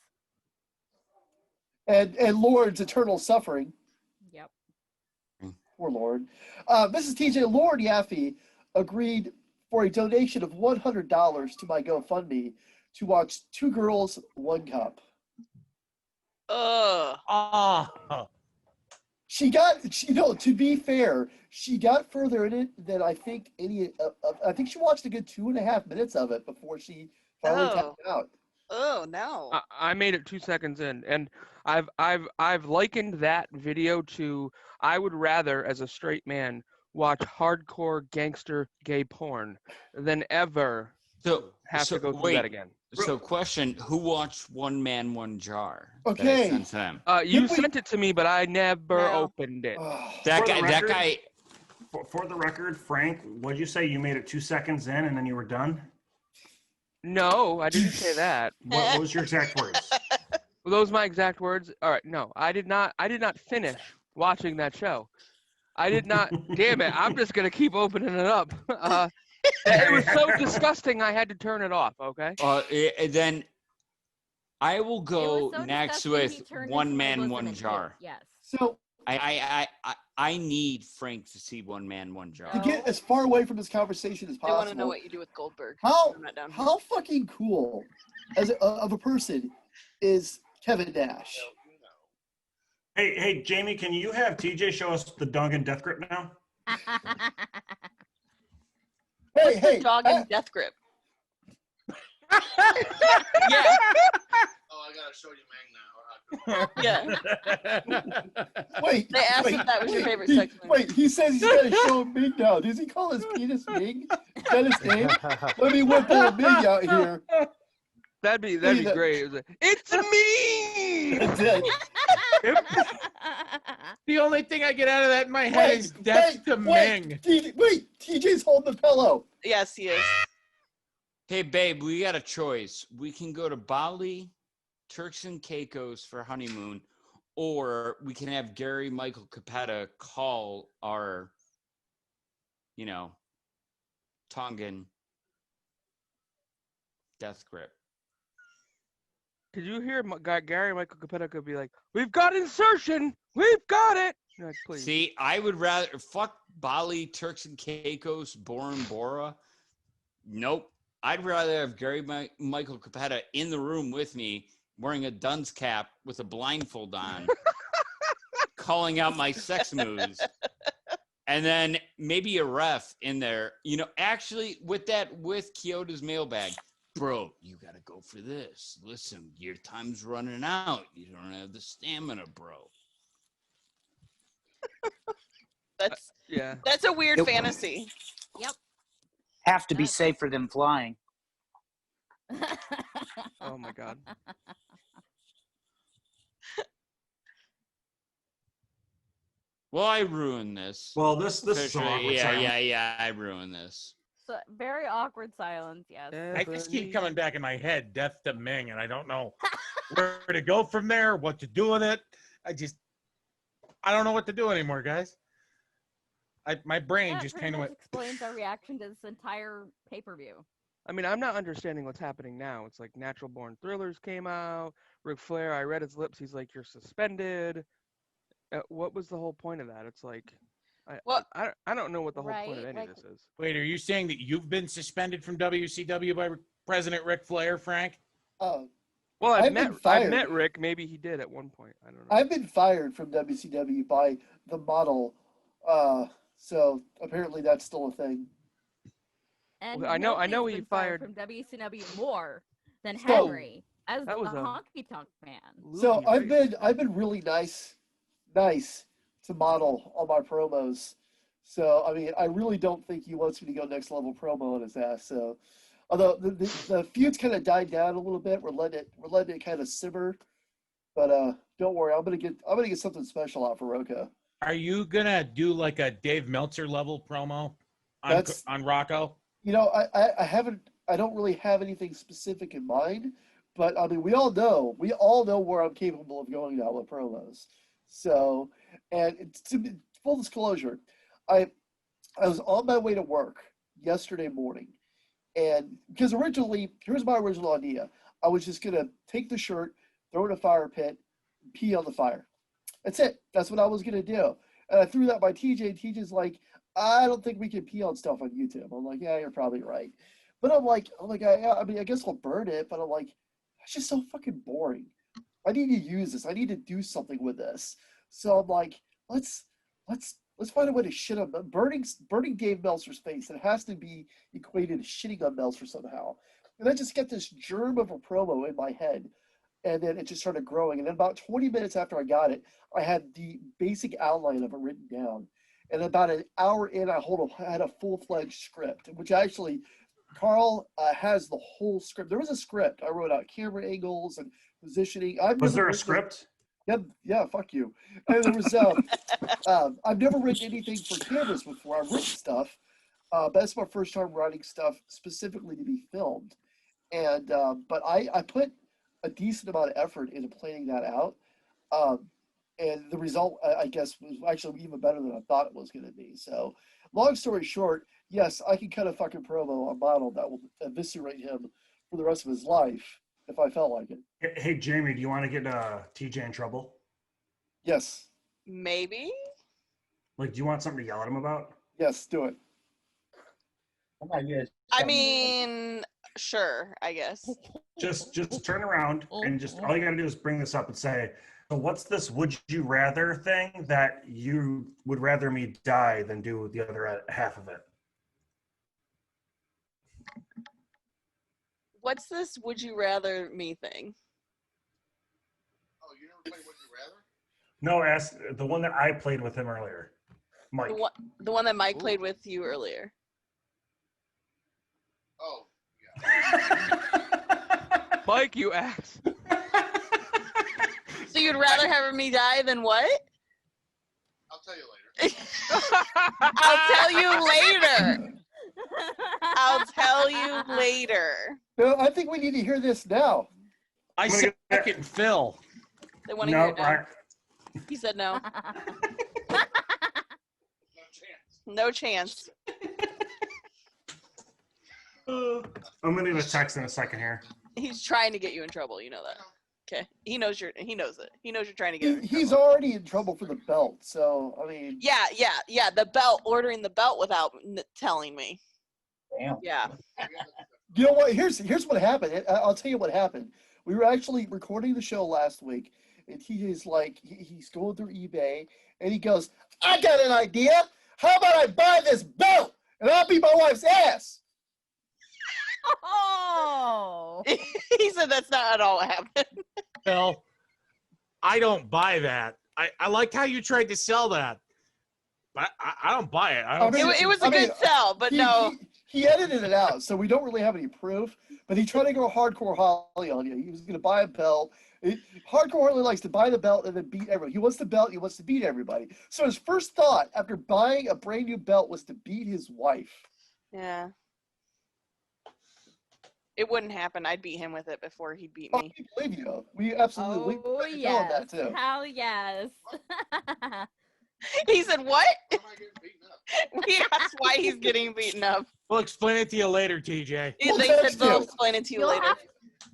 And Lord's eternal suffering. Yep. Poor Lord. Mrs. TJ, Lord Yaffe agreed for a donation of $100 to my GoFundMe to watch Two Girls, One Cup. She got, to be fair, she got further in it than I think I think she watched a good 2.5 minutes of it before she finally tapped out. Oh no. I made it 2 seconds in, and I've likened that video to I would rather, as a straight man, watch hardcore gangster gay porn than ever have to go through that again. So, question: who watched One Man, One Jar? That I Okay. sent to them. You sent it to me, but I never opened it. That For the guy. record- For the record, Frank, what'd you say? You made it 2 seconds in and then you were done? No, I didn't say that. What was your exact words? Were those my exact words? All right, no, I did not finish watching that show. I did not. Damn it! I'm just gonna keep opening it up. It was so disgusting. I had to turn it off. Okay. Then I will go so next disgusting, with he turned One into my Man, bosom One and did. Jar. Yes. So I need Frank to see One Man, One Jar. to get as far away from this conversation as I want to possible. know what you do with Goldberg. How I'm not done. how fucking cool of a person is Kevin Nash? Hey, Jamie, can you have TJ show us the Duggan death grip now? Hey, Dog and death grip. Oh, I gotta show you Mang now. Yeah. Wait. They asked wait, if that was your favorite he, sex move. Wait, he says he's gonna show Ming now. Does he call his penis Ming? Is that his name? Let me whip old Ming out here. That'd be great. It was it's me. That's it. The only thing I get out of that in my head is death to Ming. Wait, TJ's holding the pillow. Yes, he is. Hey, babe, we got a choice. We can go to Bali, Turks and Caicos for honeymoon, or we can have Gary Michael Capetta call our, Tongan death grip. Could you hear Gary Michael Capetta could be like, "We've got insertion. We've got it." You're like, please. See, I would rather fuck Bali, Turks and Caicos, Bora Bora. Nope. I'd rather have Gary Michael Capetta in the room with me, wearing a dunce cap with a blindfold on, calling out my sex moves, and then maybe a ref in there. Actually, with Kyoto's mailbag, bro, you got to go for this. Listen, your time's running out. You don't have the stamina, bro. That's a weird fantasy. Yep. Have to be safer than flying. Oh my god. Well, I ruined this. Well, this is some awkward silence. Yeah, I ruined this. So, very awkward silence. Yes. I just keep coming back in my head, death to Ming, and I don't know where to go from there, what to do with it. I don't know what to do anymore, guys. My brain That just pretty kind of much went. explains our reaction to this entire pay-per-view. I mean, I'm not understanding what's happening now. It's like Natural Born Thrillers came out. Ric Flair, I read his lips. He's like, "You're suspended." What was the whole point of that? It's like, I don't know what the whole point of any of this is. Wait, are you saying that you've been suspended from WCW by President Ric Flair, Frank? Oh. Well, I've been fired. met Rick. Maybe he did at one point. I don't know. I've been fired from WCW by the model. So apparently that's still a thing. And Well, I know he been fired from WCW more than So- Henry as That the was a- honky tonk man. So I've been really nice to model all my promos. So I mean, I really don't think he wants me to go next level promo on his ass. So although the feud's kind of died down a little bit, we're letting it kind of simmer. But don't worry, I'm gonna get something special out for Rocco. Are you gonna do like a Dave Meltzer level promo on Rocco? I don't really have anything specific in mind, but I mean, we all know where I'm capable of going now with promos. So, and to full disclosure, I was on my way to work yesterday morning, and because originally, here's my original idea: I was just gonna take the shirt, throw it in a fire pit, pee on the fire. That's it. That's what I was gonna do. And I threw that by TJ. And TJ's like, I don't think we can pee on stuff on YouTube. I'm like, yeah, you're probably right. But I'm like, I mean, I guess we'll burn it. But I'm like, that's just so fucking boring. I need to use this. I need to do something with this. So I'm like, let's find a way to shit on burning Dave Meltzer's face. It has to be equated to shitting on Meltzer somehow. And I just get this germ of a promo in my head. And then it just started growing. And then about 20 minutes after I got it, I had the basic outline of it written down. And about an hour in, I had a full-fledged script, which actually Carl has the whole script. There was a script. I wrote out camera angles and positioning. Was there a script? Yeah, fuck you. And there was, I've never written anything for cameras before. I've written stuff, but that's my first time writing stuff specifically to be filmed. And, but I put a decent amount of effort into planning that out. And the result, I guess, was actually even better than I thought it was going to be. So, long story short, yes, I can cut a fucking promo, a model that will eviscerate him for the rest of his life if I felt like it. Hey, Jamie, do you want to get TJ in trouble? Yes. Maybe. Like, do you want something to yell at him about? Yes, do it. I mean, sure, I guess. Just turn around and just all you gotta do is bring this up and say, so what's this would you rather thing that you would rather me die than do the other half of it? What's this would you rather me thing? Oh, you never played Would You Rather? No, ask the one that I played with him earlier. Mike. The one that Mike played with you earlier. Oh, Mike, you ass. So you'd rather have me die than what? I'll tell you later. I'll tell you later. I'll tell you later. No, I think we need to hear this now. I second Phil. They want to hear it now. He said no. No chance. I'm gonna get a text in a second here. He's trying to get you in trouble. You know that. Okay. He knows it. He knows you're trying to get him in He's trouble. already in trouble for the belt. So, I mean. Yeah. The belt, ordering the belt without telling me. Damn. Yeah. You know what? Here's what happened. I'll tell you what happened. We were actually recording the show last week, and he's going through eBay, and he goes, "I got an idea. How about I buy this belt, and I'll beat my wife's ass." Oh. He said that's not at all what happened. Phil, I don't buy that. I liked how you tried to sell that, but I don't buy it. It was a good sell, but no. He edited it out, so we don't really have any proof. But he tried to go hardcore Holly on you. He was going to buy a belt. Hardcore Harley likes to buy the belt and then beat everybody. He wants the belt. He wants to beat everybody. So his first thought after buying a brand new belt was to beat his wife. Yeah. It wouldn't happen. I'd beat him with it before he'd beat me. We believe you. We absolutely Oh, we yes. that too. Hell yes. He said, what? We asked why he's getting beaten up. We'll explain it to you later, TJ. They said they'll explain it to you later.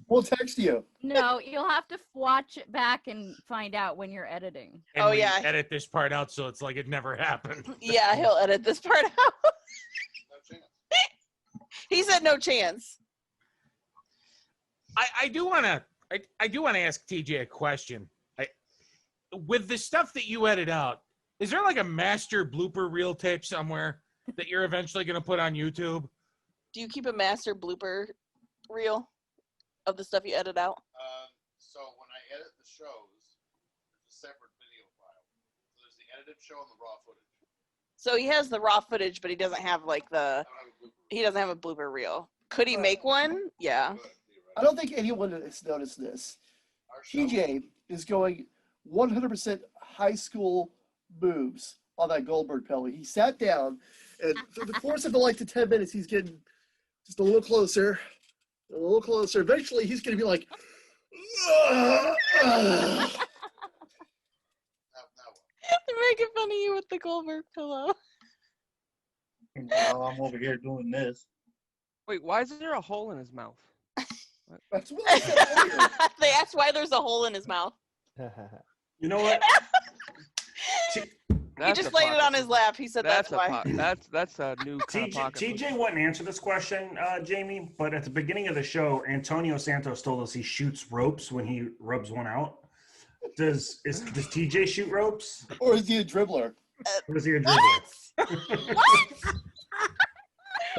We'll text you. No, you'll have to watch it back and find out when you're editing. And we yeah. edit this part out so it's like it never happened. Yeah, he'll edit this part out. He said no chance. I do want to ask TJ a question. With the stuff that you edit out, is there like a master blooper reel tape somewhere that you're eventually going to put on YouTube? Do you keep a master blooper reel of the stuff you edit out? So when I edit the shows, there's a separate video file. So there's the edited show and the raw footage. So he has the raw footage, but he doesn't have like he doesn't have a blooper reel. Could he make one? Yeah. I don't think anyone has noticed this. TJ is going 100% high school moves on that Goldberg pillow. He sat down, and through the course of like the 10 minutes, he's getting just a little closer, a little closer. Eventually, he's going to be like, They're making fun of you with the Goldberg pillow. And now I'm over here doing this. Wait, why is there a hole in his mouth? That's what I said earlier. They asked why there's a hole in his mouth. You know what? He just laid it on his lap. He said that's why. That's a new TJ wouldn't answer this question, Jamie, but at the beginning of the show, Antonio Santos told us he shoots ropes when he rubs one out. Does TJ shoot ropes? Or is he a dribbler? Or is he a dribbler? What?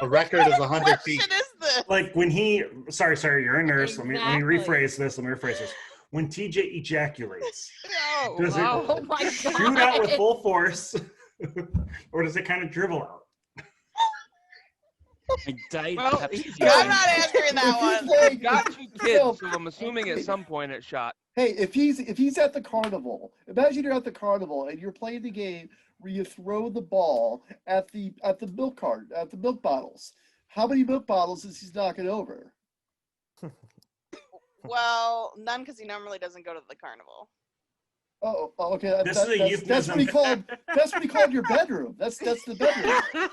The record is 100 feet. What is this? like when he, sorry, you're a nurse. Let me Exactly. rephrase this. When TJ ejaculates, does it Oh my shoot out with God. full force, or does it kind of dribble out? Like Diet Well, Pepsi. he's I'm not answering that one. He's got 2 kids, so I'm assuming at some point it shot. Hey, if he's at the carnival, imagine you're at the carnival and you're playing the game where you throw the ball at the milk cart, at the milk bottles. How many milk bottles is he knocking over? Well, none, because he normally doesn't go to the carnival. Oh, okay. This is a that's what he euphemism. called. That's what he called your bedroom. That's the bedroom.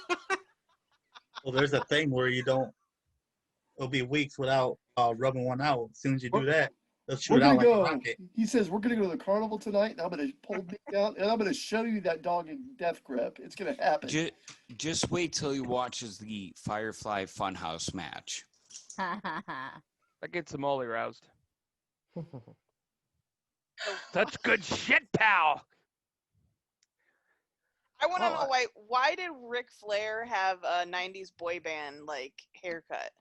Well, there's a thing where it'll be weeks without rubbing one out. As soon as you do that, they'll shoot We're out gonna like a go. rocket. He says we're gonna go to the carnival tonight, and I'm gonna pull Nick out, and I'm gonna show you that dog in death grip. It's gonna happen. Just wait till he watches the Firefly Funhouse match. That gets him all aroused. Such good shit, pal. I want to know why did Ric Flair have a '90s boy band like haircut?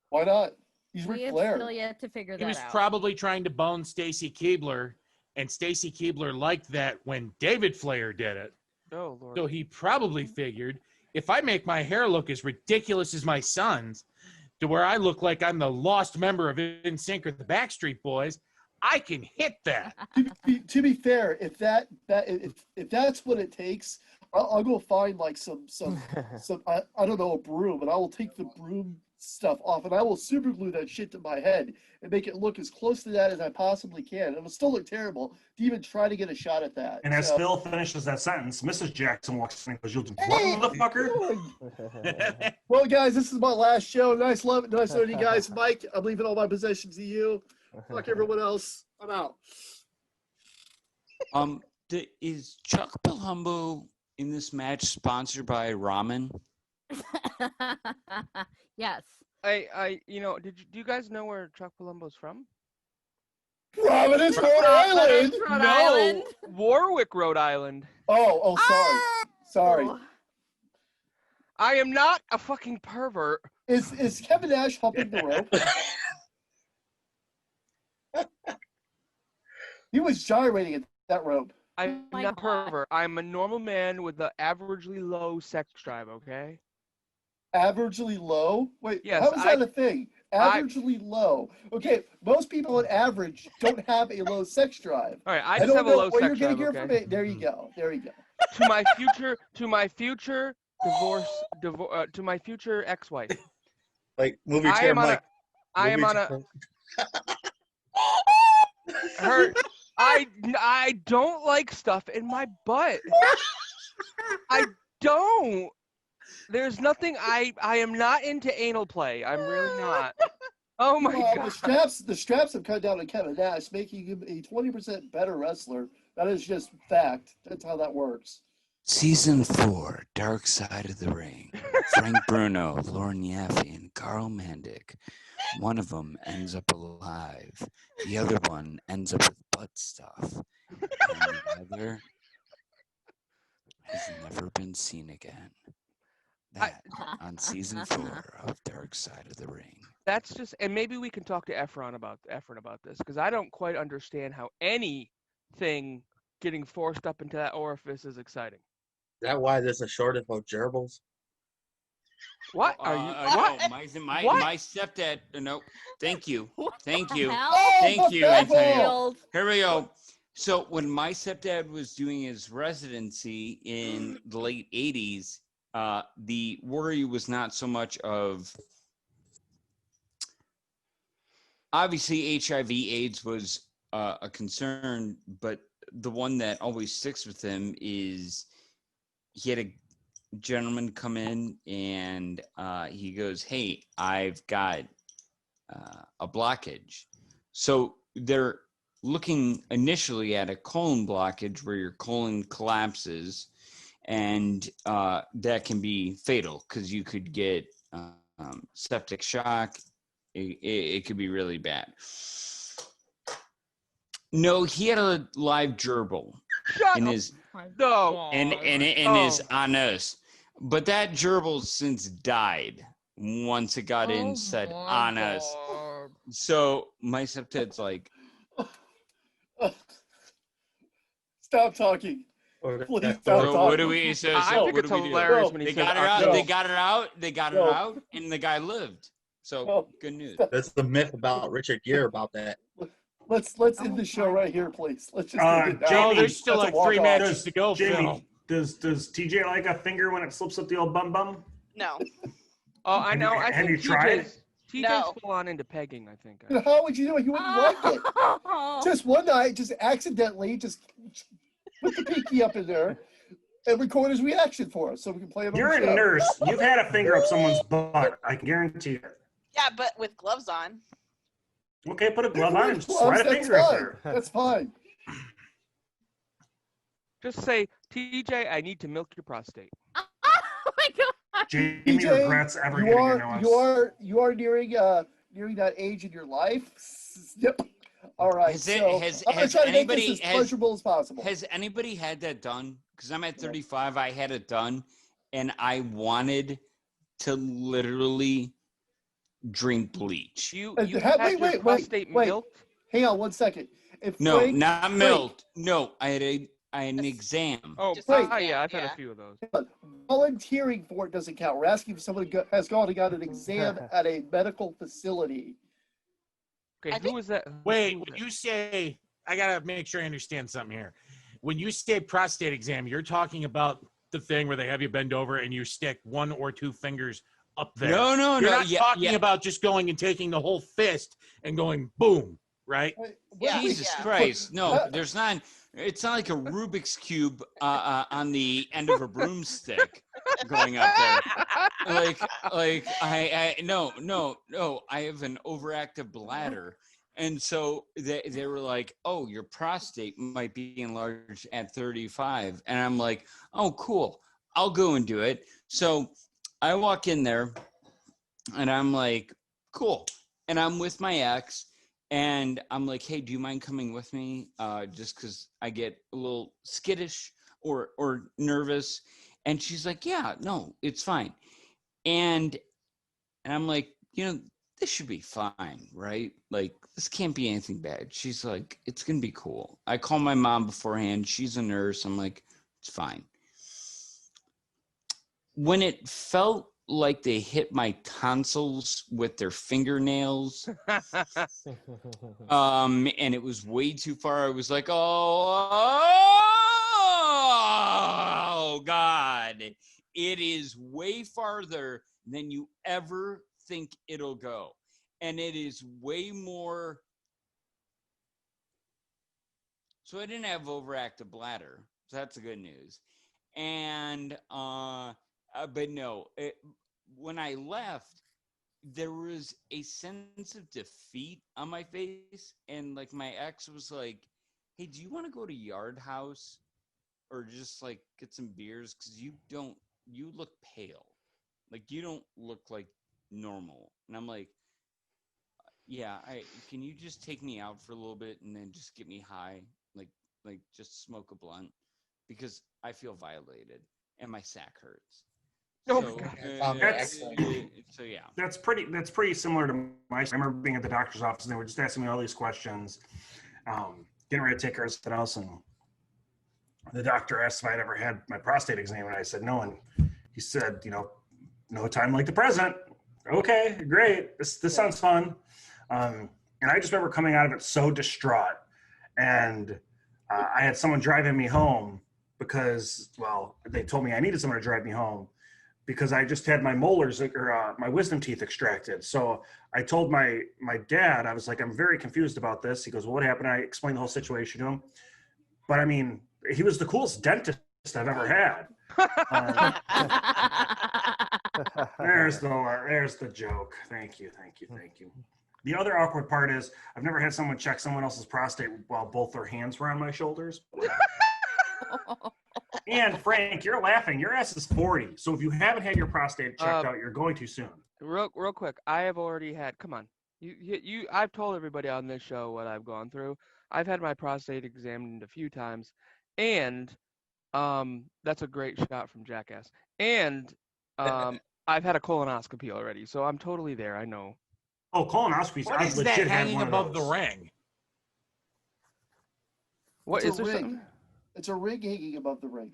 Why not? He's We Ric have Flair. still yet to figure He that was out. probably trying to bone Stacy Keibler, and Stacy Keibler liked that when David Flair did it. Oh, Lord. So he probably figured, if I make my hair look as ridiculous as my son's, to where I look like I'm the lost member of NSYNC or the Backstreet Boys, I can hit that. To be fair, if that's what it takes, I'll go find like some I don't know, a broom, and I will take the broom stuff off, and I will super glue that shit to my head and make it look as close to that as I possibly can. It will still look terrible to even try to get a shot at that. And as Phil finishes that sentence, Mrs. Jackson walks in and goes, "You'll do what, motherfucker?" Well, guys, this is my last show. Nice knowing you guys. Mike, I'm leaving all my possessions to you. Fuck everyone else. I'm out. Is Chuck Palumbo in this match sponsored by ramen? Yes. Do you guys know where Chuck Palumbo's from? Providence, Rhode Island. No, Warwick, Rhode Island. Oh, sorry. I am not a fucking pervert. Is Kevin Nash humping the rope? He was gyrating at that rope. I'm not a pervert. I'm a normal man with an averagely low sex drive, okay? Averagely low? Wait, Yes, how is that a thing? Averagely low. Okay, most people on average don't have a low sex drive. All right, I don't just have a know low what sex you're drive, gonna okay? hear from it. There you go. To my future to my future ex-wife. Like, move your chair, Mike. I don't like stuff in my butt. I don't. There's nothing. I am not into anal play. I'm really not. Oh my god. The straps have cut down on Kevin Nash, making him a 20% better wrestler. That is just fact. That's how that works. Season 4, Dark Side of the Ring. Frank Bruno, Lauren Yaffe, and Carl Mandic. One of them ends up alive. The other one ends up with butt stuff. And the other has never been seen again. That on season 4 of Dark Side of the Ring. That's just, and maybe we can talk to Efron about this, because I don't quite understand how anything getting forced up into that orifice is exciting. Is that why there's a shortage of gerbils? What are you? What? No, my stepdad. No, thank you, thank you, Antonio. Here we go. So when my stepdad was doing his residency in the late '80s, the worry was not so much of. Obviously, HIV/AIDS was a concern, but the one that always sticks with him is he had a gentleman come in and he goes, "Hey, I've got a blockage." So they're looking initially at a colon blockage where your colon collapses, and that can be fatal because you could get septic shock. It could be really bad. No, he had a live gerbil in his his anus, but that gerbil since died once it got in said on us. So my stepdad's like, Stop talking. Please stop so talking. what do we? So I think what it's do we do? hilarious when he They says got it out. October. They got it out. They got it out, and the guy lived. So good news. That's the myth about Richard Gere about that. Let's end the show right here, please. Let's just end it now. Jamie, there's still That's a like 3 walk-off. matches to go, Jamie, Phil. does TJ like a finger when it slips up the old bum bum? No. Oh, I know. I Have think you tried? TJ's No. full on into pegging, I think. How would you know? You wouldn't like it. Just one night, just accidentally, just put the pinky up in there and record his reaction for us so we can play it on You're the a show. nurse. You've had a finger up someone's butt. I can guarantee it. Yeah, but with gloves on. Okay, put a glove on and Gloves, slide a that's finger up fine. there. That's fine. Just say, TJ, I need to milk your prostate. Oh my god. Jamie TJ, regrets ever you getting are into us. you are nearing that age in your life. Yep. All right. Has I'm gonna try to make anybody this as pleasurable as possible. Has anybody had that done? Because I'm at 35. I had it done, and I wanted to literally drink bleach. You Wait. milked? Hang on one second. If No, Frank, not milked. No, I had an exam. Oh, yeah, I've had a few of those. volunteering for it doesn't count. We're asking if somebody has gone and got an exam at a medical facility. Okay, who was that? Wait, when you say, I gotta make sure I understand something here. When you say prostate exam, you're talking about the thing where they have you bend over and you stick 1 or 2 fingers up there. No, You're not yeah, talking about just going and taking the whole fist and going boom, right? Jesus Christ. No, there's not. It's not like a Rubik's Cube on the end of a broomstick going up there. No. I have an overactive bladder. And so they were like, oh, your prostate might be enlarged at 35. And I'm like, oh, cool. I'll go and do it. So I walk in there and I'm like, cool. And I'm with my ex. And I'm like, hey, do you mind coming with me? Just because I get a little skittish or nervous. And she's like, yeah, no, it's fine. And I'm like, this should be fine, right? Like, this can't be anything bad. She's like, it's going to be cool. I call my mom beforehand. She's a nurse. I'm like, it's fine. When it felt like they hit my tonsils with their fingernails, and it was way too far, I was like, oh God, it is way farther than you ever think it'll go. And it is way more. So I didn't have overactive bladder. So that's the good news. And, but no, when I left, there was a sense of defeat on my face. And like my ex was like, hey, do you want to go to Yard House or just like get some beers? Because you look pale. Like you don't look like normal. And I'm like, yeah, can you just take me out for a little bit and then just get me high? Like just smoke a blunt, because I feel violated and my sack hurts. So yeah. That's pretty similar to my. I remember being at the doctor's office and they were just asking me all these questions, getting ready to take her to something else, and the doctor asked if I'd ever had my prostate exam, and I said no, and he said, no time like the present. Okay, great. This sounds fun. And I just remember coming out of it so distraught, and I had someone driving me home because, well, they told me I needed someone to drive me home because I just had my molars or my wisdom teeth extracted. So I told my dad, I was like, I'm very confused about this. He goes, well, what happened? I explained the whole situation to him. But I mean, he was the coolest dentist I've ever had. There's the joke. Thank you. The other awkward part is I've never had someone check someone else's prostate while both their hands were on my shoulders. And Frank, you're laughing. Your ass is 40. So if you haven't had your prostate checked out, you're going too soon. Real quick, I have already had. Come on, you. I've told everybody on this show what I've gone through. I've had my prostate examined a few times, and that's a great shot from Jackass. And I've had a colonoscopy already, so I'm totally there. I know. Oh, colonoscopies. What I've is that legit had hanging one above of the those. ring? What It's is a there rig. something? It's a rig hanging above the ring.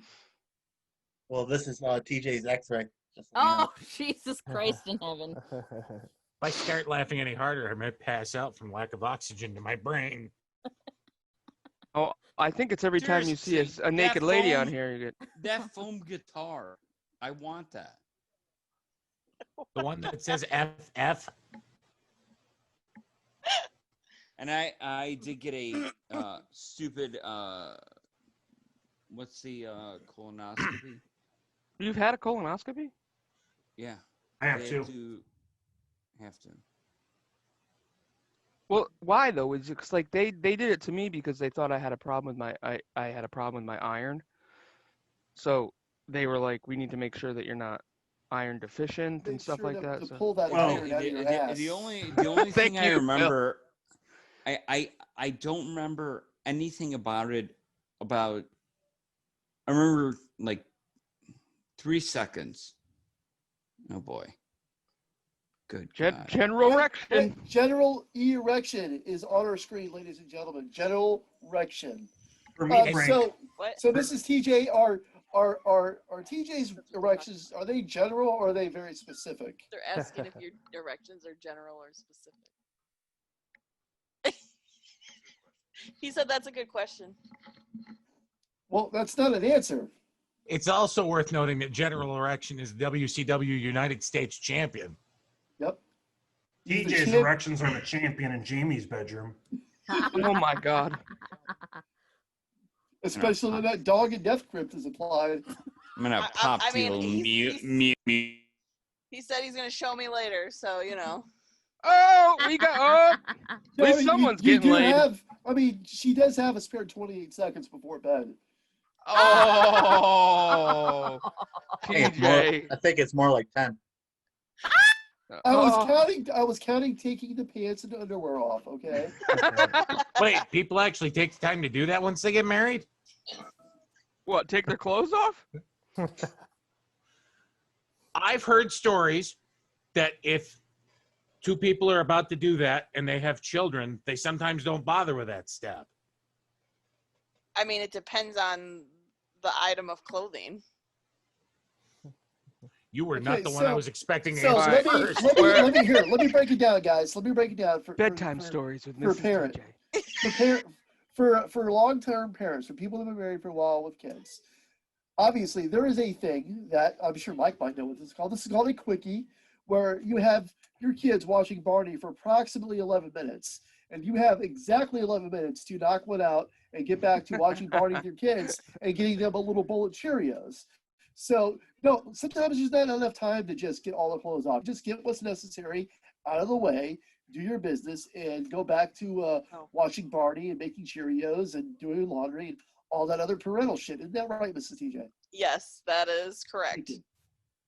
Well, this is TJ's X-ray. Just so you know. Oh, Jesus Christ in heaven. If I start laughing any harder, I might pass out from lack of oxygen to my brain. Oh, I think it's every time you see Seriously, a naked that lady on foam- here. You get. That foam guitar. I want that. The one that says FF. And I did get a stupid what's the colonoscopy? You've had a colonoscopy? Yeah. I have They two. Have to. Well, why though? Is it 'cause, like they did it to me because they thought I had a problem with my I had a problem with my iron. So they were like, we need to make sure that you're not iron deficient and Make stuff sure like that. to So pull that Well, iron out of your ass. The only Thank thing I you, Bill. remember, I don't remember anything about it. I remember like 3 seconds. Oh boy. Good God. General erection. General erection is on our screen, ladies and gentlemen. General erection. For me, Frank. So Mrs. TJ, are TJ's erections, are they general or are they very specific? They're asking if your erections are general or specific. He said that's a good question. Well, that's not an answer. It's also worth noting that General Erection is WCW United States champion. Yep. TJ's erections are the champion in Jamie's bedroom. Oh my God. Especially when that dog and death crypt is applied. I'm gonna pop I mean, the mute. He said he's going to show me later, so, you know. Oh, we got. Oh, at Yeah, least someone's you getting do laid. have. I mean, she does have a spare 28 seconds before bed. Oh, TJ. I think it's more like 10. I was counting taking the pants and underwear off. Okay. Wait, people actually take the time to do that once they get married? What? Take their clothes off? I've heard stories that if two people are about to do that and they have children, they sometimes don't bother with that step. I mean, it depends on the item of clothing. You were not the one I was expecting to So answer let first. me break it down, guys. Let me break it down for Bedtime stories with for Mrs. parent, TJ. for long-term parents, for people who've been married for a while with kids. Obviously, there is a thing that I'm sure Mike might know what this is called. This is called a quickie, where you have your kids watching Barney for approximately 11 minutes, and you have exactly 11 minutes to knock one out and get back to watching Barney with your kids and getting them a little bowl of Cheerios. So, no, sometimes there's not enough time to just get all the clothes off. Just get what's necessary out of the way, do your business, and go back to watching Barney and making Cheerios and doing laundry and all that other parental shit. Isn't that right, Mrs. TJ? Yes, that is correct.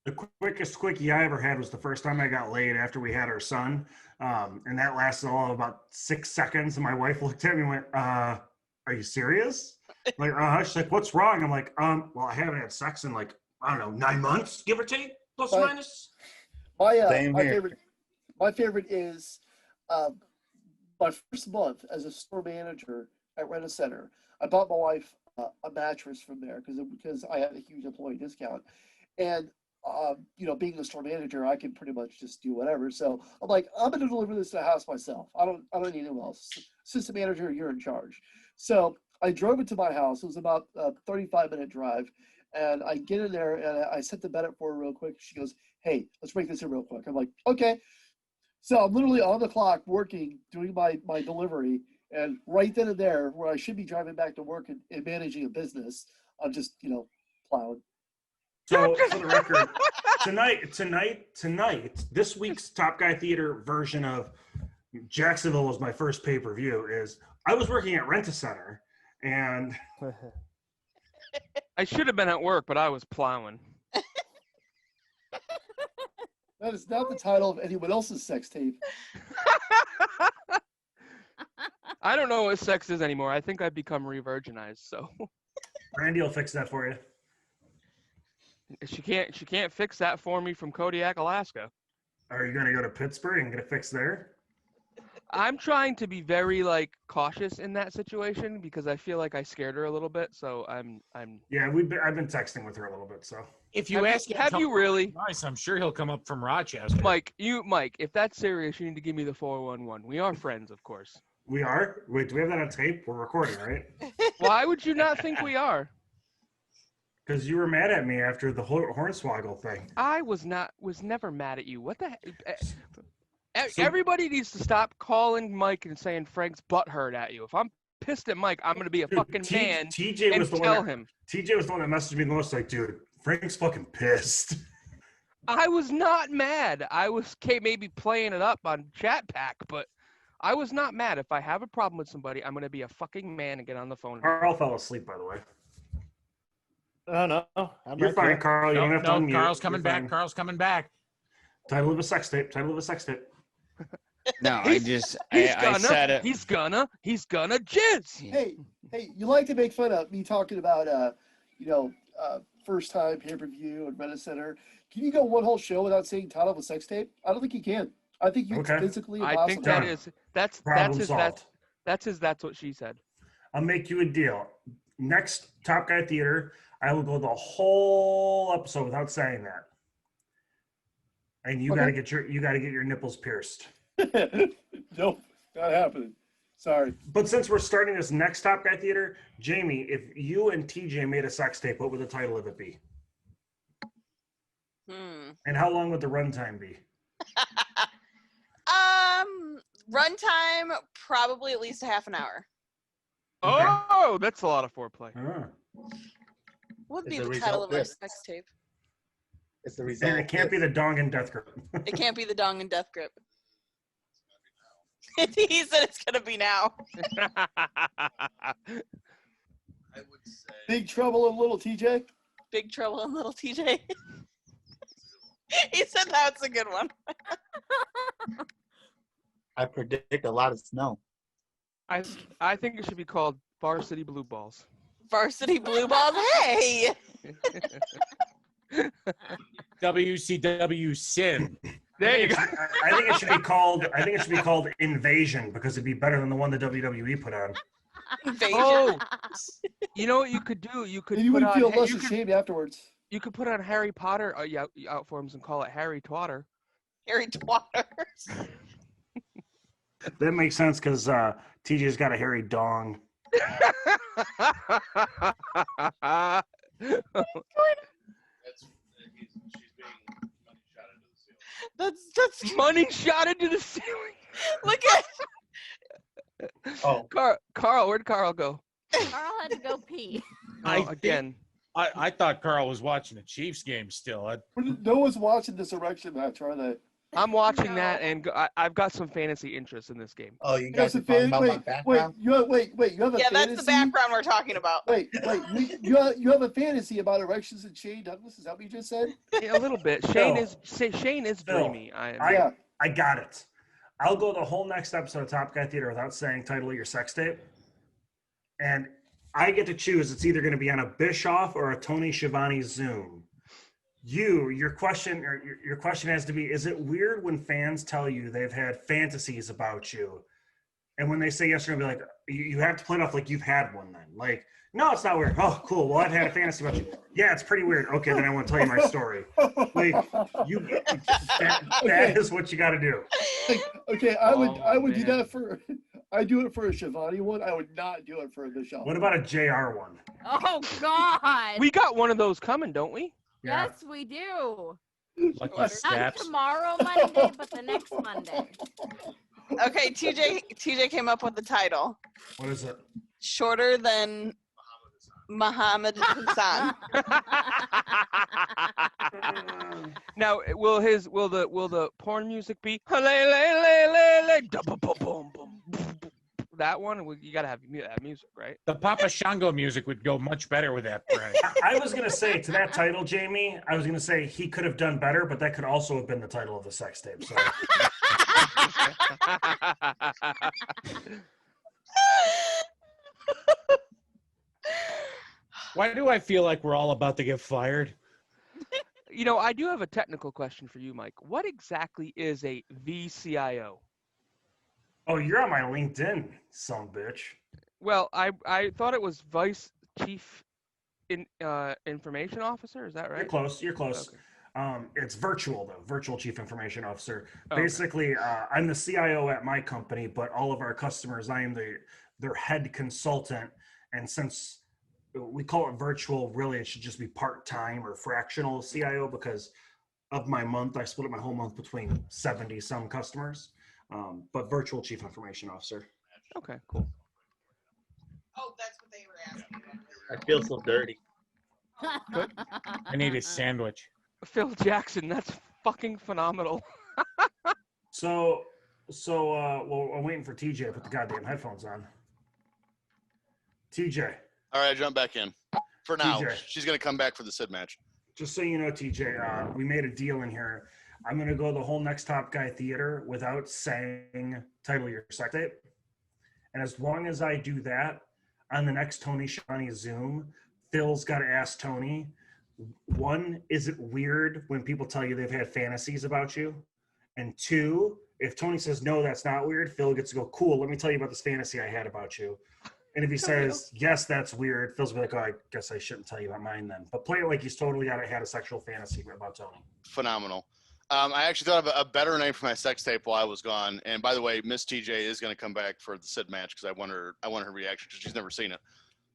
The quickest quickie I ever had was the first time I got laid after we had our son. And that lasted all of about 6 seconds. And my wife looked at me and went, are you serious? I'm like, she's like, what's wrong? I'm like, well, I haven't had sex in like, I don't know, 9 months, give or take, plus or minus. My favorite is my first month as a store manager at Rent-A-Center. I bought my wife a mattress from there because I had a huge employee discount. And being the store manager, I can pretty much just do whatever. So I'm like, I'm going to deliver this to the house myself. I don't need anyone else. Assistant manager, you're in charge. So I drove it to my house. It was about a 35-minute drive. And I get in there and I set the bed up for her real quick. She goes, hey, let's break this in real quick. I'm like, okay. So I'm literally on the clock working, doing my delivery. And right then and there, where I should be driving back to work and managing a business, I'm just, plowing. So for the record, tonight, this week's Top Guy Theater version of Jacksonville was my first pay-per-view. Is I was working at Rent-A-Center, and I should have been at work, but I was plowing. That is not the title of anyone else's sex tape. I don't know what sex is anymore. I think I've become re-virginized, so. Randy will fix that for you. She can't fix that for me from Kodiak, Alaska. Are you gonna go to Pittsburgh and get it fixed there? I'm trying to be very cautious in that situation because I feel like I scared her a little bit. So I'm. Yeah, I've been texting with her a little bit. So If you ask him, have you really? Nice. I'm sure he'll come up from Rochester. Mike, if that's serious, you need to give me the 411. We are friends, of course. we are. Wait, do we have that on tape? We're recording, right? Why would you not think we are? Because you were mad at me after the Hornswoggle thing. I was never mad at you. What the heck? Everybody needs to stop calling Mike and saying Frank's butthurt at you. If I'm pissed at Mike, I'm gonna be a fucking man TJ and was the tell one that, him. TJ was the one that messaged me the most. Like, dude, Frank's fucking pissed. I was not mad. I was maybe playing it up on Chat Pack, but I was not mad. If I have a problem with somebody, I'm gonna be a fucking man and get on the phone. Carl fell asleep, by the way. Oh no, You're fine, Carl. You don't have to unmute. Carl's coming You're back. fine. Carl's coming back. Title of a sex tape. No, I said it. He's gonna jizz. Hey, you like to make fun of me talking about first time pay-per-view and Reddit Center. Can you go one whole show without saying title of a sex tape? I don't think you can. I think it's physically impossible. I think that's what she said. I'll make you a deal. Next Top Guy Theater, I will go the whole episode without saying that. And you gotta get your nipples pierced. Nope, not happening. Sorry. But since we're starting this next Top Guy Theater, Jamie, if you and TJ made a sex tape, what would the title of it be? And how long would the runtime be? Runtime probably at least a half an hour. Oh, that's a lot of foreplay. What would be the title of our sex tape? It's the result. And it can't be the dong and death grip. It can't be the dong and death grip. He said it's gonna be now. I would say Big Trouble in Little TJ. Big Trouble in Little TJ. He said that's a good one. I predict a lot of snow. I think it should be called Varsity Blue Balls. Varsity Blue Balls. Hey. WCW Sin. There you go. I think it should be called Invasion because it'd be better than the one the WWE put on. Invasion. Oh, you know what you could do? You could. And you wouldn't feel less ashamed afterwards. You could put on Harry Potter out forms and call it Harry Twatter. Harry Twatter. That makes sense because TJ's got a hairy dong. That's money shot into the ceiling. Look at. Oh, Carl, where'd Carl go? Carl had to go pee. Again. I thought Carl was watching a Chiefs game still. No one's watching this erection match, are they? I'm watching that, and I've got some fantasy interest in this game. Oh, you guys are talking about my background? You have a fantasy? That's the background we're talking about. Wait, you have a fantasy about erections and Shane Douglas? Is that what you just said? Yeah, a little bit. Shane is dreamy. I got it. I'll go the whole next episode of Top Guy Theater without saying title of your sex tape. And I get to choose. It's either going to be on a Bischoff or a Tony Schiavone Zoom. Your question has to be, is it weird when fans tell you they've had fantasies about you? And when they say yes, you're going to be like, you have to play it off like you've had one then. Like, no, it's not weird. Oh, cool. Well, I've had a fantasy about you. Yeah, it's pretty weird. Okay, then I want to tell you my story. Like, that is what you got to do. Okay, I would do that for. I do it for a Shivani one. I would not do it for a Bischoff. What about a JR one? Oh God. We got one of those coming, don't we? Yeah. Yes, we do. Lucky Not tomorrow Monday, but the next Monday. Okay, TJ came up with the title. What is it? Shorter than Muhammad Hassan. Now, will the porn music be that one? You gotta have that music, right? The Papa Shango music would go much better with that, Brian. I was gonna say to that title, Jamie. I was gonna say he could have done better, but that could also have been the title of the sex tape. So. Why do I feel like we're all about to get fired? I do have a technical question for you, Mike. What exactly is a VCIO? Oh, you're on my LinkedIn, son of a bitch. Well, I thought it was Vice Chief Information Officer. Is that right? You're close. You're close. Okay. It's virtual though. Virtual Chief Information Officer. Okay. Basically, I'm the CIO at my company, but all of our customers, I am their head consultant. And since we call it virtual, really it should just be part-time or fractional CIO because of my month. I split up my whole month between 70 some customers. But virtual Chief Information Officer. Okay, cool. Oh, that's what they were asking. I feel so dirty. Good. I need a sandwich. Phil Jackson, that's fucking phenomenal. So, well, I'm waiting for TJ to put the goddamn headphones on. TJ. All right, jump back in. For now, TJ. she's going to come back for the Sid match. Just so you know, TJ, we made a deal in here. I'm going to go the whole Next Top Guy Theater without saying title of your sex tape. And as long as I do that, on the next Tony Schiavone Zoom, Phil's got to ask Tony, one, is it weird when people tell you they've had fantasies about you? And two, if Tony says, no, that's not weird, Phil gets to go, cool, let me tell you about this fantasy I had about you. And if he says, yes, that's weird, Phil's be like, oh, I guess I shouldn't tell you about mine then. But play it like he's totally had a sexual fantasy about Tony. Phenomenal. I actually thought of a better name for my sex tape while I was gone. And by the way, Miss TJ is going to come back for the Sid match because I want her reaction because she's never seen it.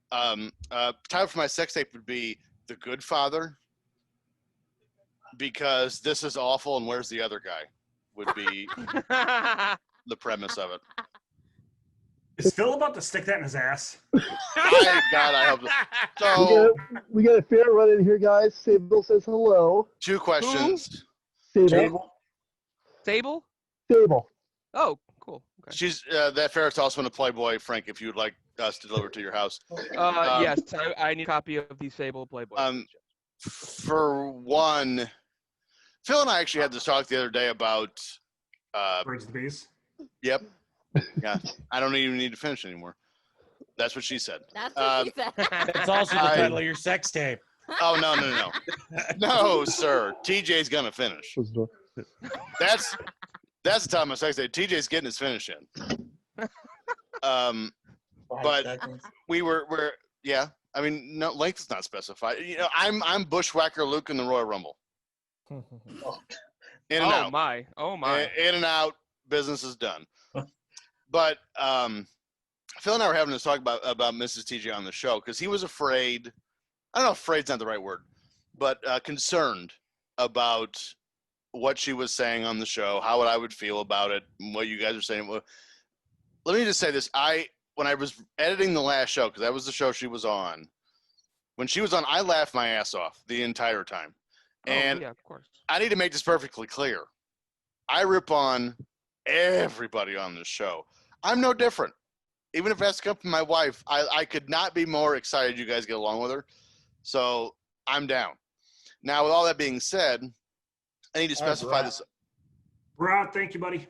Title for my sex tape would be The Good Father, because this is awful and where's the other guy would be the premise of it. Is Phil about to stick that in his ass? I hope so. We got a fair run in here, guys. Sable says hello. Two questions. Sable. Sable? Sable. Oh, cool. Okay. She's that ferret's also in a Playboy, Frank, if you'd like us to deliver to your house. Yes, I need a copy of the Sable Playboy. For one, Phil and I actually had this talk the other day about Birds of the Bees. Yep. Yeah. I don't even need to finish anymore. That's what she said. That's what she said. It's also the title of your sex tape. Oh, no. No, sir. TJ's going to finish. That's the time of sex tape. TJ's getting his finish in. But we're yeah. I mean, no, length is not specified. You know, I'm Bushwhacker Luke in the Royal Rumble. In and out. Oh my. In and out. Business is done. But Phil and I were having this talk about Mrs. TJ on the show because he was afraid. I don't know if afraid's not the right word, but concerned about what she was saying on the show, how I would feel about it, and what you guys are saying. Let me just say this. When I was editing the last show, because that was the show she was on, when she was on, I laughed my ass off the entire time. And yeah, of course. I need to make this perfectly clear. I rip on everybody on this show. I'm no different. Even if it has to come from my wife, I could not be more excited you guys get along with her. So I'm down. Now, with all that being said, I need to specify this. Rod, thank you, buddy.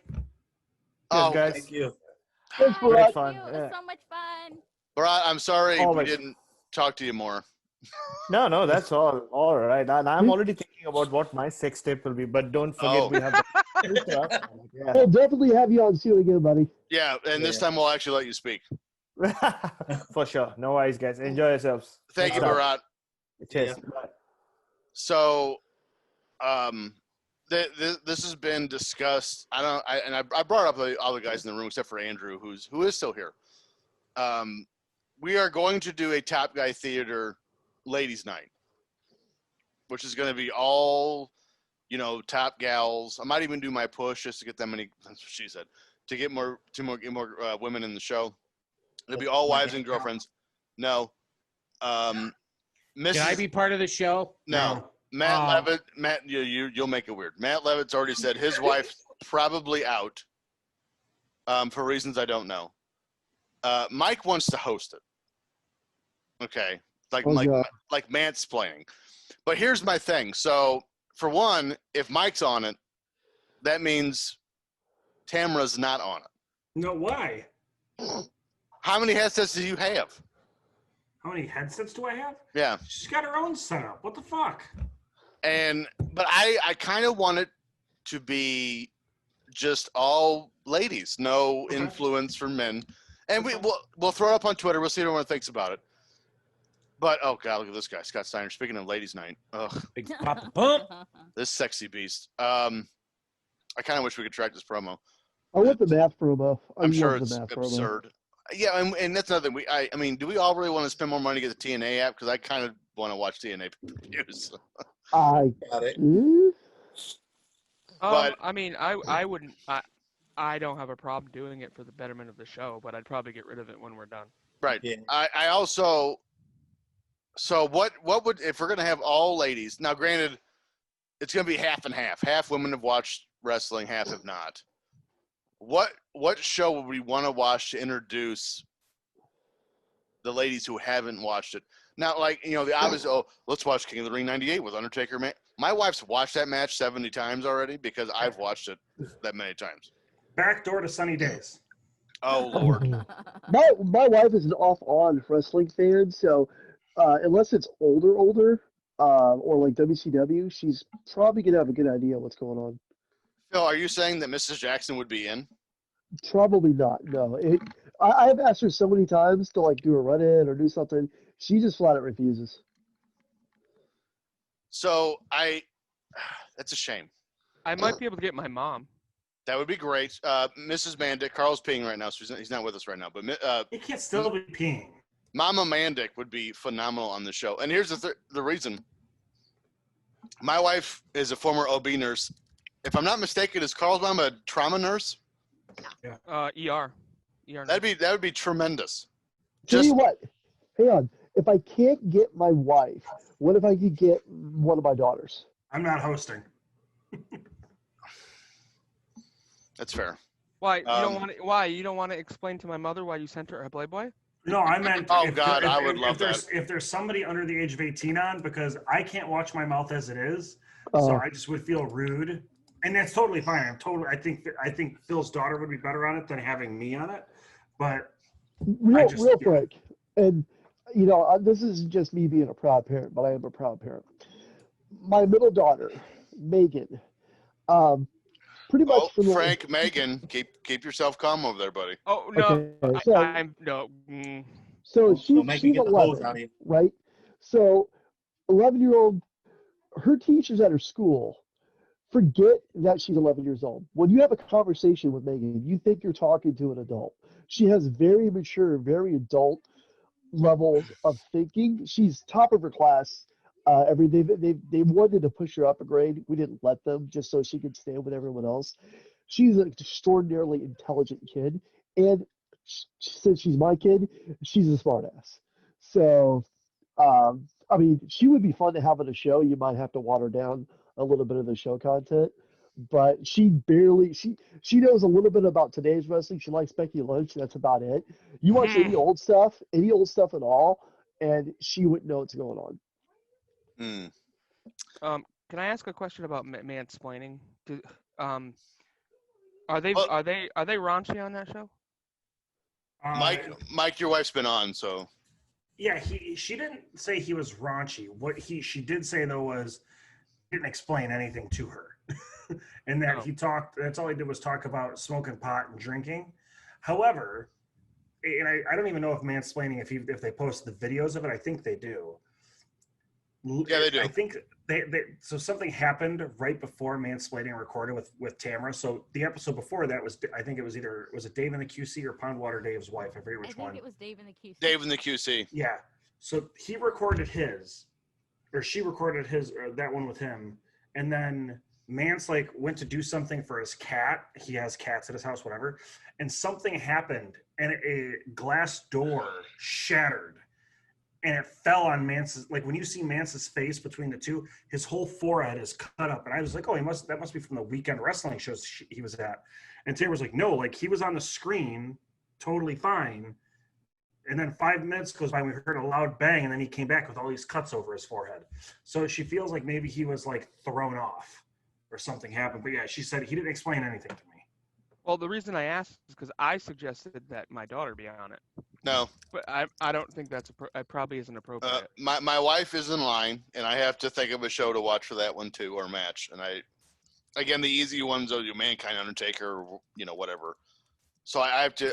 Oh, guys. Thank you. Thanks, Thank Bharat. you. fun. It Yeah. was so much fun. Bharat, I'm sorry Always. we didn't talk to you more. No, that's all right. And I'm already thinking about what my sex tape will be, but don't forget we have the yeah. We'll definitely have you on soon again, buddy. Yeah, and this time we'll actually let you speak. For sure. No worries, guys. Enjoy yourselves. Thank you, Next Bharat. time. Cheers. Bye. So, this has been discussed. I brought up all the guys in the room except for Andrew, who is still here. We are going to do a Top Guy Theater Ladies Night, which is going to be all, top gals. I might even do my push just to get that many. That's what she said. To get more women in the show. It'll be all wives and girlfriends. No. Can I be part of the show? No. Matt Levitt. Matt, you'll make it weird. Matt Levitt's already said his wife's probably out. For reasons I don't know. Mike wants to host it. Okay. Like mansplaining. But here's my thing. So, for one, if Mike's on it, that means Tamara's not on it. No, why? How many headsets do you have? How many headsets do I have? Yeah. She's got her own setup. What the fuck? But I kind of want it to be just all ladies, no influence from men. And we'll throw it up on Twitter. We'll see what everyone thinks about it. But oh god, look at this guy, Scott Steiner. Speaking of ladies' night, Big Papa Pump. This sexy beast. I kind of wish we could track this promo. I want the math promo. I'm sure it's absurd. Yeah, and that's another thing. I mean, do we all really want to spend more money to get the TNA app? Because I kind of want to watch TNA pay-per-views. I Got it. But I mean, I wouldn't. I don't have a problem doing it for the betterment of the show, but I'd probably get rid of it when we're done. Right. Yeah. I also. So what would, if we're gonna have all ladies now? Granted, it's gonna be half and half. Half women have watched wrestling, half have not. What show would we want to watch to introduce the ladies who haven't watched it? Now, like, you know, the obvious, let's watch King of the Ring 98 with Undertaker. Man, my wife's watched that match 70 times already because I've watched it that many times. Backdoor to Sunny Days. Oh, Lord. My wife is an off-on wrestling fan, so unless it's older, or like WCW, she's probably gonna have a good idea what's going on. Phil, are you saying that Mrs. Jackson would be in? Probably not. No, I have asked her so many times to like do a run-in or do something. She just flat out refuses. So that's a shame. I might be able to get my mom. That would be great. Mrs. Mandic, Carl's peeing right now, so he's not with us right now. But He can't still be peeing. Mama Mandic would be phenomenal on the show. And here's the reason. My wife is a former OB nurse. If I'm not mistaken, is Carl's mom a trauma nurse? ER. That would be tremendous. Tell you what, hang on. If I can't get my wife, what if I could get one of my daughters? I'm not hosting. That's fair. Why you don't want to? Why you don't want to explain to my mother why you sent her a Playboy? No, I meant. Oh God, I would love that. If there's somebody under the age of 18 on, because I can't watch my mouth as it is, so I just would feel rude, and that's totally fine. I think Phil's daughter would be better on it than having me on it, but real quick, and you know, this isn't just me being a proud parent, but I am a proud parent. My middle daughter, Megan, pretty much. Frank, Megan, keep yourself calm over there, buddy. Oh no, Okay, so, I'm no. So she's get the hose out of 11, you. right? So 11-year-old, her teachers at her school forget that she's 11 years old. When you have a conversation with Megan, you think you're talking to an adult. She has very mature, very adult levels of thinking. She's top of her class. They wanted to push her up a grade. We didn't let them, just so she could stand with everyone else. She's an extraordinarily intelligent kid, and since she's my kid, she's a smartass. So, I mean, she would be fun to have on the show. You might have to water down a little bit of the show content, but she knows a little bit about today's wrestling. She likes Becky Lynch. That's about it. You watch any old stuff at all, and she wouldn't know what's going on. Can I ask a question about mansplaining? Are they raunchy on that show? Mike, your wife's been on, so. Yeah, she didn't say he was raunchy. What she did say though was he didn't explain anything to her, and that he talked. That's all he did was talk about smoking pot and drinking. However, and I don't even know if mansplaining if they post the videos of it. I think they do. Yeah, they do. I think so something happened right before mansplaining recorded with Tamara. So the episode before that was, I think it was it Dave and the QC or Pondwater Dave's wife? I forget which one. I think it was Dave and the QC. Dave and the QC. Yeah. So he recorded his, or she recorded his, or that one with him, and then Mance went to do something for his cat. He has cats at his house, whatever, and something happened, and a glass door shattered. And it fell on Mance's, when you see Mance's face between the two, his whole forehead is cut up. And I was like, oh, that must be from the weekend wrestling shows he was at. And Taylor was like, no, he was on the screen, totally fine. And then 5 minutes goes by and we heard a loud bang, and then he came back with all these cuts over his forehead. So she feels like maybe he was thrown off or something happened. But yeah, she said he didn't explain anything to me. Well, the reason I asked is because I suggested that my daughter be on it. No. But I don't think that's it probably isn't appropriate. My wife is in line, and I have to think of a show to watch for that one too, or match. And again, the easy ones are your Mankind, Undertaker, or, whatever. So I have to.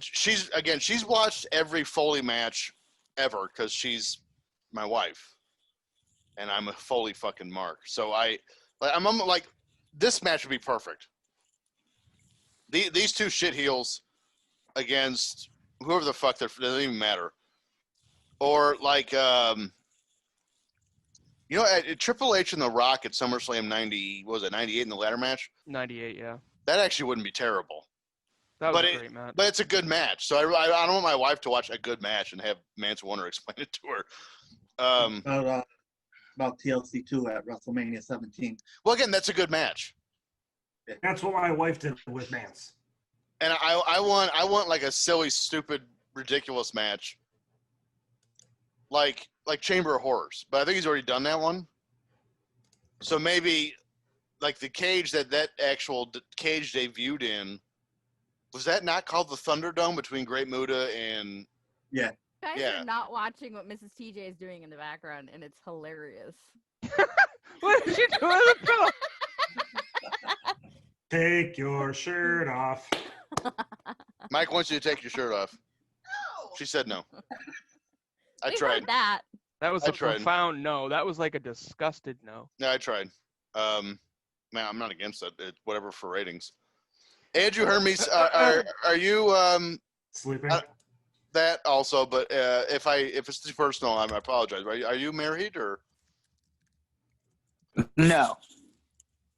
She's watched every Foley match ever because she's my wife, and I'm a Foley fucking mark. So I'm like, this match would be perfect. These two shit heels against whoever the fuck it doesn't even matter. Or like, at Triple H and The Rock at SummerSlam 90, what was it, 98 in the ladder match? 98, yeah. That actually wouldn't be terrible. That was a great match. But it's a good match. So I don't want my wife to watch a good match and have Mance Warner explain it to her. About TLC 2 at WrestleMania 17. Well, again, that's a good match. That's what my wife did with Mance. And I want like a silly, stupid, ridiculous match. Like Chamber of Horrors. But I think he's already done that one. So maybe like the cage that actual cage debuted in, was that not called the Thunderdome between Great Muta and... Yeah. You guys are not watching what Mrs. TJ is doing in the background, and it's hilarious. What is she doing? Take your shirt off. Mike wants you to take your shirt off. No. She said no. I We tried. heard that. That was a profound no. That was like a disgusted no. Yeah, I tried. Man, I'm not against it. Whatever for ratings. Andrew Hermes, are you sleeping? That also, but if it's too personal, I apologize. Are you married or no?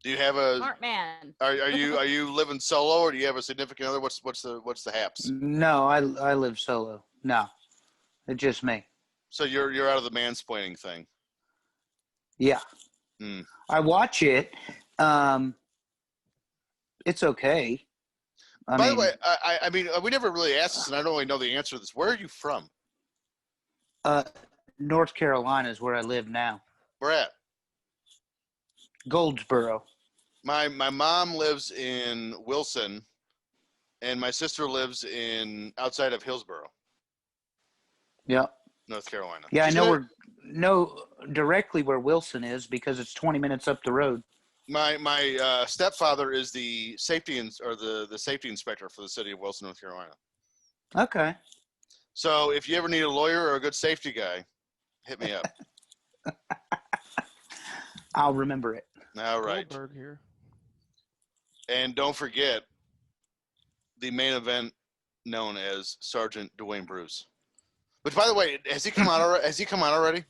Do you have a Smart man? Are you living solo or do you have a significant other? What's the haps? No, I live solo. No, it's just me. So you're out of the mansplaining thing. Yeah, I watch it. It's okay. By the way, I mean, we never really asked this, and I don't really know the answer to this. Where are you from? North Carolina is where I live now. Where at? Goldsboro. My mom lives in Wilson, and my sister lives outside of Hillsboro. Yeah. North Carolina. Yeah, I know directly where Wilson is because it's 20 minutes up the road. My stepfather is the safety the safety inspector for the city of Wilson, North Carolina. Okay. So if you ever need a lawyer or a good safety guy, hit me up. I'll remember it. All right. Goldberg here. And don't forget the main event known as Sergeant Dwayne Bruce. Which, by the way, has he come out already?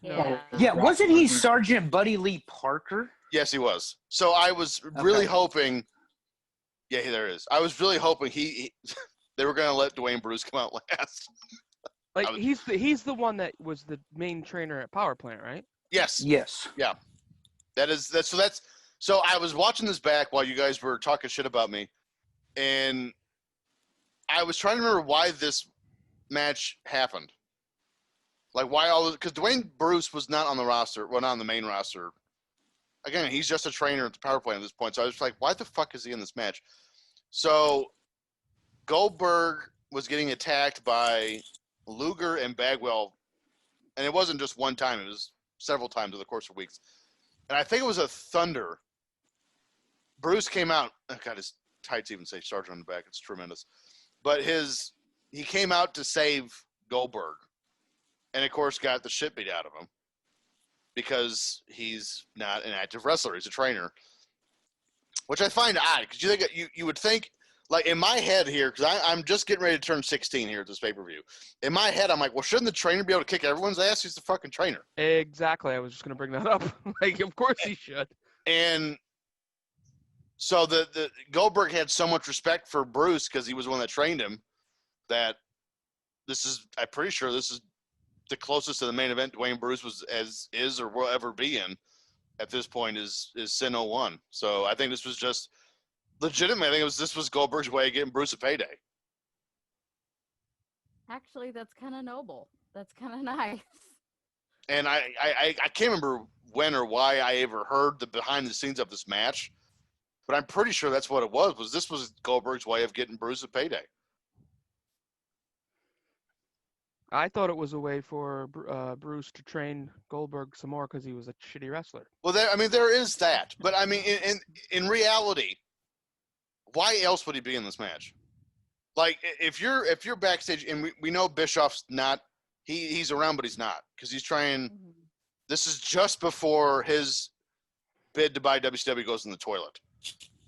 Yeah. Yeah, wasn't he Sergeant Buddy Lee Parker? Yes, he was. So I was really hoping. Yeah, there it is. I was really hoping they were going to let Dwayne Bruce come out last. Like he's the one that was the main trainer at Power Plant, right? Yes. Yes. Yeah. So I was watching this back while you guys were talking shit about me, and I was trying to remember why this match happened. Like why because Dwayne Bruce was not on the roster, well, not on the main roster. Again, he's just a trainer at the Power Plant at this point. So I was like, why the fuck is he in this match? So Goldberg was getting attacked by Luger and Bagwell, and it wasn't just one time. It was several times over the course of weeks. And I think it was a Thunder. Bruce came out. Oh God, his tights even say Sergeant on the back. It's tremendous. But he came out to save Goldberg. And, of course, got the shit beat out of him. Because he's not an active wrestler. He's a trainer. Which I find odd. Because you would think, like, in my head here, because I'm just getting ready to turn 16 here at this pay-per-view. In my head, I'm like, well, shouldn't the trainer be able to kick everyone's ass? He's the fucking trainer. Exactly. I was just going to bring that up. Like, of course he should. And so the Goldberg had so much respect for Bruce because he was the one that trained him that I'm pretty sure this is the closest to the main event Dwayne Bruce is or will ever be in at this point is Sin 01. So I think this was just legitimate. I think this was Goldberg's way of getting Bruce a payday. Actually, that's kind of noble. That's kind of nice. And I can't remember when or why I ever heard the behind the scenes of this match, but I'm pretty sure that's what it was this was Goldberg's way of getting Bruce a payday. I thought it was a way for Bruce to train Goldberg some more because he was a shitty wrestler. Well, there is that, but I mean, in reality, why else would he be in this match? Like, if you're backstage, and we know Bischoff's not, he's around, but he's not, because he's trying. This is just before his bid to buy WCW goes in the toilet.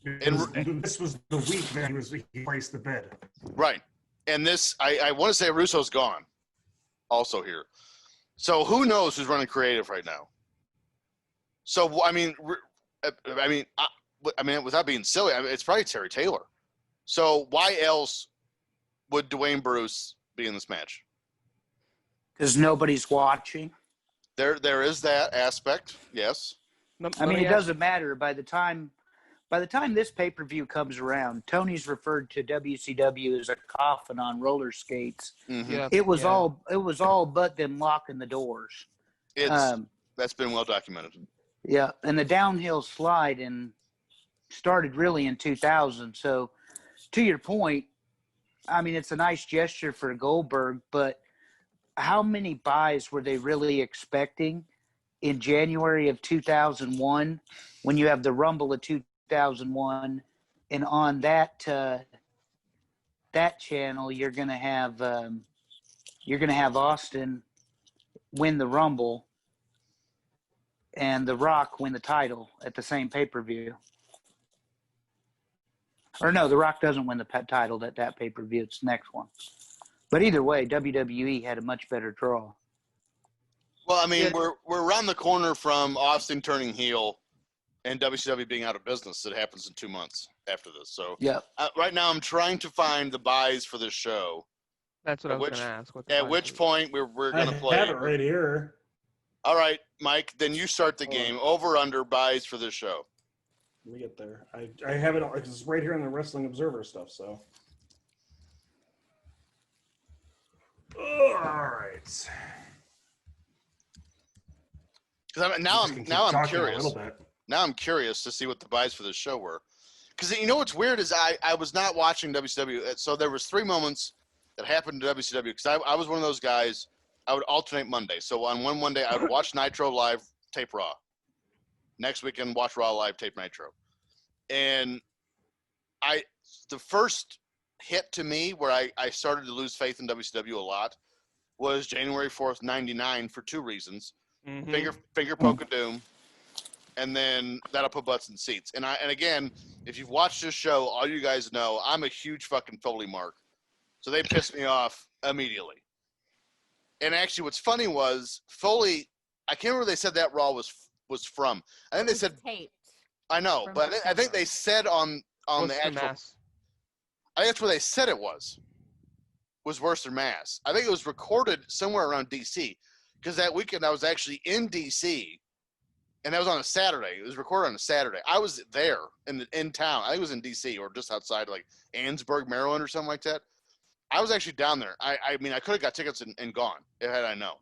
And this was the week that he placed the bid. Right, and this I want to say Russo's gone, also here, so who knows who's running creative right now? So I mean, without being silly, it's probably Terry Taylor. So why else would Dwayne Bruce be in this match? Because nobody's watching. There is that aspect, yes. I mean, it doesn't matter. By the time this pay-per-view comes around, Tony's referred to WCW as a coffin on roller skates. Mm-hmm. Yeah. It was all but them locking the doors. That's been well documented. Yeah, and the downhill slide started really in 2000. So, to your point, I mean, it's a nice gesture for Goldberg, but how many buys were they really expecting in January of 2001 when you have the Rumble of 2001, and on that channel you're gonna have Austin win the Rumble and The Rock win the title at the same pay-per-view. Or no, The Rock doesn't win the title at that pay-per-view. It's the next one. But either way, WWE had a much better draw. Well, I mean, we're around the corner from Austin turning heel and WCW being out of business. That happens in 2 months after this. So yeah, right now I'm trying to find the buys for this show. That's what I was going to ask. At which point we're going to play. I have it right here. All right, Mike, then you start the game. Over under buys for this show. Let me get there. I have it. It's right here in the Wrestling Observer stuff. So. All right. Now I'm curious. Now I'm curious to see what the buys for this show were. Because you know what's weird is I was not watching WCW. So there was 3 moments that happened to WCW. Because I was one of those guys. I would alternate Monday. So on one Monday, I would watch Nitro live, tape Raw. Next weekend, watch Raw live, tape Nitro. And the first hit to me where I started to lose faith in WCW a lot was January 4th, 99 for 2 reasons. Mm-hmm. Finger poke of doom, and then that'll put butts in seats. And again, if you've watched this show, all you guys know I'm a huge fucking Foley mark. So they pissed me off immediately. And actually what's funny was Foley, I can't remember where they said that Raw was from. I think they said taped. I know, but I think they said on the actual Mass? I think that's where they said it was Worcester, Mass. I think it was recorded somewhere around DC because that weekend I was actually in DC, and that was on a Saturday. It was recorded on a Saturday. I was there in town. I think it was in DC or just outside like Annensburg, Maryland, or something like that. I was actually down there. I mean, I could have got tickets and gone had I known,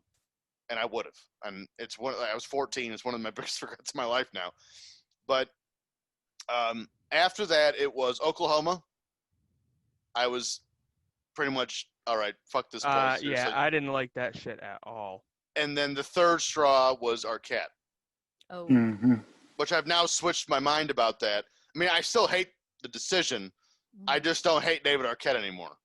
and I would have. And I was 14. It's one of my biggest regrets in my life now. But after that, it was Oklahoma. I was pretty much, all right, fuck this place. Yeah, I didn't like that shit at all. And then the third straw was Arquette. Oh. Mm-hmm. Which I've now switched my mind about that. I mean, I still hate the decision. I just don't hate David Arquette anymore.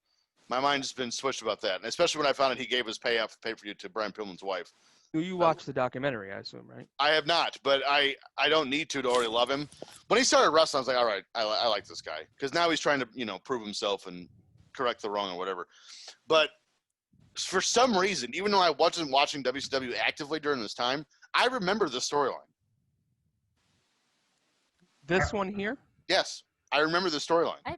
My mind has been switched about that. And especially when I found out he gave his payoff pay-per-view to Brian Pillman's wife. You watched the documentary, I assume, right? I have not, but I don't need to already love him. When he started wrestling, I was like, all right, I like this guy. Because now he's trying to, prove himself and correct the wrong or whatever. But for some reason, even though I wasn't watching WCW actively during this time, I remember the storyline. This one here? Yes, I remember the storyline.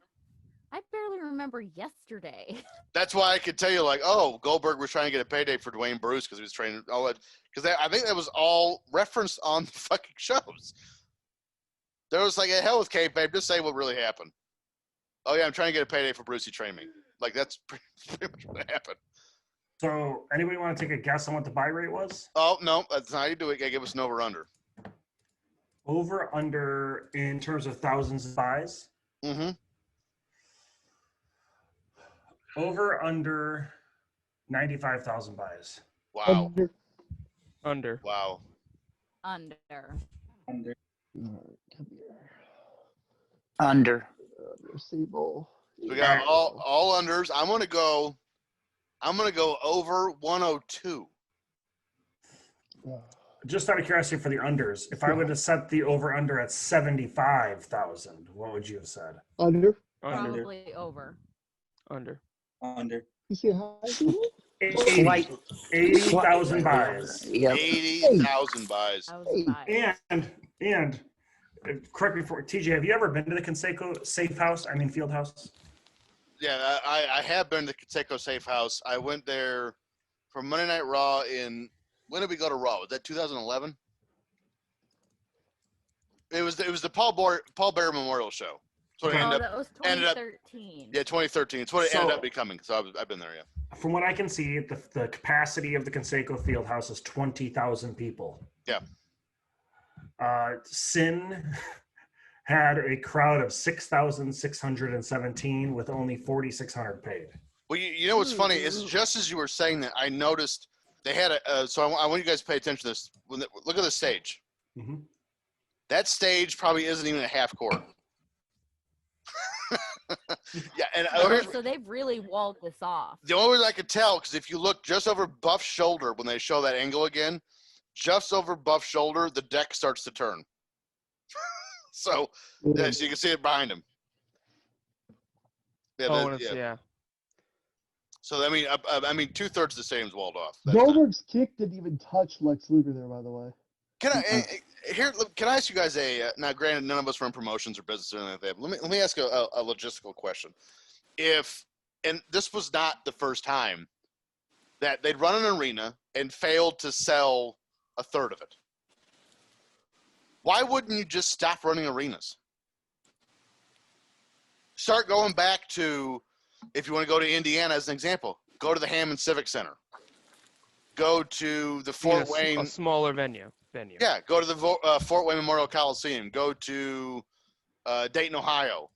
I barely remember yesterday. That's why I could tell you, like, oh, Goldberg was trying to get a payday for Dwayne Bruce because he was training all that. Because I think that was all referenced on the fucking shows. There was like, hell with kayfabe, just say what really happened. Oh yeah, I'm trying to get a payday for Bruce. He trained me. Like that's pretty much what happened. So, anybody want to take a guess on what the buy rate was? Oh no, that's not how you do it. You gotta give us an over under. Over under in terms of thousands of buys. Mm-hmm. Over under 95,000 buys. Wow. Under. Wow. Under. Under. Sable. We got all unders. I'm gonna go over 102. Just out of curiosity for the unders, if I would have set the over/under at 75,000, what would you have said? Under. Probably over. Under. You see how high? 80,000 buys. Yep. 80,000 buys. And correct me for TJ, have you ever been to the Conseco Safe House? I mean Field House? Yeah, I have been to Conseco Safe House. I went there for Monday Night Raw when did we go to Raw? Was that 2011? It was the Paul Bearer Memorial Show. So that was 2013. 2013. It's what it ended up becoming. So I've been there, yeah. From what I can see, the capacity of the Conseco Field House is 20,000 people. Yeah. Sin had a crowd of 6,617 with only 4,600 paid. Well, you know what's funny is just as you were saying that, I noticed they had so I want you guys to pay attention to this. Look at the stage. Mm-hmm. That stage probably isn't even a half court. Yeah, and so they've really walled this off. the only way I could tell, because if you look just over Buff's shoulder when they show that angle again, just over Buff's shoulder, the deck starts to turn. So you can see it behind him. Yeah. So I mean, 2/3 of the stadium's walled off. Goldberg's kick didn't even touch Lex Luger there, by the way. Can I ask you guys now? Granted, none of us run promotions or business or anything like that. But let me ask a logistical question. And this was not the first time that they'd run an arena and failed to sell a third of it. Why wouldn't you just stop running arenas? Start going back to, if you want to go to Indiana as an example, go to the Hammond Civic Center. Go to the Fort Wayne. A smaller venue. Yeah, go to the Fort Wayne Memorial Coliseum. Go to Dayton, Ohio.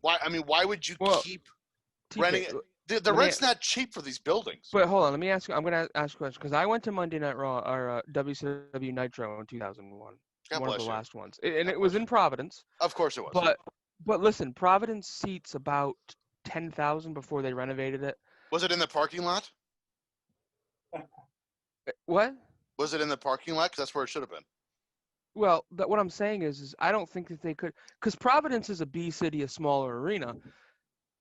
Why would you keep renting? The rent's not cheap for these buildings. But hold on, let me ask you. I'm going to ask a question because I went to Monday Night Raw or WCW Nitro in 2001. One of the last ones, and it was in Providence. Of course it was. But listen, Providence seats about 10,000 before they renovated it. Was it in the parking lot? What? Was it in the parking lot? Because that's where it should have been. Well, what I'm saying is I don't think that they could, because Providence is a B city, a smaller arena.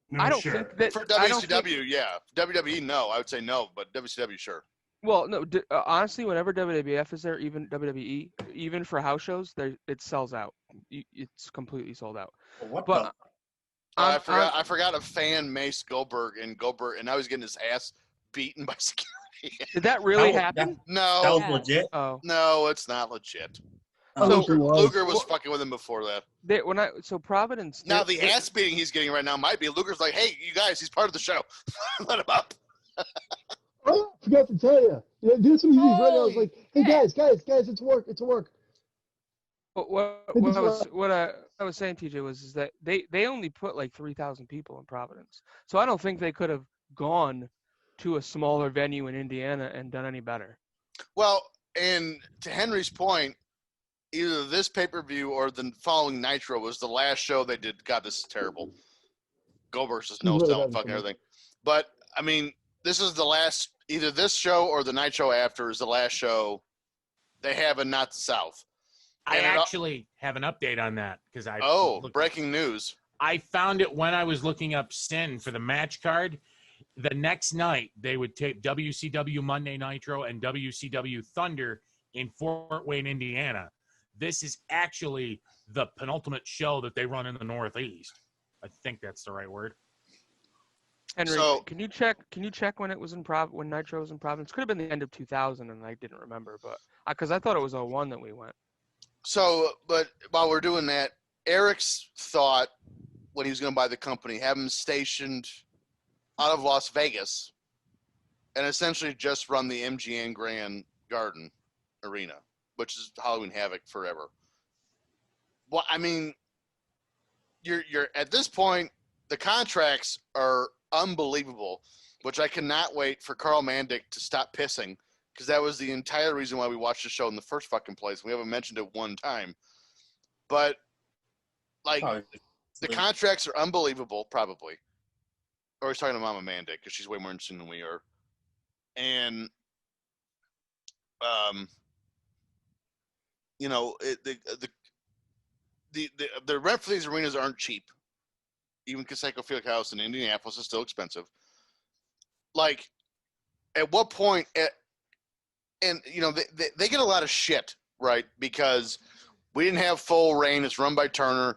No, I don't think that for WCW, yeah. WWE, no. I would say no, but WCW, sure. Well, no. Honestly, whenever WWF is there, even WWE, even for house shows, it sells out. It's completely sold out. But I forgot a fan maced Goldberg, and now he's getting his ass beaten by security. Did that really happen? No. That was legit? Oh. No, it's not legit. So Luger was fucking with him before that. So Providence. Now the ass beating he's getting right now might be Luger's like, hey, you guys, he's part of the show. Let him up. Oh, I forgot to tell you. This was right. I was like, hey guys, it's work. What I was saying, TJ, is that they only put like 3,000 people in Providence, so I don't think they could have gone to a smaller venue in Indiana and done any better. Well, and to Henry's point, either this pay-per-view or the following Nitro was the last show they did. God, this is terrible. Goldberg's just no-selling fucking everything. But, I mean, this is the last, either this show or the Nitro after is the last show they have in Not the South. I actually have an update on that because breaking news. I found it when I was looking up Sin for the match card. The next night, they would tape WCW Monday Nitro and WCW Thunder in Fort Wayne, Indiana. This is actually the penultimate show that they run in the Northeast. I think that's the right word. Henry, can you check when it was when Nitro was in Providence? Could have been the end of 2000, and I didn't remember, but because I thought it was 01 that we went. So, but while we're doing that, Eric's thought when he was going to buy the company, have him stationed out of Las Vegas and essentially just run the MGM Grand Garden Arena, which is Halloween Havoc forever. Well, I mean, you're at this point, the contracts are unbelievable. which I cannot wait for Carl Mandick to stop pissing, because that was the entire reason why we watched the show in the first fucking place. We haven't mentioned it one time. But, like, the contracts are unbelievable, probably. Or he's talking to Mama Mandick, because she's way more interesting than we are. And, you know, the rent for these arenas aren't cheap. Even Conseco Fieldhouse in Indianapolis is still expensive. Like, at what point, and, you know, they get a lot of shit, right? Because we didn't have full reign. It's run by Turner.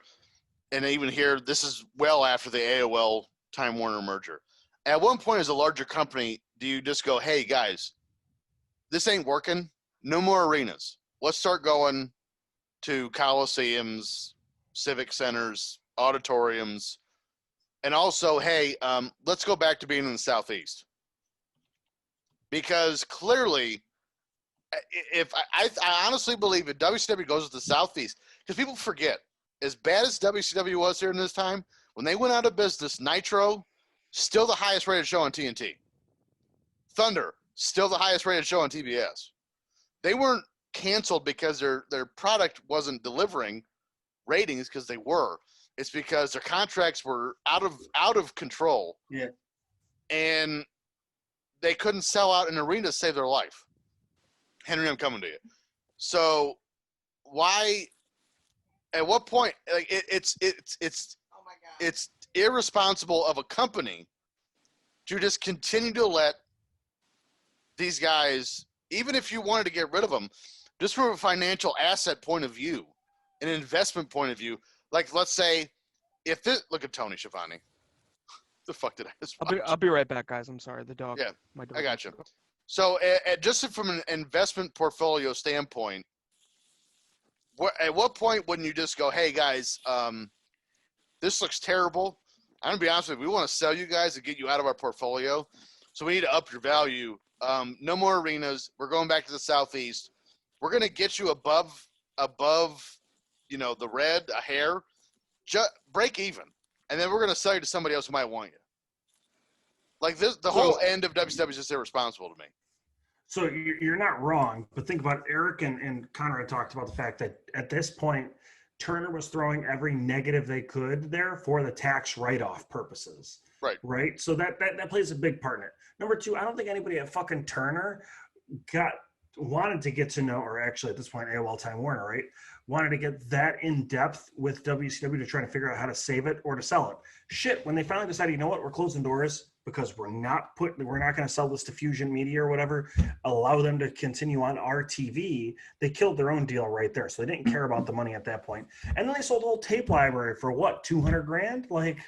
And even here, this is well after the AOL Time Warner merger. At one point, as a larger company, do you just go, hey, guys, this ain't working? No more arenas. Let's start going to coliseums, civic centers, auditoriums, and also, hey, let's go back to being in the Southeast. Because clearly, if I honestly believe if WCW goes to the Southeast, because people forget, as bad as WCW was here in this time, when they went out of business, Nitro, still the highest rated show on TNT. Thunder, still the highest rated show on TBS. They weren't canceled because their product wasn't delivering ratings, because they were. It's because their contracts were out of control. Yeah. And they couldn't sell out an arena to save their life. Henry, I'm coming to you. So why, at what point, like it's irresponsible of a company to just continue to let these guys, even if you wanted to get rid of them, just from a financial asset point of view, an investment point of view. Like, let's say, if this, look at Tony Schiavone. The fuck did I just watch? I'll be right back, guys. I'm sorry. The dog. Yeah, my dog I got you. So, just from an investment portfolio standpoint, at what point wouldn't you just go, hey, guys, this looks terrible. I'm going to be honest with you. We want to sell you guys to get you out of our portfolio. So we need to up your value. No more arenas. We're going back to the Southeast. We're going to get you above, you know, the red, a hair. Break even. And then we're going to sell you to somebody else who might want you. Like, this, the whole end of WCW is just irresponsible to me. So you're not wrong, but think about Eric and Conrad talked about the fact that at this point, Turner was throwing every negative they could there for the tax write-off purposes. Right. Right. So that plays a big part in it. Number two, I don't think anybody at fucking Turner wanted to get to know, or actually at this point, AOL Time Warner, right? Wanted to get that in depth with WCW to try to figure out how to save it or to sell it. Shit, when they finally decided, you know what, we're closing doors because we're not going to sell this to Fusion Media or whatever, allow them to continue on our TV, they killed their own deal right there. So they didn't care about the money at that point. And then they sold the whole tape library for what, $200,000? Like,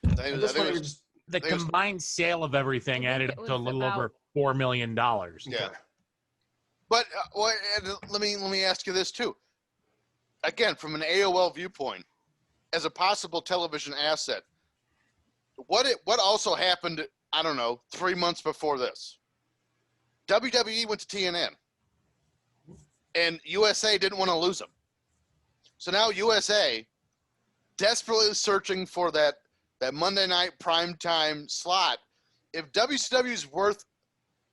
the combined sale of everything added up to a little over $4 million. Yeah. But let me ask you this too. Again, from an AOL viewpoint, as a possible television asset, what also happened, I don't know, 3 months before this? WWE went to TNN, and USA didn't want to lose them. So now USA, desperately searching for that Monday night primetime slot. If WCW is worth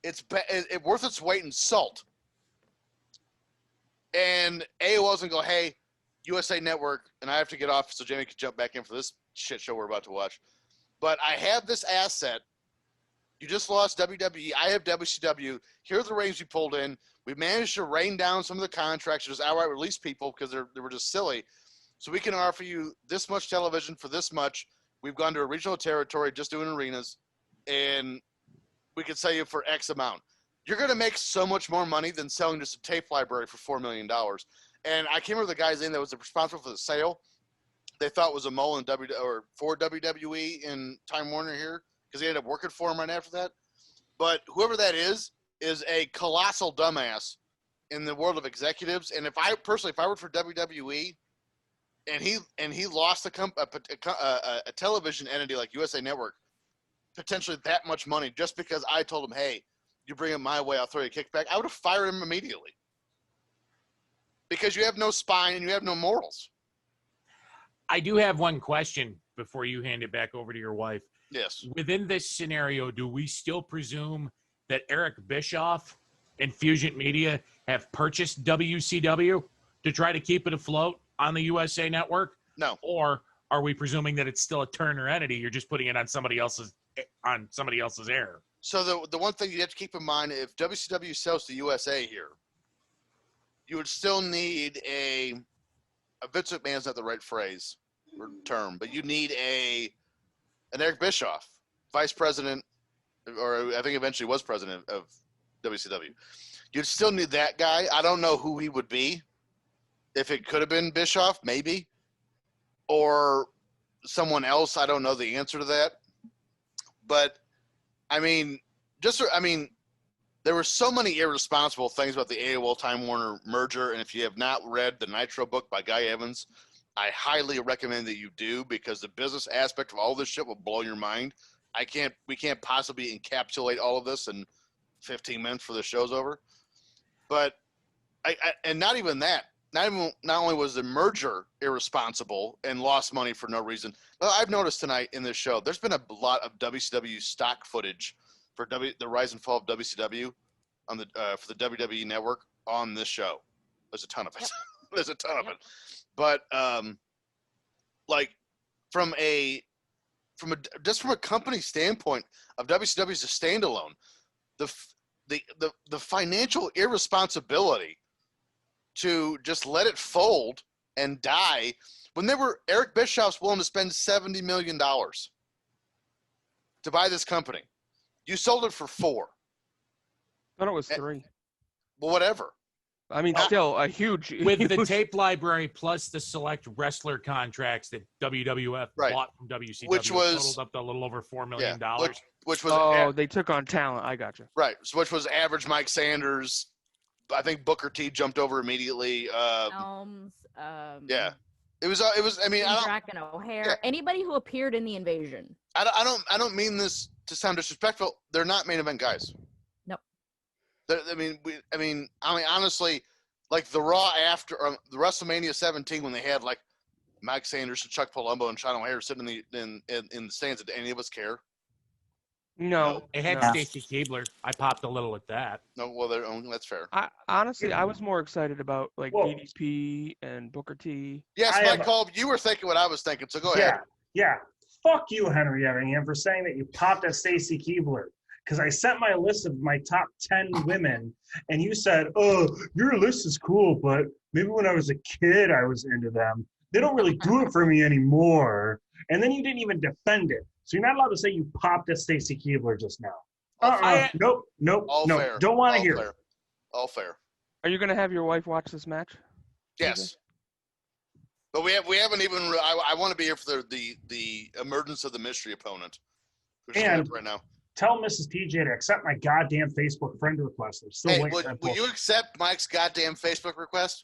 its weight in salt, and AOL doesn't go, hey, USA Network, and I have to get off so Jamie can jump back in for this shit show we're about to watch. But I have this asset. You just lost WWE. I have WCW. Here are the ratings we pulled in. We managed to rein down some of the contracts, just outright release people because they were just silly. So we can offer you this much television for this much. We've gone to a regional territory just doing arenas, and we could sell you for X amount. You're going to make so much more money than selling just a tape library for $4 million. And I can't remember the guy's name that was responsible for the sale. They thought was a mole for WWE in Time Warner here, because he ended up working for him right after that. But whoever that is a colossal dumbass in the world of executives. And if I worked for WWE, and he lost a television entity like USA Network, potentially that much money just because I told him, hey, you bring it my way, I'll throw you a kickback, I would have fired him immediately. Because you have no spine and you have no morals. I do have one question before you hand it back over to your wife. Yes. Within this scenario, do we still presume that Eric Bischoff and Fusion Media have purchased WCW to try to keep it afloat on the USA Network? No. Or are we presuming that it's still a Turner entity? You're just putting it on somebody else's air. So the one thing you have to keep in mind, if WCW sells to USA here, you would still need a Vince McMahon's not the right phrase or term, but you need an Eric Bischoff, vice president, or I think eventually was president of WCW. You'd still need that guy. I don't know who he would be. If it could have been Bischoff, maybe, or someone else. I don't know the answer to that. But I mean, there were so many irresponsible things about the AOL Time Warner merger, and if you have not read the Nitro book by Guy Evans, I highly recommend that you do, because the business aspect of all this shit will blow your mind. We can't possibly encapsulate all of this in 15 minutes for the show's over. But and not even that. Not only was the merger irresponsible and lost money for no reason, but I've noticed tonight in this show, there's been a lot of WCW stock footage for the rise and fall of WCW on for the WWE Network on this show. There's a ton of it. There's a ton of it. But like from a company standpoint of WCW as a standalone, the financial irresponsibility to just let it fold and die when Eric Bischoff's willing to spend $70 million to buy this company. You sold it for $4 million. I thought it was $3 million. Well, whatever. I mean, still a huge. With the tape library plus the select wrestler contracts that WWF bought from WCW, which was totaled up to a little over $4 million. Which was they took on talent. I got you. Right. So which was average Mike Sanders. I think Booker T jumped over immediately. Elms. Yeah. It was. I mean, Draken O'Hare. Anybody who appeared in the Invasion. I don't mean this to sound disrespectful. They're not main event guys. Nope. I mean, honestly, like the Raw after the WrestleMania 17 when they had like Mike Sanders and Chuck Palumbo and Sean O'Hare sitting in the stands. Did any of us care? No. It had Stacy Keibler. I popped a little at that. No, well, that's fair. Honestly, I was more excited about like DDP and Booker T. Yes, Mike Kolb, you were thinking what I was thinking, so go ahead. Yeah. Fuck you, Henry Everingham, for saying that you popped at Stacy Keibler. Because I sent my list of my top 10 women, and you said, oh, your list is cool, but maybe when I was a kid, I was into them. They don't really do it for me anymore. And then you didn't even defend it. So you're not allowed to say you popped at Stacy Keibler just now. Nope. Fair. Don't want to hear it. All fair. Are you going to have your wife watch this match? Yes. But we haven't even. I want to be here for the emergence of the mystery opponent, which is right now. Tell Mrs. TJ to accept my goddamn Facebook friend request. I'm still waiting for that will you accept Mike's goddamn Facebook request?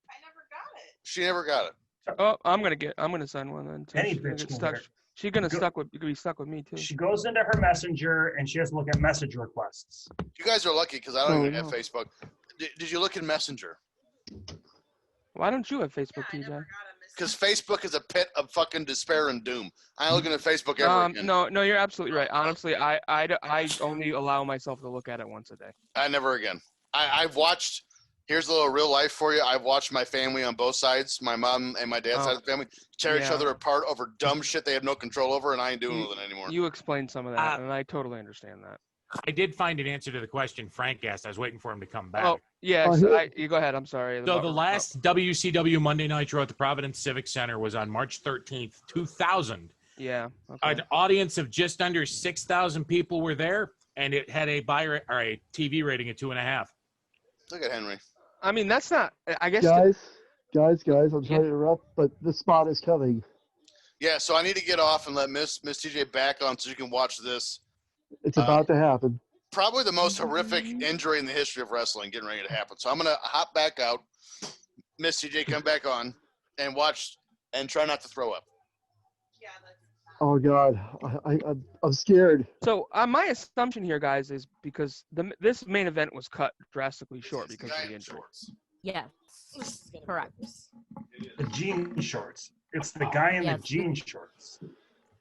I never got it. She never got it. Oh, I'm gonna send one then. Any bitch can wear it. She's gonna be stuck with me too. She goes into her messenger and she has to look at message requests. You guys are lucky because I don't even have Facebook. Did you look in Messenger? Why don't you have Facebook, TJ? Because Facebook is a pit of fucking despair and doom. I ain't looking at Facebook ever again. No, you're absolutely right. Honestly, I only allow myself to look at it once a day. I never again. I've watched. Here's a little real life for you. I've watched my family on both sides, my mom and my dad's side of the family, tear each other apart over dumb shit they have no control over, and I ain't doing with it anymore. You explained some of that, and I totally understand that. I did find an answer to the question Frank asked. I was waiting for him to come back. Oh, yeah. You go ahead. I'm sorry. So the last WCW Monday Nitro at the Providence Civic Center was on March 13th, 2000. Yeah. Okay. An audience of just under 6,000 people were there, and it had a TV rating of 2.5. Look at Henry. I mean, that's not. I guess. Guys, I'm sorry to interrupt, but the spot is coming. Yeah, so I need to get off and let Miss TJ back on so you can watch this. It's about to happen. Probably the most horrific injury in the history of wrestling getting ready to happen. So I'm going to hop back out, Miss TJ come back on, and watch and try not to throw up. Oh, God. I'm scared. So my assumption here, guys, is because this main event was cut drastically short because of the injury. Yes, correct. The jean shorts. It's the guy in the jean shorts.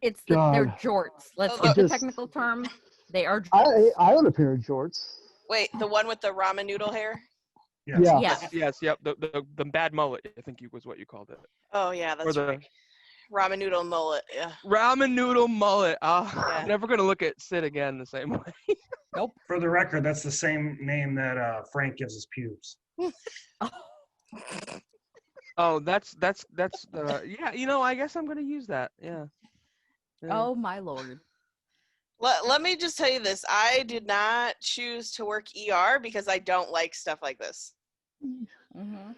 They're God. jorts. Let's Oh, get the Just- technical term. They are jorts. I own a pair of jorts. Wait, the one with the ramen noodle hair? Yeah. Yes. Yep. The bad mullet, I think was what you called it. Oh yeah, Or that's the right. Ramen noodle mullet. Yeah. ramen noodle mullet. Yeah. Never gonna look at Sid again the same way. Nope. For the record, that's the same name that Frank gives his pubes. Oh, that's the yeah. You know, I guess I'm gonna use that. Yeah. Oh my lord. Let me just tell you this. I did not choose to work ER because I don't like stuff like this. Mm-hmm.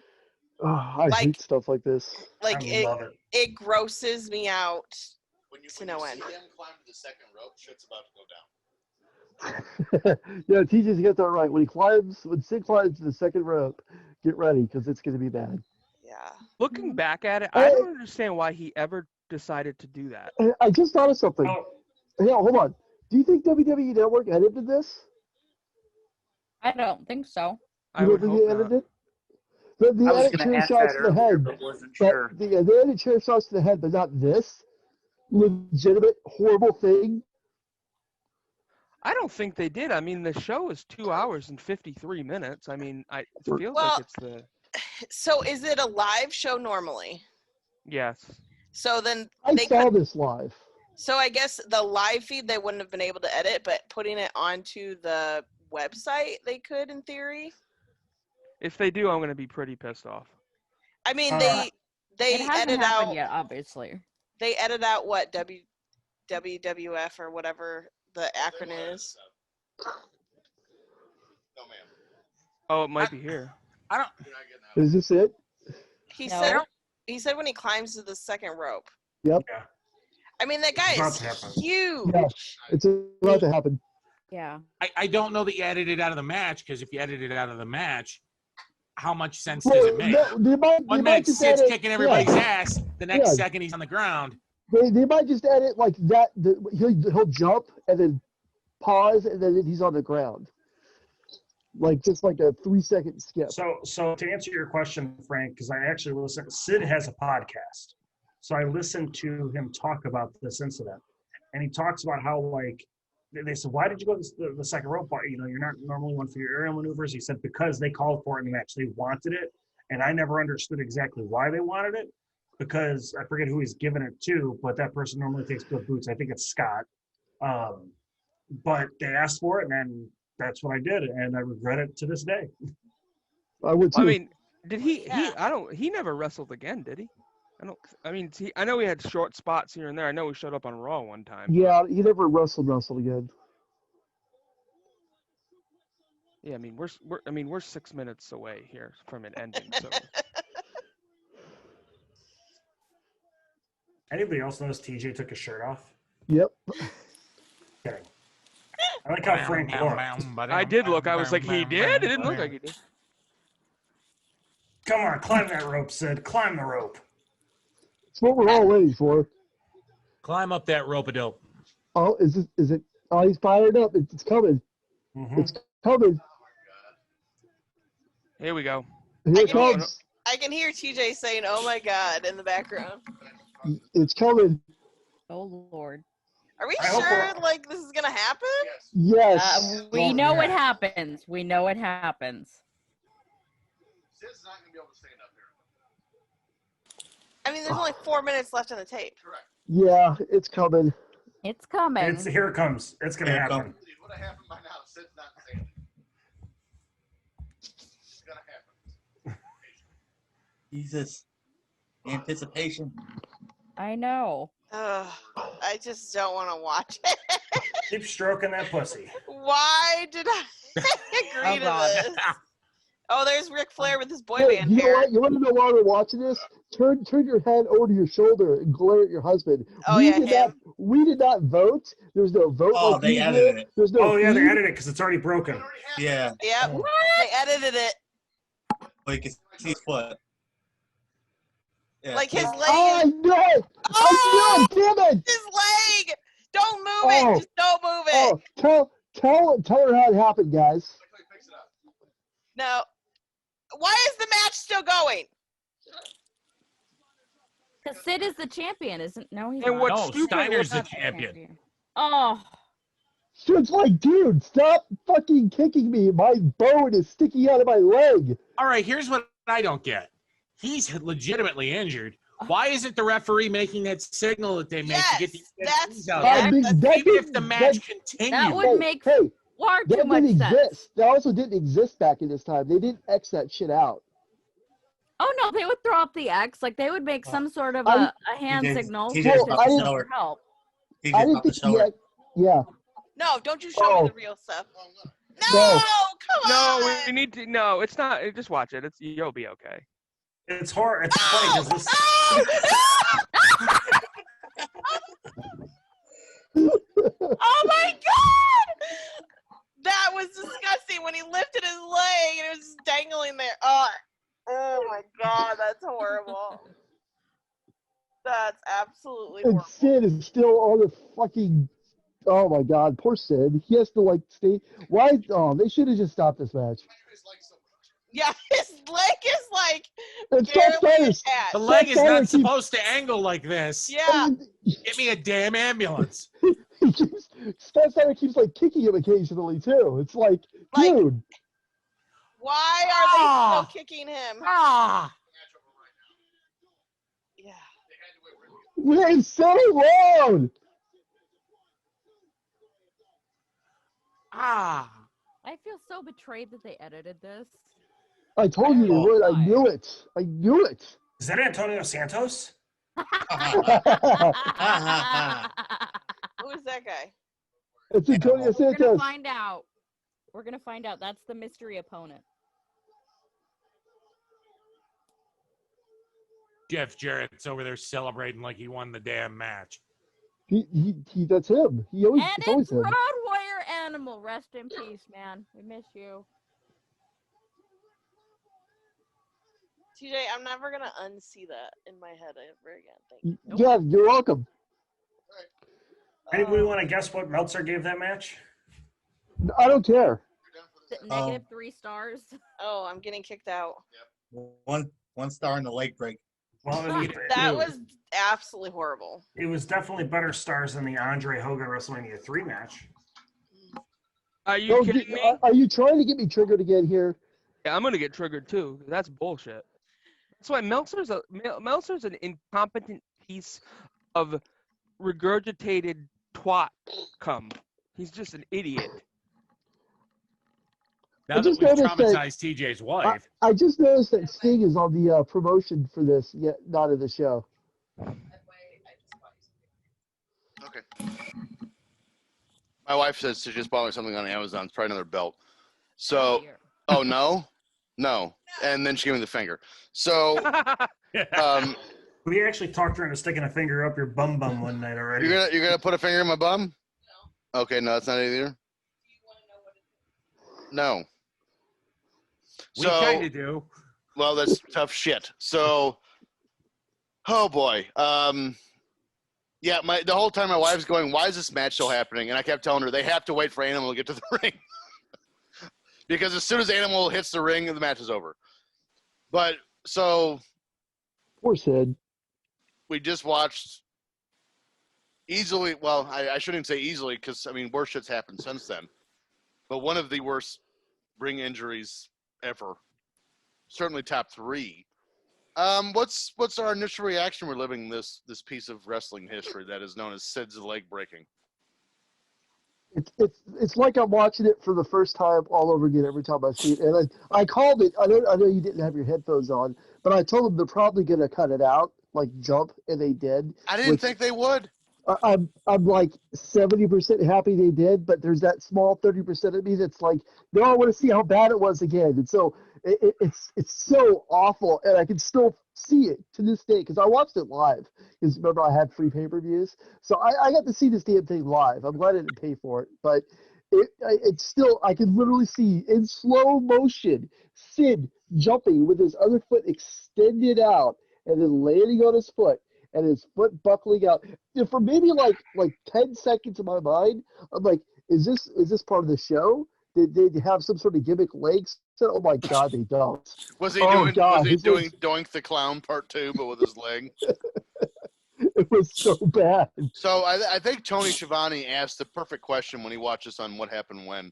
Oh, I hate stuff like this. Like I love it. It grosses me out to no end. See him climb to the second rope, shit's about to go down. Yeah, TJ's got that right. When Sid climbs to the second rope, get ready because it's going to be bad. Yeah. Looking back at it, I don't understand why he ever decided to do that. I just thought of something. Oh. Yeah, hold on. Do you think WWE Network edited this? I don't think so. I You would don't hope think they not. edited it? They I was edit going chair to ask shots that to the earlier, head. but wasn't But sure. they edit chair shots to the head, but not this legitimate horrible thing. I don't think they did. I mean, the show is 2 hours and 53 minutes. I mean, it feels Well, like it's the So is it a live show normally? yes. So then I they saw could. this live. So I guess the live feed they wouldn't have been able to edit, but putting it onto the website they could in theory. If they do, I'm going to be pretty pissed off. I mean It they hasn't edit happened out yet, obviously. they edit out what WWF or whatever the acronym is. No, ma'am. Oh, it might be here. I don't. You're not getting out. Is this it? He said when he climbs to the second rope. Yep. Yeah. I mean that guy It's is about to happen. huge. Yeah, it's about to happen. Yeah. I don't know that you edited it out of the match, because if you edited it out of the match, how much sense does it make? No, they might 1 minute just Sid's edit- kicking everybody's yeah. ass, the next Yeah. second he's on the ground. They might just edit like that. He'll jump and then pause and then he's on the ground, like just like a 3-second skip. So to answer your question, Frank, because I actually listened. Sid has a podcast, so I listened to him talk about this incident, and he talks about how like they said, "Why did you go to the second rope part? You know, you're not normally one for your aerial maneuvers." He said because they called for it in the match, they wanted it, and I never understood exactly why they wanted it. Because I forget who he's given it to, but that person normally takes good boots. I think it's Scott. But they asked for it, and that's what I did, and I regret it to this day. I would too. I mean, did he? He never wrestled again, did he? I know he had short spots here and there. I know he showed up on Raw one time. Yeah, he never wrestled again. Yeah, I mean we're 6 minutes away here from it ending. So Anybody else notice TJ took his shirt off? Yep. Kidding. I like how Frank looked. I did look. I was like, he did. It didn't look like he did. Come on, climb that rope, Sid. Climb the rope. It's what we're all waiting for. Climb up that rope-a-dope. Oh, is it? Oh, he's fired up. It's coming. Mm-hmm. It's coming. Here we go. Here it comes. I can hear TJ saying, "Oh my God" in the background. It's coming. Oh Lord. Are we sure like this is gonna happen? Yes. We know what happens. We know what happens. Sid's not gonna be able to stand up here. I mean, there's only 4 minutes left on the tape. Correct. Yeah, it's coming. It's coming. Here it comes. It's gonna happen. It would have happened by now. Sid's not standing. It's gonna happen. Jesus. Anticipation. I know. I just don't want to watch it. Keep stroking that pussy. Why did I agree to this? Oh, there's Ric Flair with his boy band You know hair. what? You want to know why we're watching this? Turn your head over to your shoulder and glare at your husband. Oh, we yeah, did not vote. There was no vote. Oh, like they usual. edited it. There's no Oh yeah, they feed. edited it because it's already broken. Yeah. Yep. They edited it. Well, you can see his foot. Yeah. Like his leg I is. know it. Oh! I knew it. Damn it. His leg! Don't move it! Just don't move it! Oh, tell her how it happened, guys. No. Why is the match still going? Because Sid is the champion, isn't? No, he's And not. what's No, stupid Steiner's the Not champion. Oh, Sid's like, dude, stop fucking kicking me. My bone is sticking out of my leg. All right, here's what I don't get. He's legitimately injured. Why isn't the referee making that signal that they make to get the that's out? That Even if the match continues. that would make far that too much didn't sense. exist. That also didn't exist back in this time. They didn't X that shit out. Oh no, they would throw up the X, like they would make some sort of a hand signal He to just about to just show her. help. He I just didn't about to think show her. yeah. No, don't you show me the real stuff. No. Come No, on. we need to. No, it's not. Just watch it. You'll be okay. It's horror. It's funny because this. Oh my god! That was disgusting when he lifted his leg and it was just dangling there. Oh my god, that's horrible. That's absolutely And horrible. Sid is still on the fucking. Oh my god, poor Sid. He has to like stay. Why? Oh, they should have just stopped this match. Yeah, his leg is like And Scott barely Steiner's- attached. The leg is Steiner not keeps- supposed to angle like this. Yeah. Get me a damn ambulance. Scott Steiner keeps like kicking him occasionally too. It's like, dude. Why are they still kicking him? Yeah. Wait, settle down. I feel so betrayed that they edited this. I told you they Oh, would. I knew it. I knew it. Is that Antonio Santos? Who is that guy? It's Antonio We're gonna Santos. find out. We're gonna find out. That's the mystery opponent. Jeff Jarrett's over there celebrating like he won the damn match. That's him. He always, And it's always it's him. Road Warrior Animal. Rest in peace, man. We miss you. TJ, I'm never gonna unsee that in my head ever again. Thank you. Yeah, you're welcome. Anybody want to guess what Meltzer gave that match? I don't care. Negative 3 stars. Oh, I'm getting kicked out. One star in the leg break. Well, That was absolutely horrible. It was definitely better stars than the Andre Hogan WrestleMania 3 match. Are you kidding me? Are you trying to get me triggered again here? Yeah, I'm gonna get triggered too. That's bullshit. That's why Meltzer's an incompetent piece of regurgitated twat. He's just an idiot. Now that we've traumatized TJ's wife. I just noticed that Sting is on the promotion for this, yet not in the show. Okay. My wife says she just bought me something on Amazon. It's probably another belt. So, oh no, no, and then she gave me the finger. So, we actually talked her into sticking a finger up your bum one night already. you're gonna put a finger in my bum? No. Okay, no, that's not it either. No. We kind of do. Well, that's tough shit. So, oh boy. Yeah, the whole time my wife's going, why is this match still happening? And I kept telling her they have to wait for Animal to get to the ring. Because as soon as Animal hits the ring, the match is over. But so Poor Sid. we just watched easily, well, I shouldn't say easily because, I mean, worse shit's happened since then. But one of the worst ring injuries ever. Certainly top 3. What's our initial reaction? We're living this piece of wrestling history that is known as Sid's leg breaking. It's like I'm watching it for the first time all over again every time I see it. And I called it. I know you didn't have your headphones on, but I told them they're probably going to cut it out, like jump, and they did. I didn't think they would. I'm like 70% happy they did, but there's that small 30% of me that's like, no, I want to see how bad it was again. And so it's so awful, and I can still see it to this day because I watched it live. Because remember, I had free pay-per-views, so I got to see this damn thing live. I'm glad I didn't pay for it, but it's still, I can literally see in slow motion Sid jumping with his other foot extended out and then landing on his foot. And his foot buckling out. And for maybe like 10 seconds in my mind, I'm like, is this part of the show? Did they have some sort of gimmick legs? Oh my god, they don't. Was he Oh, doing God, was he his doing legs- Doink the Clown Part 2 but with his leg? It was so bad. So I think Tony Schiavone asked the perfect question when he watched us on What Happened When,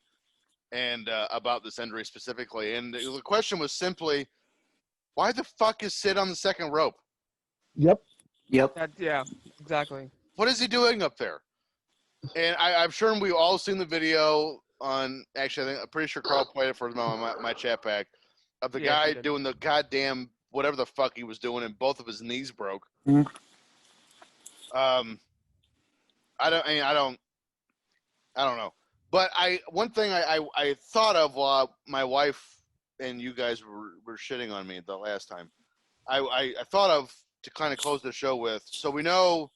and about this injury specifically. And the question was simply, why the fuck is Sid on the second rope? Yep. Yeah, exactly. What is he doing up there? And I'm sure we've all seen the video on. Actually, I'm pretty sure Carl played it for my chat pack of the Yes, guy he did. doing the goddamn whatever the fuck he was doing, and both of his knees broke. Mhm. I don't know. But one thing I thought of while my wife and you guys were shitting on me the last time, I thought of to kind of close the show with. So we know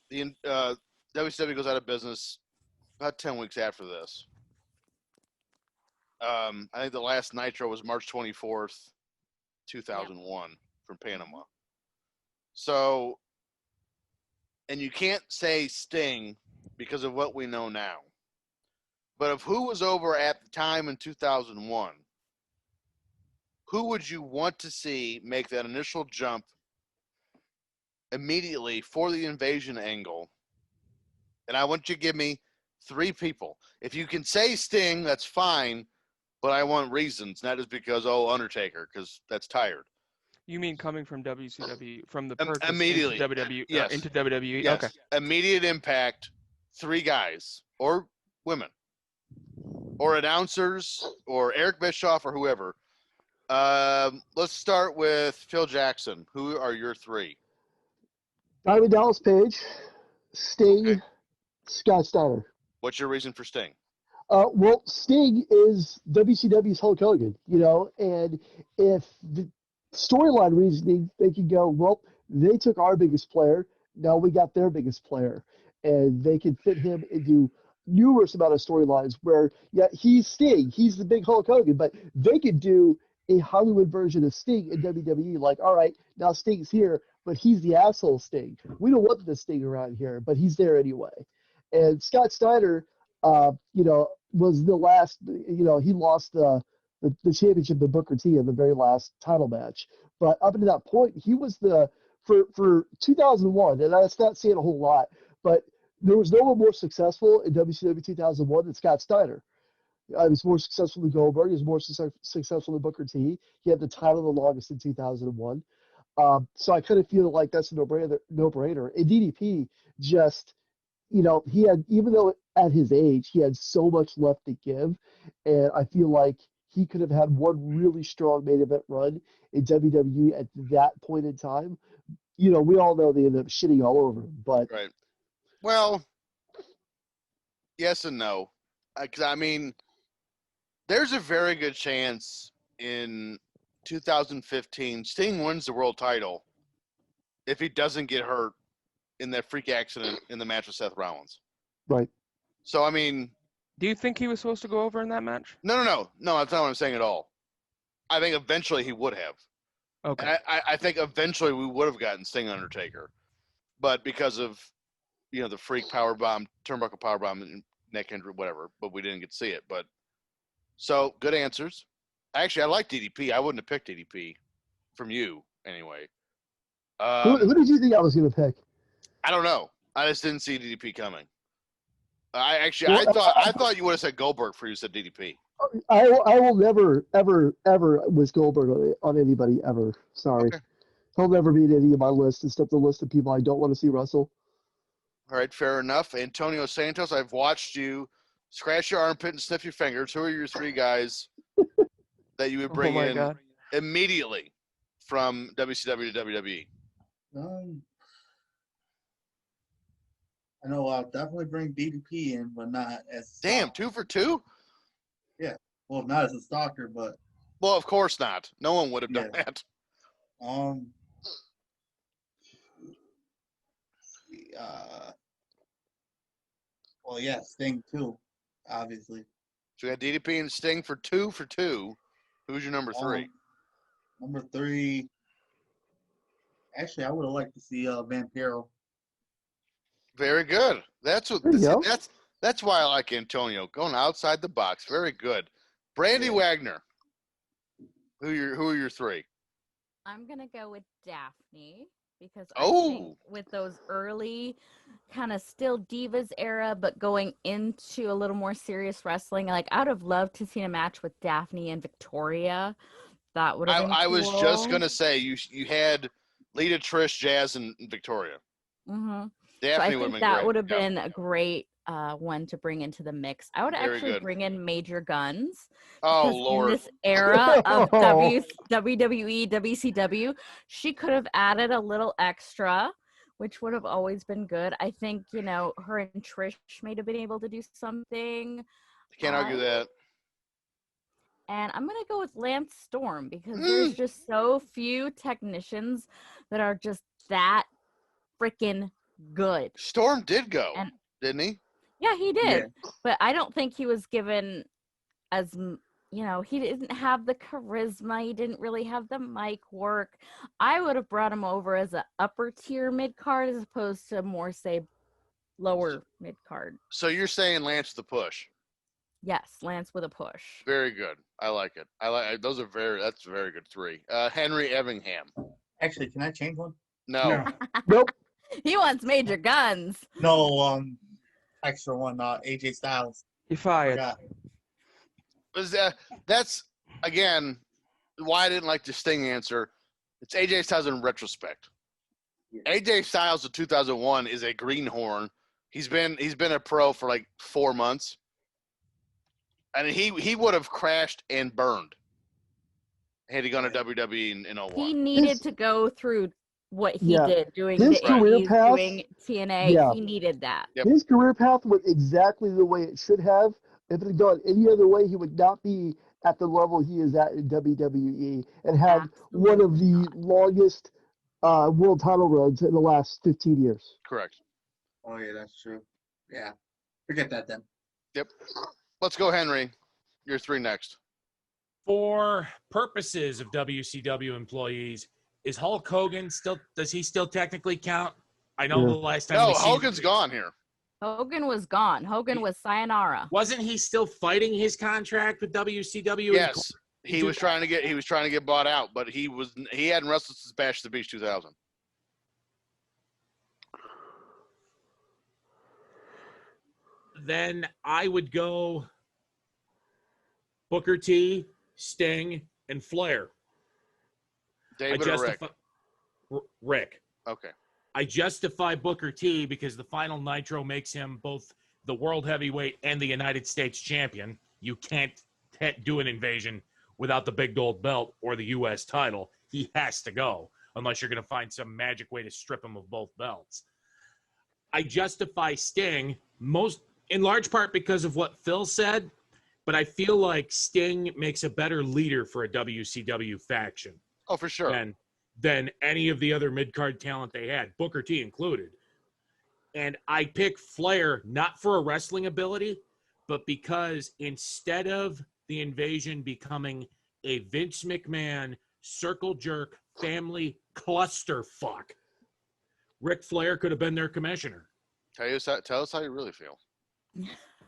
the WCW goes out of business about 10 weeks after this. I think the last Nitro was March 24th, 2001 from Panama. So, and you can't say Sting because of what we know now. But if who was over at the time in 2001, who would you want to see make that initial jump immediately for the invasion angle? And I want you to give me 3 people. If you can say Sting, that's fine, but I want reasons, not just because, Undertaker, because that's tired. You mean coming from WCW, from the purchase Immediately. into WWE? Yes. Into WWE? Yes. Okay. Immediate impact, 3 guys or women or announcers or Eric Bischoff or whoever. Let's start with Phil Jackson. Who are your 3? Diamond Dallas Page, Sting, Scott Steiner. What's your reason for Sting? Well, Sting is WCW's Hulk Hogan, and if the storyline reasoning, they could go, well, they took our biggest player, now we got their biggest player, and they could fit him into numerous amount of storylines where, yeah, he's Sting, he's the big Hulk Hogan, but they could do a Hollywood version of Sting in WWE, like, all right, now Sting's here, but he's the asshole Sting. We don't want the Sting around here, but he's there anyway. And Scott Steiner, was the last, he lost the championship to Booker T in the very last title match. But up until that point, he was for 2001, and that's not saying a whole lot, but there was no one more successful in WCW 2001 than Scott Steiner. He was more successful than Goldberg. He was more successful than Booker T. He had the title the longest in 2001. So I kind of feel like that's a no-brainer. And DDP just, he had, even though at his age, he had so much left to give. And I feel like he could have had one really strong main event run in WWE at that point in time. We all know they ended up shitting all over him. But right. Well, yes and no. I mean, there's a very good chance in 2015 Sting wins the world title if he doesn't get hurt in that freak accident in the match with Seth Rollins. Right. So, I mean... Do you think he was supposed to go over in that match? No, that's not what I'm saying at all. I think eventually he would have. Okay. And I think eventually we would have gotten Sting Undertaker. But because of, the freak powerbomb, turnbuckle powerbomb, and neck injury, whatever, but we didn't get to see it. But so, good answers. Actually, I like DDP. I wouldn't have picked DDP from you, anyway. Who did you think I was going to pick? I don't know. I just didn't see DDP coming. I thought you would have said Goldberg for you said DDP. I will never, ever, ever wish Goldberg on anybody ever. Sorry. Okay. He'll never be in any of my lists except the list of people I don't want to see wrestle. All right, fair enough. Antonio Santos, I've watched you scratch your armpit and sniff your fingers. Who are your 3 guys that you would bring in immediately from WCW to WWE? I know I'll definitely bring DDP in, but not as... Damn, 2 for 2? Yeah. Well, not as a stalker, but... Well, of course not. No one would have done that. Well, yeah, Sting too, obviously. So we got DDP and Sting for 2 for 2. Who's your number 3? Number 3... Actually, I would have liked to see Vampiro. Very good. That's why I like Antonio, going outside the box. Very good. Brandy Wagner. Who are your 3? I'm gonna go with Daphne. because I think Oh, with those early kind of still Divas era, but going into a little more serious wrestling, like I would have loved to see a match with Daphne and Victoria. That would have been I was just cool. gonna say you had Lita, Trish, Jazz, and Victoria. So I Daphne would have think been that great. would have Yeah, been a great one to bring into the mix. I would very actually good. bring in Major Guns Oh because in Lord, this era of WWE, WCW, she could have added a little extra, which would have always been good. I think, her and Trish may have been able to do something. can't argue that. And I'm going to go with Lance Storm because there's just so few technicians that are just that freaking good. Storm did go, And didn't he? yeah, he did. Yeah. But I don't think he was given as, he didn't have the charisma. He didn't really have the mic work. I would have brought him over as an upper tier mid card as opposed to more, say, lower mid card. So you're saying Lance the push? Yes, Lance with a push. Very good. I like it. That's a very good 3. Henry Evingham. Actually, can I change one? No. Nope. He wants Major Guns. No, extra one. AJ Styles. You're fired. That's again why I didn't like the Sting answer. It's AJ Styles in retrospect. AJ Styles of 2001 is a greenhorn. He's been a pro for like 4 months, and he would have crashed and burned had he gone to WWE in 01. He needed to go through what he Yeah. did, doing His the career indies, path- doing TNA. Yeah. He needed that. His career path went exactly the way it should have. If it had gone any other way, he would not be at the level he is at in WWE and had one of the longest world title runs in the last 15 years. Correct. Oh yeah, that's true. Yeah, forget that then. Yep. Let's go, Henry. You're 3 next. For purposes of WCW employees, is Hulk Hogan does he still technically count? I know the last time we seen Hogan's gone here. Hogan was gone. Hogan was sayonara. Wasn't he still fighting his contract with WCW? Yes. He was trying to get bought out, but he hadn't wrestled since Bash at the Beach 2000. Then I would go Booker T, Sting, and Flair. David or Rick? Rick. Okay. I justify Booker T because the final Nitro makes him both the world heavyweight and the United States champion. You can't do an invasion without the big gold belt or the U.S. title. He has to go unless you're going to find some magic way to strip him of both belts. I justify Sting in large part because of what Phil said, but I feel like Sting makes a better leader for a WCW faction. Oh, for sure. Than any of the other mid-card talent they had, Booker T included. And I pick Flair not for a wrestling ability, but because instead of the invasion becoming a Vince McMahon circle jerk family clusterfuck, Ric Flair could have been their commissioner. Tell us how you really feel.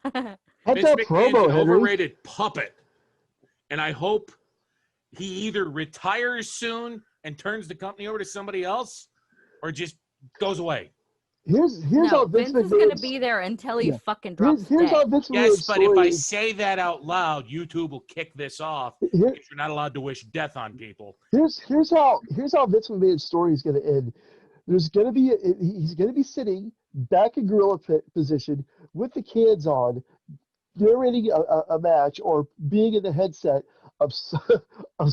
How's Vince that McMahon's promo, an Henry? overrated puppet, and I hope he either retires soon and turns the company over to somebody else, or just goes away. Here's how Vince is going to McMahon's- be there until he Yeah. fucking drops Here's how dead. Vince Yes, McMahon's but if I story- say that out loud, YouTube will kick this off because you're not allowed to wish death on people. Here's how Vince McMahon's story is going to end. He's going to be sitting back in gorilla position with the cans on, narrating a match or being in the headset of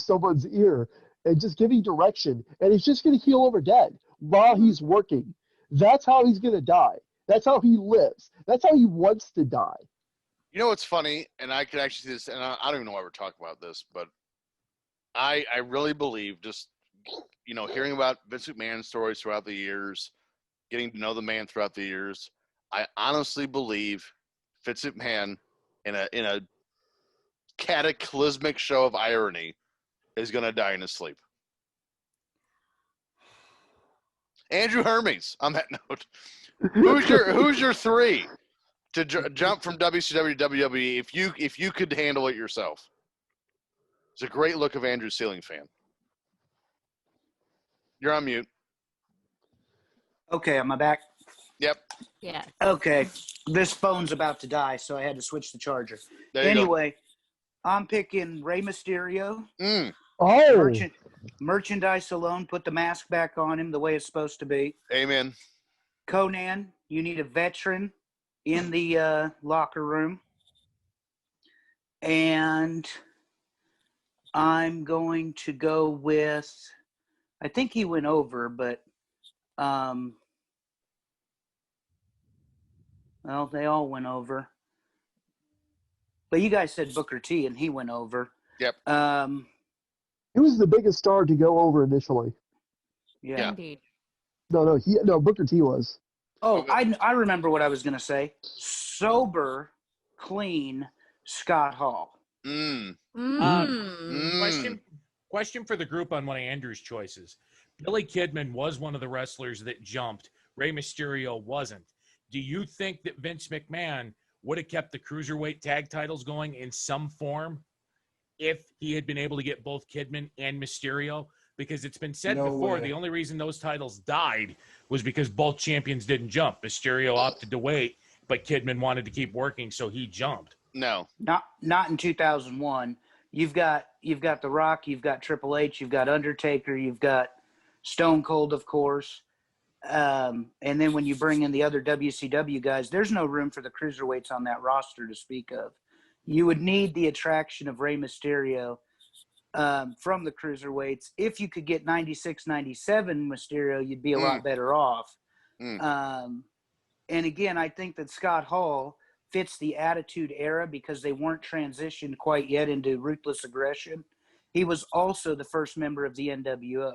someone's ear and just giving direction, and he's just going to keel over dead while he's working. That's how he's going to die. That's how he lives. That's how he wants to die. You know what's funny, and I could actually see this, and I don't even know why we're talking about this, but I really believe just, hearing about Vince McMahon stories throughout the years, getting to know the man throughout the years, I honestly believe Vince McMahon in a cataclysmic show of irony is going to die in his sleep. Andrew Hermes, on that note, who's your 3 to jump from WCW to WWE if you could handle it yourself? It's a great look of Andrew Ceiling fan. You're on mute. Okay, am I back? Yep. Yeah. Okay. This phone's about to die, so I had to switch the charger. There you Anyway, I'm picking Rey Mysterio. Oh, Merchandise alone, put the mask back on him the way it's supposed to be. Amen. Conan, you need a veteran in the locker room. And I'm going to go with, I think he went over, but well, they all went over. But you guys said Booker T, and he went over. Yep. he was the biggest star to go over initially. Yeah. Indeed. No, Booker T was. Oh, I remember what I was going to say. Sober, clean Scott Hall. Question for the group on one of Andrew's choices. Billy Kidman was one of the wrestlers that jumped. Rey Mysterio wasn't. Do you think that Vince McMahon would have kept the cruiserweight tag titles going in some form if he had been able to get both Kidman and Mysterio? Because it's been said before, the only reason those titles died was because both champions didn't jump. Mysterio opted to wait, but Kidman wanted to keep working, so he jumped. No. Not in 2001. You've got The Rock, you've got Triple H, you've got Undertaker, you've got Stone Cold, of course. And then when you bring in the other WCW guys, there's no room for the cruiserweights on that roster to speak of. You would need the attraction of Rey Mysterio from the cruiserweights. If you could get 96, 97 Mysterio, you'd be a lot better off. And again, I think that Scott Hall fits the Attitude Era because they weren't transitioned quite yet into Ruthless Aggression. He was also the first member of the NWO.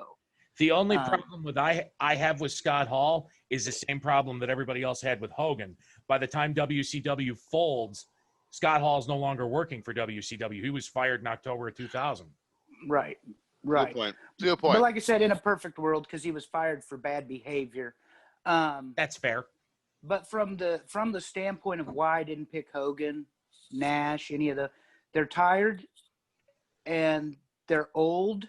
The only problem with I have with Scott Hall is the same problem that everybody else had with Hogan. By the time WCW folds, Scott Hall's no longer working for WCW. He was fired in October of 2000. Right. Good point. Good point. But like I said, in a perfect world, because he was fired for bad behavior. That's fair. But from the standpoint of why I didn't pick Hogan, Nash, they're tired and they're old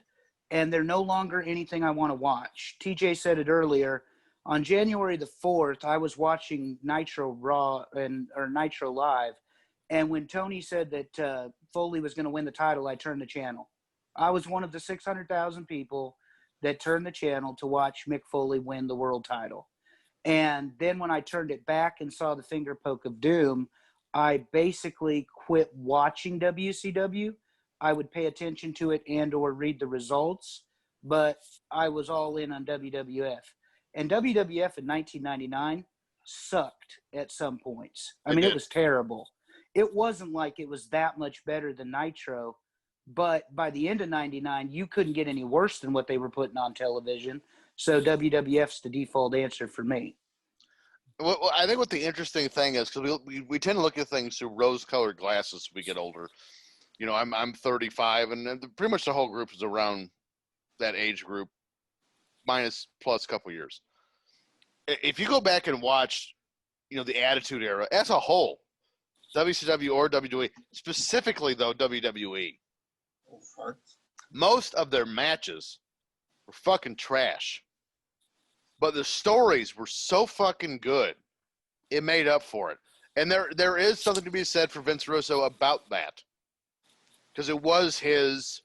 and they're no longer anything I want to watch. TJ said it earlier. On January the 4th, I was watching Nitro Raw or Nitro Live, and when Tony said that Foley was going to win the title, I turned the channel. I was one of the 600,000 people that turned the channel to watch Mick Foley win the world title. And then when I turned it back and saw the finger poke of doom, I basically quit watching WCW. I would pay attention to it and or read the results, but I was all in on WWF. And WWF in 1999 sucked at some points. I mean, it was terrible. It wasn't like it was that much better than Nitro, but by the end of 99, you couldn't get any worse than what they were putting on television. So WWF's the default answer for me. Well, I think what the interesting thing is, because we tend to look at things through rose-colored glasses as we get older. You know, I'm 35, and pretty much the whole group is around that age group, minus plus a couple years. If you go back and watch, you know, the Attitude Era as a whole, WCW or WWE, specifically though WWE, most of their matches were fucking trash. But the stories were so fucking good, it made up for it. And there is something to be said for Vince Russo about that. Because it was his,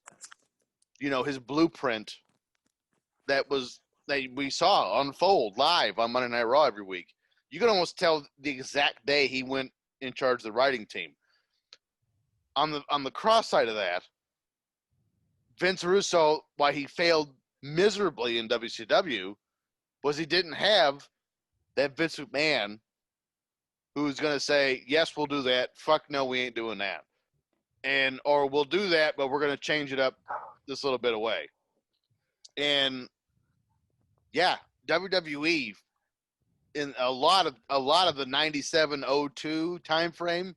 you know, his blueprint that we saw unfold live on Monday Night Raw every week. You can almost tell the exact day he went in charge of the writing team. On the cross side of that, Vince Russo, why he failed miserably in WCW, was he didn't have that Vince McMahon who's going to say, yes, we'll do that. Fuck no, we ain't doing that. Or we'll do that, but we're going to change it up this little bit away. And yeah, WWE in a lot of the 97-02 time frame,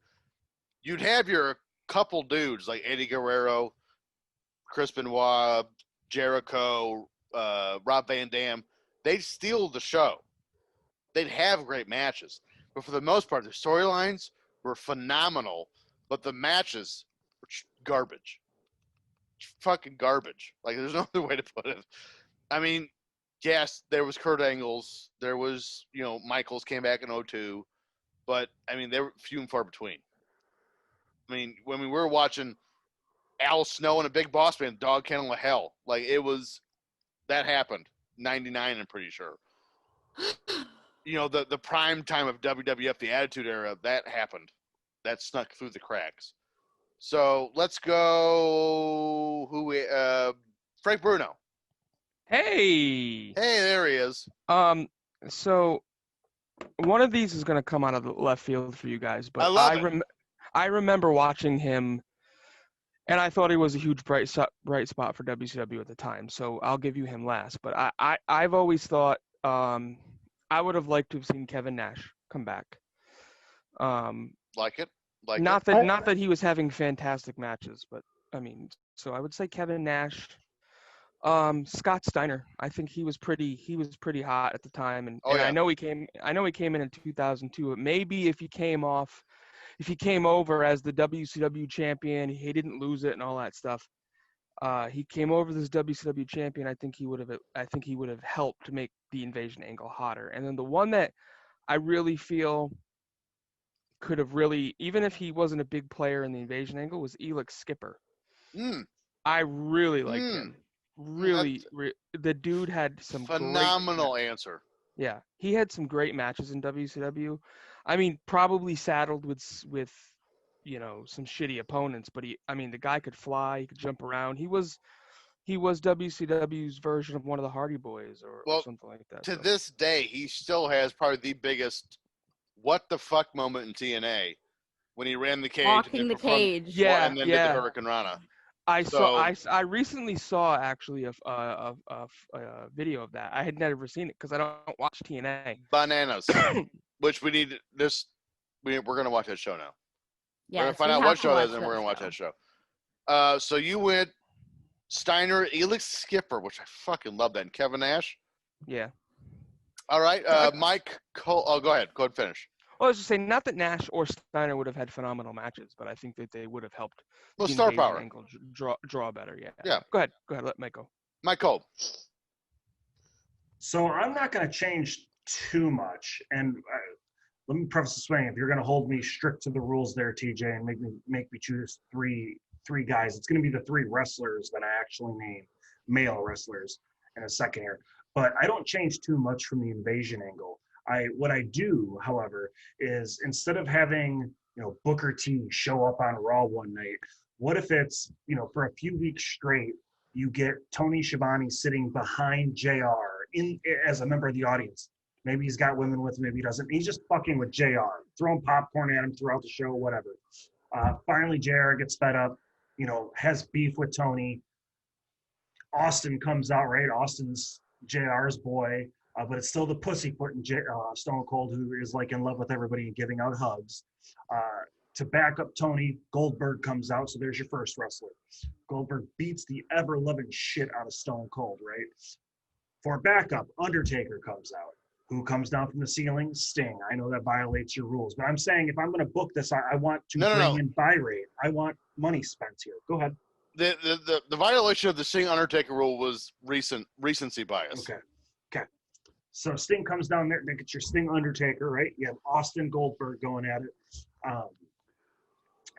you'd have your couple dudes like Eddie Guerrero, Chris Benoit, Jericho, Rob Van Dam. They'd steal the show. They'd have great matches. But for the most part, the storylines were phenomenal, but the matches were garbage. Fucking garbage. Like, there's no other way to put it. I mean, yes, there was Kurt Angle's. There was, Michaels came back in 2002. But, I mean, they were few and far between. I mean, when we were watching Al Snow and a Big Boss Man, Dog Kennel of Hell, that happened. 99, I'm pretty sure. The prime time of WWF, the Attitude Era, that happened. That snuck through the cracks. So let's go. Frank Bruno. Hey, there he is. So one of these is going to come out of the left field for you guys, but I love it. I remember watching him, and I thought he was a huge bright spot for WCW at the time. So I'll give you him last. But I've always thought I would have liked to have seen Kevin Nash come back. Not that he was having fantastic matches, but I mean, so I would say Kevin Nash. Scott Steiner, I think he was pretty hot at the time, and I know he came in 2002. But maybe if he came over as the WCW champion, he didn't lose it and all that stuff. He came over as WCW champion. I think he would have helped to make the invasion angle hotter. And then the one that I really feel could have really, even if he wasn't a big player in the invasion angle, was Elix Skipper. I really liked him. The dude had some phenomenal answer. Yeah, he had some great matches in WCW. I mean, probably saddled with some shitty opponents, but the guy could fly, he could jump around. He was WCW's version of one of the Hardy Boys or something like that. To this day, he still has probably the biggest what the fuck moment in TNA when he ran the cage. Walking the cage. Yeah, and then did the Hurricane Rana. I recently saw actually a video of that. I had never seen it because I don't watch TNA. Bananas. Which we need this. We're gonna watch that show now. Yes, we're gonna find out what show that is, and we're gonna watch that show. So you went Steiner, Elix Skipper, which I fucking love that, and Kevin Nash. Yeah. All right, Mike Cole. Oh, go ahead. Go ahead and finish. Well, I was just saying, not that Nash or Steiner would have had phenomenal matches, but I think that they would have helped. Well, star power. Angle draw better. Yeah. Yeah. Go ahead. Let Mike go. Mike Cole. So I'm not going to change too much, and let me preface this way: if you're going to hold me strict to the rules there, TJ, and make me choose three guys, it's going to be the three wrestlers that I actually name, male wrestlers, in a second here. But I don't change too much from the invasion angle. What I do, however, is instead of having Booker T show up on Raw one night, what if it's for a few weeks straight you get Tony Schiavone sitting behind JR as a member of the audience. Maybe he's got women with him, maybe he doesn't. He's just fucking with JR, throwing popcorn at him throughout the show, whatever. Finally, JR gets fed up, has beef with Tony. Austin comes out, right? Austin's JR's boy. But it's still the pussyfoot in Stone Cold, who is in love with everybody and giving out hugs. To back up Tony, Goldberg comes out. So there's your first wrestler. Goldberg beats the ever-loving shit out of Stone Cold, right? For backup, Undertaker comes out. Who comes down from the ceiling? Sting. I know that violates your rules. But I'm saying if I'm going to book this, I want to bring in buy rate. I want money spent here. Go ahead. The violation of the Sting Undertaker rule was recency bias. Okay. So Sting comes down there, then get your Sting Undertaker, right? You have Austin Goldberg going at it.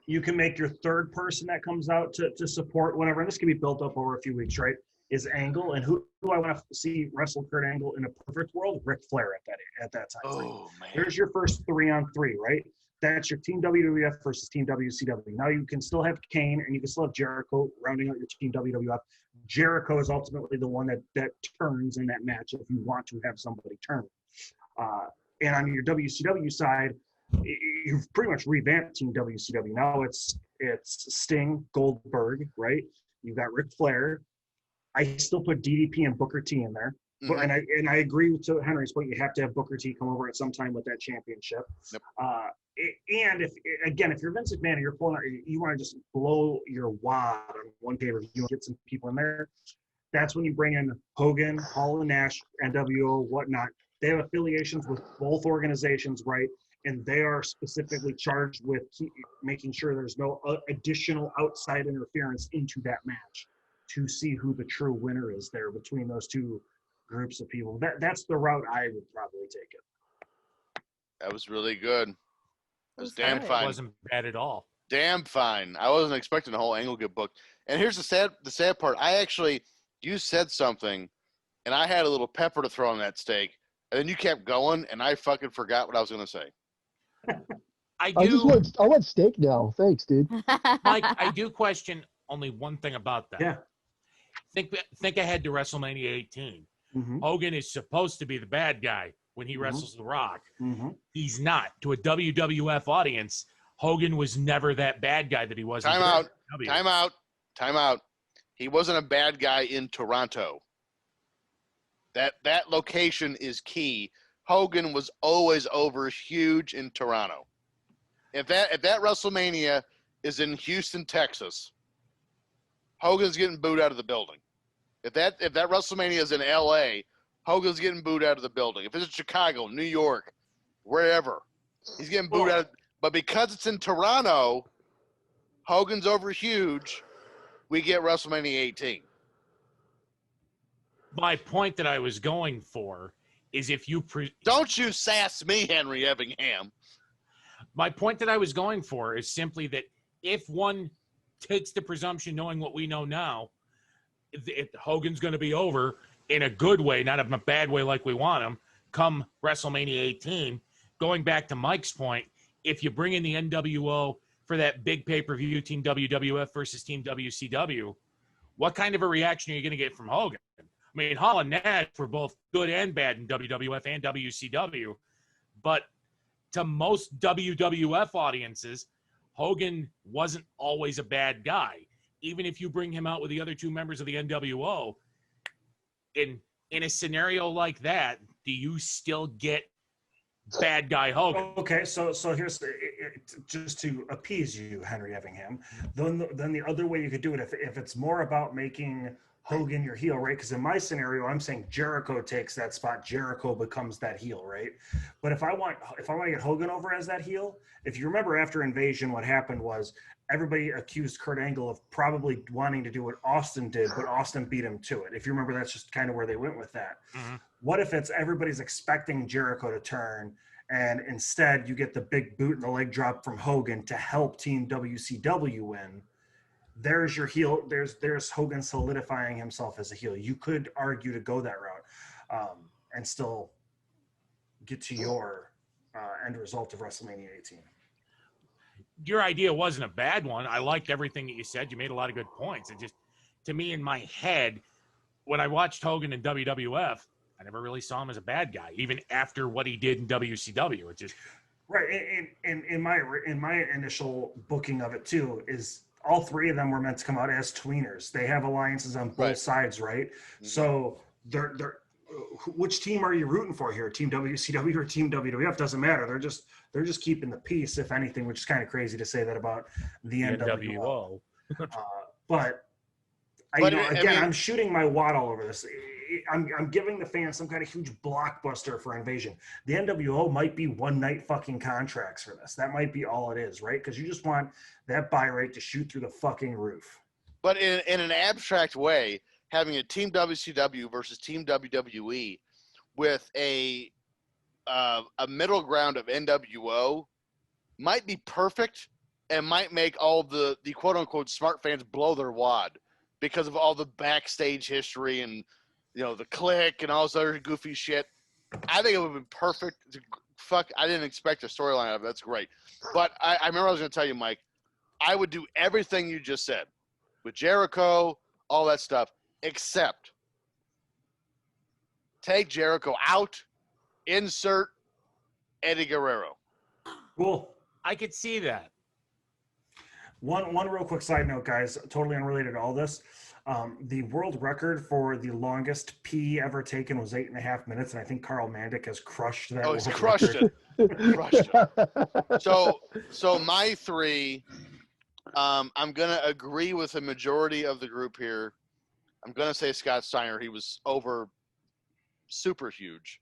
You can make your third person that comes out to support whatever, and this can be built up over a few weeks, right? Is Angle, and who do I want to see wrestle Kurt Angle in a perfect world? Ric Flair at that time. Oh man! There's your first 3-on-3, right? That's your Team WWF versus Team WCW. Now you can still have Kane, and you can still have Jericho rounding out your Team WWF. Jericho is ultimately the one that turns in that match if you want to have somebody turn. And on your WCW side, you've pretty much revamped Team WCW. Now it's Sting, Goldberg, right? You've got Ric Flair. I still put DDP and Booker T in there. Mm-hmm. And I agree with Henry's point. You have to have Booker T come over at some time with that championship. Yep. And if you're Vince McMahon and you're pulling out, you want to just blow your wad on one pay-per-view and get some people in there, that's when you bring in Hogan, Hall and Nash, NWO, whatnot. They have affiliations with both organizations, right? And they are specifically charged with making sure there's no additional outside interference into that match to see who the true winner is there between those two groups of people. That's the route I would probably take it. That was really good. That was damn good. fine. It wasn't bad at all. Damn fine. I wasn't expecting the whole angle get booked. And here's the sad part. You said something, and I had a little pepper to throw on that steak, and then you kept going, and I fucking forgot what I was going to say. I want steak now. Thanks, dude. Mike, I do question only one thing about that. Yeah. Think ahead to WrestleMania 18. Mm-hmm. Hogan is supposed to be the bad guy when he wrestles The Rock. Mm-hmm. He's not. To a WWF audience, Hogan was never that bad guy that he was. Time out. He wasn't a bad guy in Toronto. That location is key. Hogan was always over huge in Toronto. If that WrestleMania is in Houston, Texas, Hogan's getting booed out of the building. If that WrestleMania is in LA, Hogan's getting booed out of the building. If it's in Chicago, New York, wherever, he's getting booed out. But because it's in Toronto, Hogan's over huge. We get WrestleMania 18. My point that I was going for is if you don't you sass me, Henry Evingham. My point that I was going for is simply that if one takes the presumption, knowing what we know now, Hogan's going to be over in a good way, not in a bad way like we want him, come WrestleMania 18. Going back to Mike's point, if you bring in the NWO for that big pay-per-view, Team WWF versus Team WCW, what kind of a reaction are you going to get from Hogan? I mean, Hall and Nash were both good and bad in WWF and WCW, but to most WWF audiences, Hogan wasn't always a bad guy. Even if you bring him out with the other two members of the NWO, in a scenario like that, do you still get bad guy Hogan? Okay, so here's just to appease you, Henry Evingham. Then the other way you could do it, if it's more about making Hogan your heel, right? Because in my scenario, I'm saying Jericho takes that spot, Jericho becomes that heel, right? But if I want to get Hogan over as that heel, if you remember after Invasion, what happened was everybody accused Kurt Angle of probably wanting to do what Austin did, but Austin beat him to it. If you remember, that's just kind of where they went with that. Mm-hmm. What if it's everybody's expecting Jericho to turn, and instead you get the big boot and the leg drop from Hogan to help Team WCW win? There's your heel. There's Hogan solidifying himself as a heel. You could argue to go that route and still get to your end result of WrestleMania 18. Your idea wasn't a bad one. I liked everything that you said. You made a lot of good points. It just, to me, in my head, when I watched Hogan in WWF, I never really saw him as a bad guy, even after what he did in WCW. It just right. And in my initial booking of it too is all three of them were meant to come out as tweeners. They have alliances on both sides, right? Mm-hmm. So they're which team are you rooting for here? Team WCW or Team WWF? Doesn't matter. They're just keeping the peace, if anything, which is kind of crazy to say that about the NWO. But I'm shooting my wad all over this. I'm giving the fans some kind of huge blockbuster for Invasion. The NWO might be one night fucking contracts for this. That might be all it is, right? Because you just want that buy rate to shoot through the fucking roof. But in an abstract way, having a Team WCW versus Team WWE with a middle ground of NWO might be perfect and might make all the quote unquote smart fans blow their wad because of all the backstage history and the click and all this other goofy shit. I think it would have been perfect. I didn't expect a storyline out of it. That's great. But I remember I was going to tell you, Mike, I would do everything you just said with Jericho, all that stuff, except take Jericho out, insert Eddie Guerrero. Cool. I could see that. One real quick side note, guys, totally unrelated to all this. The world record for the longest pee ever taken was 8.5 minutes, and I think Carl Mandic has crushed that. Oh, he's crushed it. So my three, I'm gonna agree with the majority of the group here. I'm gonna say Scott Steiner. He was over super huge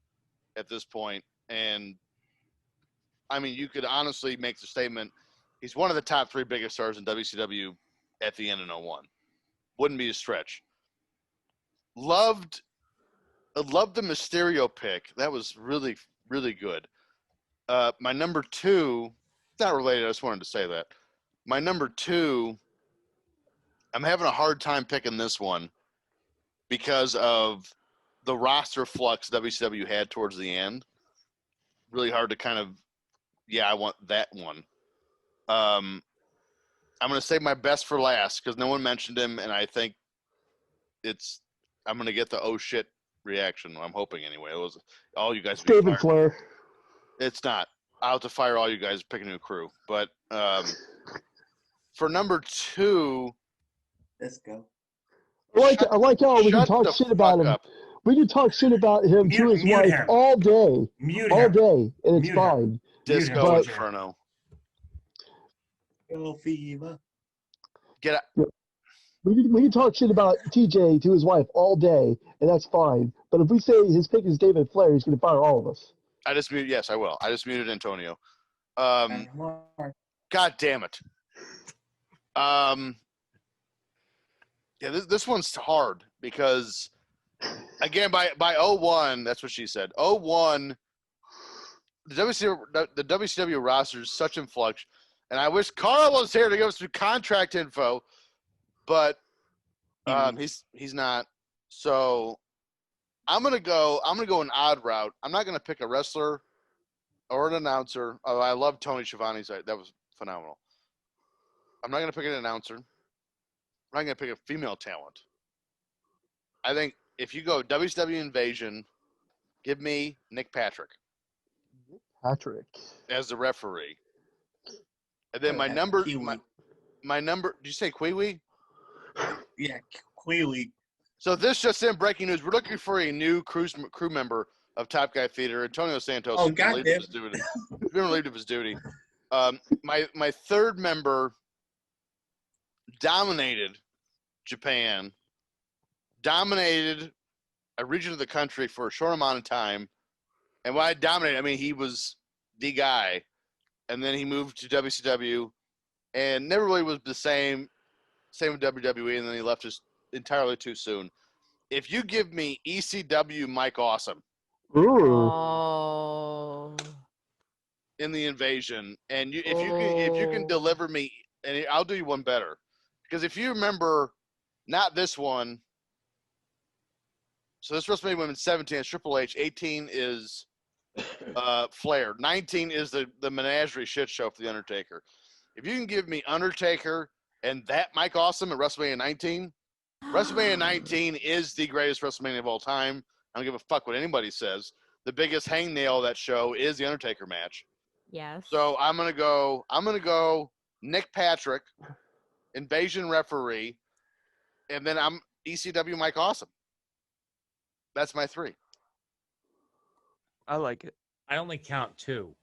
at this point, and I mean, you could honestly make the statement he's one of the top three biggest stars in WCW at the end of 01. Wouldn't be a stretch. Loved I love the Mysterio pick. That was really, really good. My number 2, not related. I just wanted to say that. My number 2, I'm having a hard time picking this one because of the roster flux WCW had towards the end. Really hard to kind of, I want that one. I'm going to save my best for last because no one mentioned him, and I think I'm going to get the oh shit reaction. I'm hoping anyway. It was all you guys. It's David Flair. It's not. I'll have to fire all you guys, pick a new crew. But for number 2, let's go. I like how we can talk shit about him. Up. We can talk shit about him to his wife all day, all day, and it's fine. Disco Inferno. Go Fever. Get out. We can talk shit about TJ to his wife all day, and that's fine. But if we say his pick is David Flair, he's going to fire all of us. I just muted. Yes, I will. I just muted Antonio. God damn it. This one's hard because, again, by 01, that's what she said. 01, the WCW roster is such in flux, and I wish Carl was here to give us some contract info, but he's not. So I'm gonna go an odd route. I'm not gonna pick a wrestler or an announcer. Oh, I love Tony Schiavone's. That was phenomenal. I'm not gonna pick an announcer. I'm not gonna pick a female talent. I think if you go WCW Invasion, give me Nick Patrick as the referee, and then my number. Did you say Kiwi? Yeah, Kiwi. So this just in breaking news. We're looking for a new crew member of Top Guy Theater. Antonio Santos has been relieved of his duty. My third member dominated Japan, dominated a region of the country for a short amount of time. And when I dominated, I mean he was the guy. And then he moved to WCW and never really was the same with WWE, and then he left just entirely too soon. If you give me ECW Mike Awesome in the Invasion, and if you can deliver me, and I'll do you one better, because if you remember, not this one. So this WrestleMania Women's 17 is Triple H, 18 is Flair, 19 is the menagerie shit show for the Undertaker. If you can give me Undertaker and that Mike Awesome at WrestleMania 19, WrestleMania 19 is the greatest WrestleMania of all time. I don't give a fuck what anybody says. The biggest hangnail of that show is the Undertaker match. Yes. So I'm gonna go Nick Patrick, Invasion referee, and then I'm ECW Mike Awesome. That's my 3. I like it. I only count 2.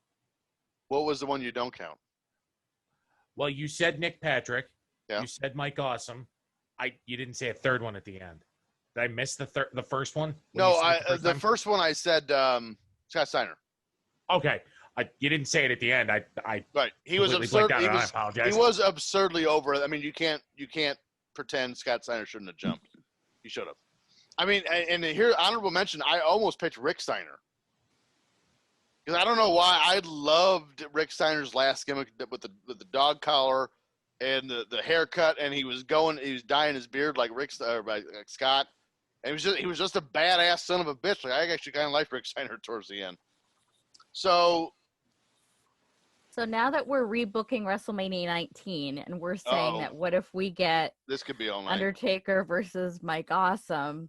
What was the one you don't count? Well, you said Nick Patrick. Yeah. You said Mike Awesome. You didn't say a third one at the end. Did I miss the first one? No, the first one I said Scott Steiner. Okay. You didn't say it at the end. Right. He was absurd. I apologize. He was absurdly over. I mean, you can't pretend Scott Steiner shouldn't have jumped. He should have. I mean, and here, honorable mention, I almost picked Rick Steiner. Because I don't know why. I loved Rick Steiner's last gimmick with the dog collar and the haircut, and he was dyeing his beard like like Scott. And he was just a badass son of a bitch. Like, I actually kind of liked Rick Steiner towards the end. So now that we're rebooking WrestleMania 19, and we're saying that what if we get this could be all night. Undertaker versus Mike Awesome?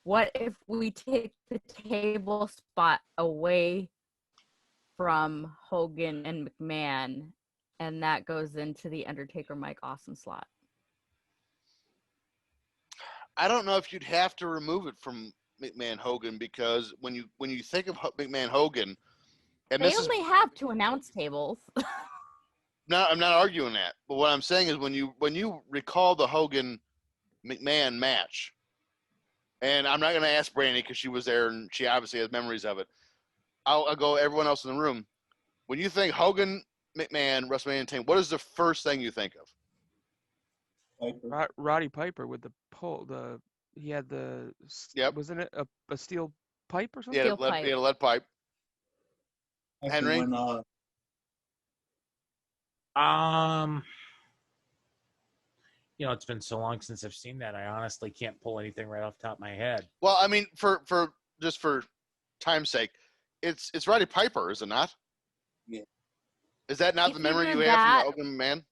What if we take the table spot away from Hogan and McMahon, and that goes into the Undertaker Mike Awesome slot? I don't know if you'd have to remove it from McMahon Hogan, because when you think of McMahon Hogan, and they only have 2 announce tables. No, I'm not arguing that. But what I'm saying is when you recall the Hogan McMahon match, and I'm not going to ask Brandy because she was there and she obviously has memories of it. I'll go everyone else in the room. When you think Hogan McMahon WrestleMania 10, what is the first thing you think of? Roddy Piper with the pole. He had the. Yep. Wasn't it a steel pipe or something? He had a lead pipe. Actually, Henry? It's been so long since I've seen that. I honestly can't pull anything right off the top of my head. Well, I mean, for time's sake, it's Roddy Piper, is it not? Yeah. Is that not It's the memory either you have that- from the Open Man?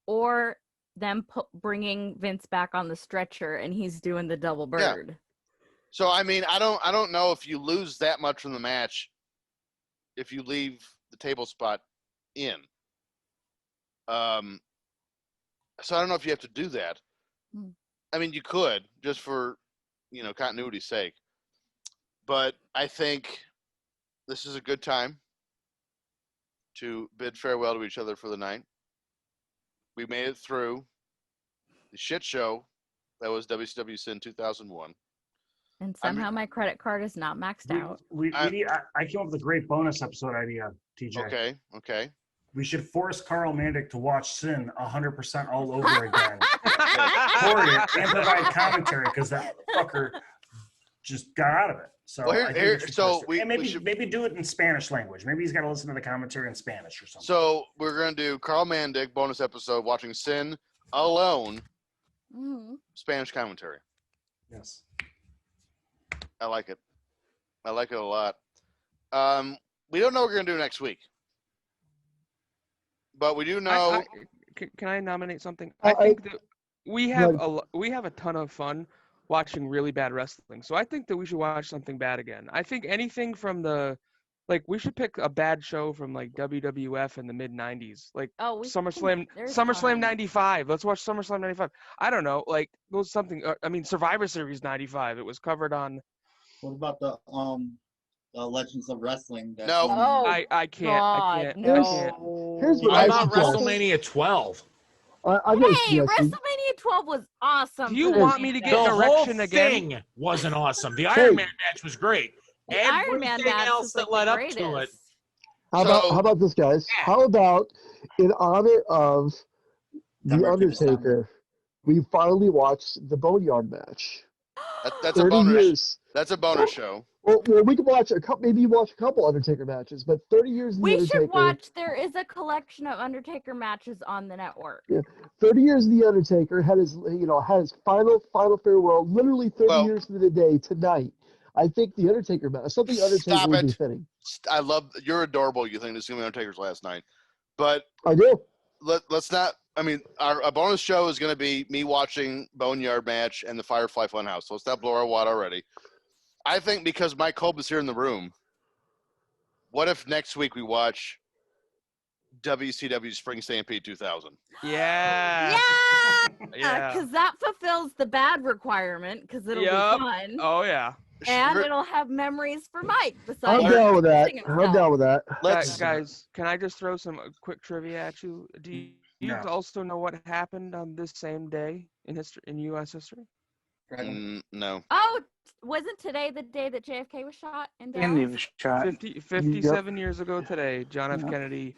Or them bringing Vince back on the stretcher and he's doing the double bird. Yeah. So I mean, I don't know if you lose that much from the match if you leave the table spot in. So I don't know if you have to do that. I mean, you could just for continuity's sake. But I think this is a good time to bid farewell to each other for the night. We made it through the shit show that was WCW Sin 2001. And somehow my credit card is not maxed out. I came up with a great bonus episode idea, TJ. Okay. We should force Carl Mandic to watch Sin 100% all over again. Record it and provide commentary because that fucker just got out of it. So Well, maybe do it in Spanish language. Maybe he's got to listen to the commentary in Spanish or something. So we're going to do Carl Mandic bonus episode watching Sin alone, Spanish commentary. Yes. I like it. I like it a lot. We don't know what we're going to do next week. But we do know. Can I nominate something? I think that we have a ton of fun watching really bad wrestling. So I think that we should watch something bad again. I think anything from we should pick a bad show from like WWF in the mid 90s, like SummerSlam 95. Let's watch SummerSlam 95. I don't know, like those something. Survivor Series 95. It was covered on. What about the Legends of Wrestling? No, I can't. Here's what How I about suggest. WrestleMania 12? Hey, WrestleMania 12 was awesome. Do you want me to get an erection again? The whole thing wasn't awesome. The Iron Man match was great. The Iron Man Everything match else was, that like, led the up to it. greatest. How about this, guys? How about in honor of The Undertaker, we finally watched the Boneyard match. That's a bonus. That's a bonus show. Well, we could watch maybe watch a couple Undertaker matches, but 30 years of The Undertaker. We should watch. There is a collection of Undertaker matches on the network. Yeah, 30 years of The Undertaker had his final farewell. Literally 30 years to the day tonight. I think the Undertaker match, something Undertaker would be fitting. I love. You're adorable. You think this is gonna be Undertaker's last night, but I do. Let's not. I mean, our bonus show is going to be me watching Boneyard match and the Firefly Funhouse. So let's not blow our wad already. I think because Mike Kolb is here in the room, what if next week we watch WCW Spring Stampede 2000? Yeah. Yeah. Because that fulfills the bad requirement because it'll be fun. Oh, yeah. And it'll have memories for Mike. I'm down with that. Guys, can I just throw some quick trivia at you? Do you also know what happened on this same day in U.S. history? No. Oh, wasn't today the day that JFK was shot in Dallas? Kennedy was shot. 57 years ago today, John F. Kennedy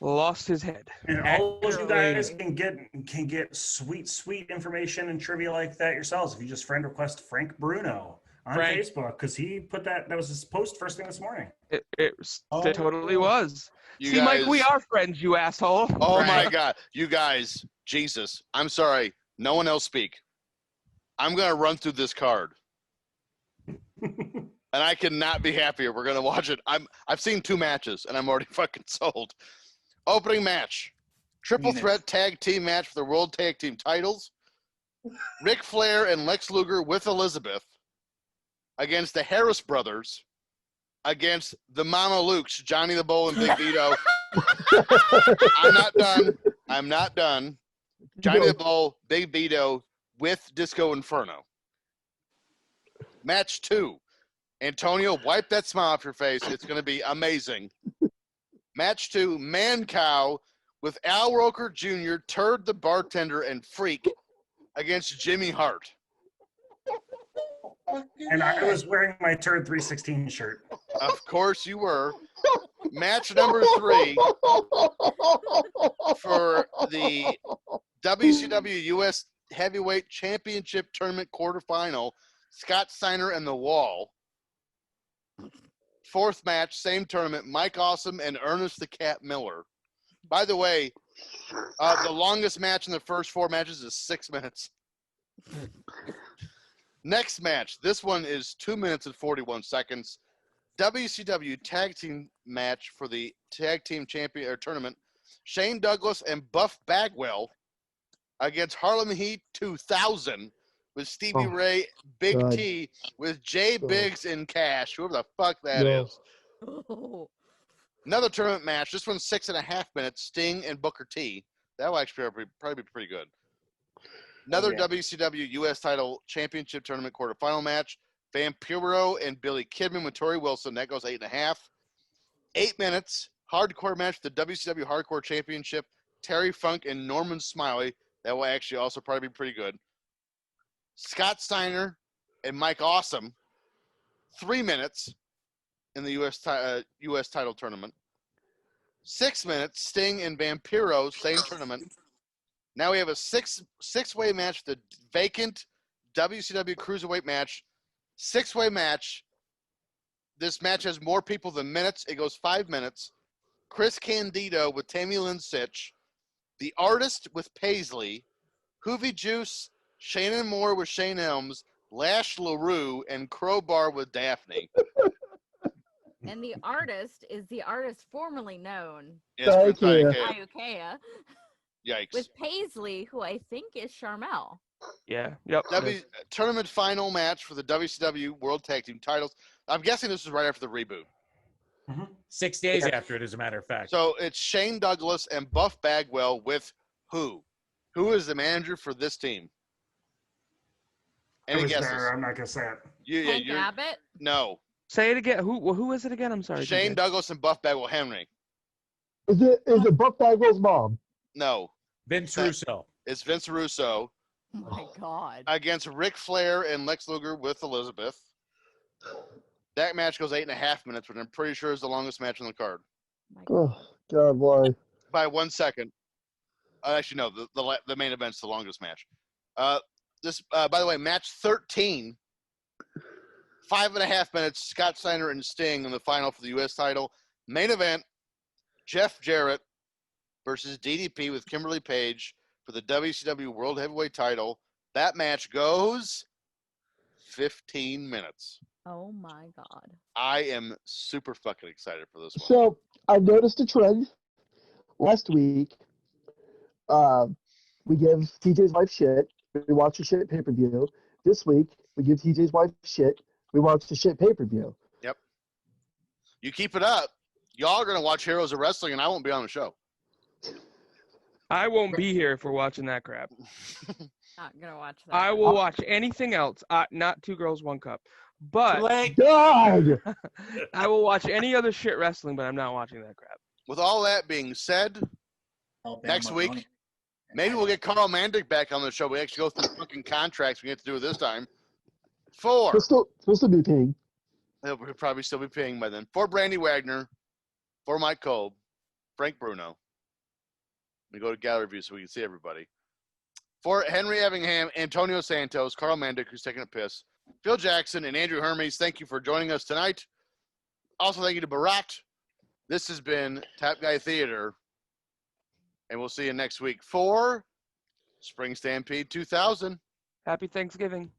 lost his head. And all of you guys can get sweet information and trivia like that yourselves if you just friend request Frank Bruno on Facebook, because he put that was his post first thing this morning. It totally was. You See, guys, Mike, we are friends, you asshole. Oh my God, you guys, Jesus! I'm sorry, no one else speak. I'm gonna run through this card, and I cannot be happier. We're gonna watch it. I've seen 2 matches, and I'm already fucking sold. Opening match, triple threat tag team match for the World Tag Team titles. Ric Flair and Lex Luger with Elizabeth against the Harris brothers, against the Mama Lukes, Johnny the Bull and Big Vito. I'm not done. Johnny the Bull, Big Vito with Disco Inferno. Match 2. Antonio, wipe that smile off your face. It's going to be amazing. Match 2, Man Cow with Al Roker Jr., Turd the Bartender, and Freak against Jimmy Hart. And I was wearing my Turd 316 shirt. Of course you were. Match number 3 for the WCW US Heavyweight Championship Tournament quarterfinal. Scott Steiner and The Wall Fourth match, same tournament, Mike Awesome and Ernest the Cat Miller. By the way, the longest match in the first 4 matches is 6 minutes. Next match, this one is 2 minutes and 41 seconds. WCW tag team match for the tag team champion or tournament. Shane Douglas and Buff Bagwell against Harlem Heat 2000 with Stevie Ray, Big God. T, with Jay Biggs and Cash, whoever the fuck that No. is. Another tournament match. This one's 6.5 minutes. Sting and Booker T. That will actually probably be pretty good. Another WCW U.S. title championship tournament quarterfinal match. Vampiro and Billy Kidman with Tori Wilson. That goes 8.5. 8 minutes. Hardcore match. The WCW Hardcore Championship. Terry Funk and Norman Smiley. That will actually also probably be pretty good. Scott Steiner and Mike Awesome. 3 minutes in the U.S. title tournament. 6 minutes. Sting and Vampiro. Same tournament. Now we have a six-way match, the vacant WCW Cruiserweight match. 6-way match. This match has more people than minutes. It goes 5 minutes. Chris Candido with Tammy Lynn Sitch. The Artist with Paisley. Hoovy Juice. Shannon Moore with Shane Elms. Lash LaRue and Crowbar with Daphne. And the artist is the artist formerly known Yes, Prince Iakea. Iakea, Yikes. with Paisley, who I think is Charmel. Yeah. Yep. Tournament final match for the WCW World Tag Team titles. I'm guessing this is right after the reboot. 6 days after it, as a matter of fact. So it's Shane Douglas and Buff Bagwell with who? Who is the manager for this team? Any I was guesses? there. I'm not gonna say it. Hank Abbott? No. Say it again. Who is it again? I'm sorry. Shane DJ. Douglas and Buff Bagwell Henry. Is it Buff Bagwell's mom? No. Vince Russo. It's Vince Russo Oh my God. against Ric Flair and Lex Luger with Elizabeth. That match goes 8.5 minutes, which I'm pretty sure is the longest match on the card. Oh God, why? By 1 second. Actually, no. The main event's the longest match. By the way, match 13. 5.5 minutes. Scott Steiner and Sting in the final for the U.S. title. Main event. Jeff Jarrett versus DDP with Kimberly Page for the WCW World Heavyweight title. That match goes 15 minutes. Oh my God. I am super fucking excited for this one. So I noticed a trend. Last week, we give TJ's wife shit. We watch a shit pay-per-view. This week, we give TJ's wife shit. We watch the shit pay-per-view. Yep. You keep it up, y'all are going to watch Heroes of Wrestling, and I won't be on the show. I won't be here if we're watching that crap. Not gonna watch that. I will watch anything else. Not Two Girls, One Cup. But God! I will watch any other shit wrestling, but I'm not watching that crap. With all that being said, next week, maybe we'll get Carl Mandick back on the show. We actually go through fucking contracts we have to do it this time. 4. We'll still be paying. We'll probably still be paying by then. For Brandy Wagner, for Mike Kolb, Frank Bruno. We go to gallery view so we can see everybody. For Henry Evingham, Antonio Santos, Carl Mandick, who's taking a piss, Phil Jackson, and Andrew Hermes, thank you for joining us tonight. Also, thank you to Bharat. This has been Tap Guy Theater, and we'll see you next week for Spring Stampede 2000. Happy Thanksgiving.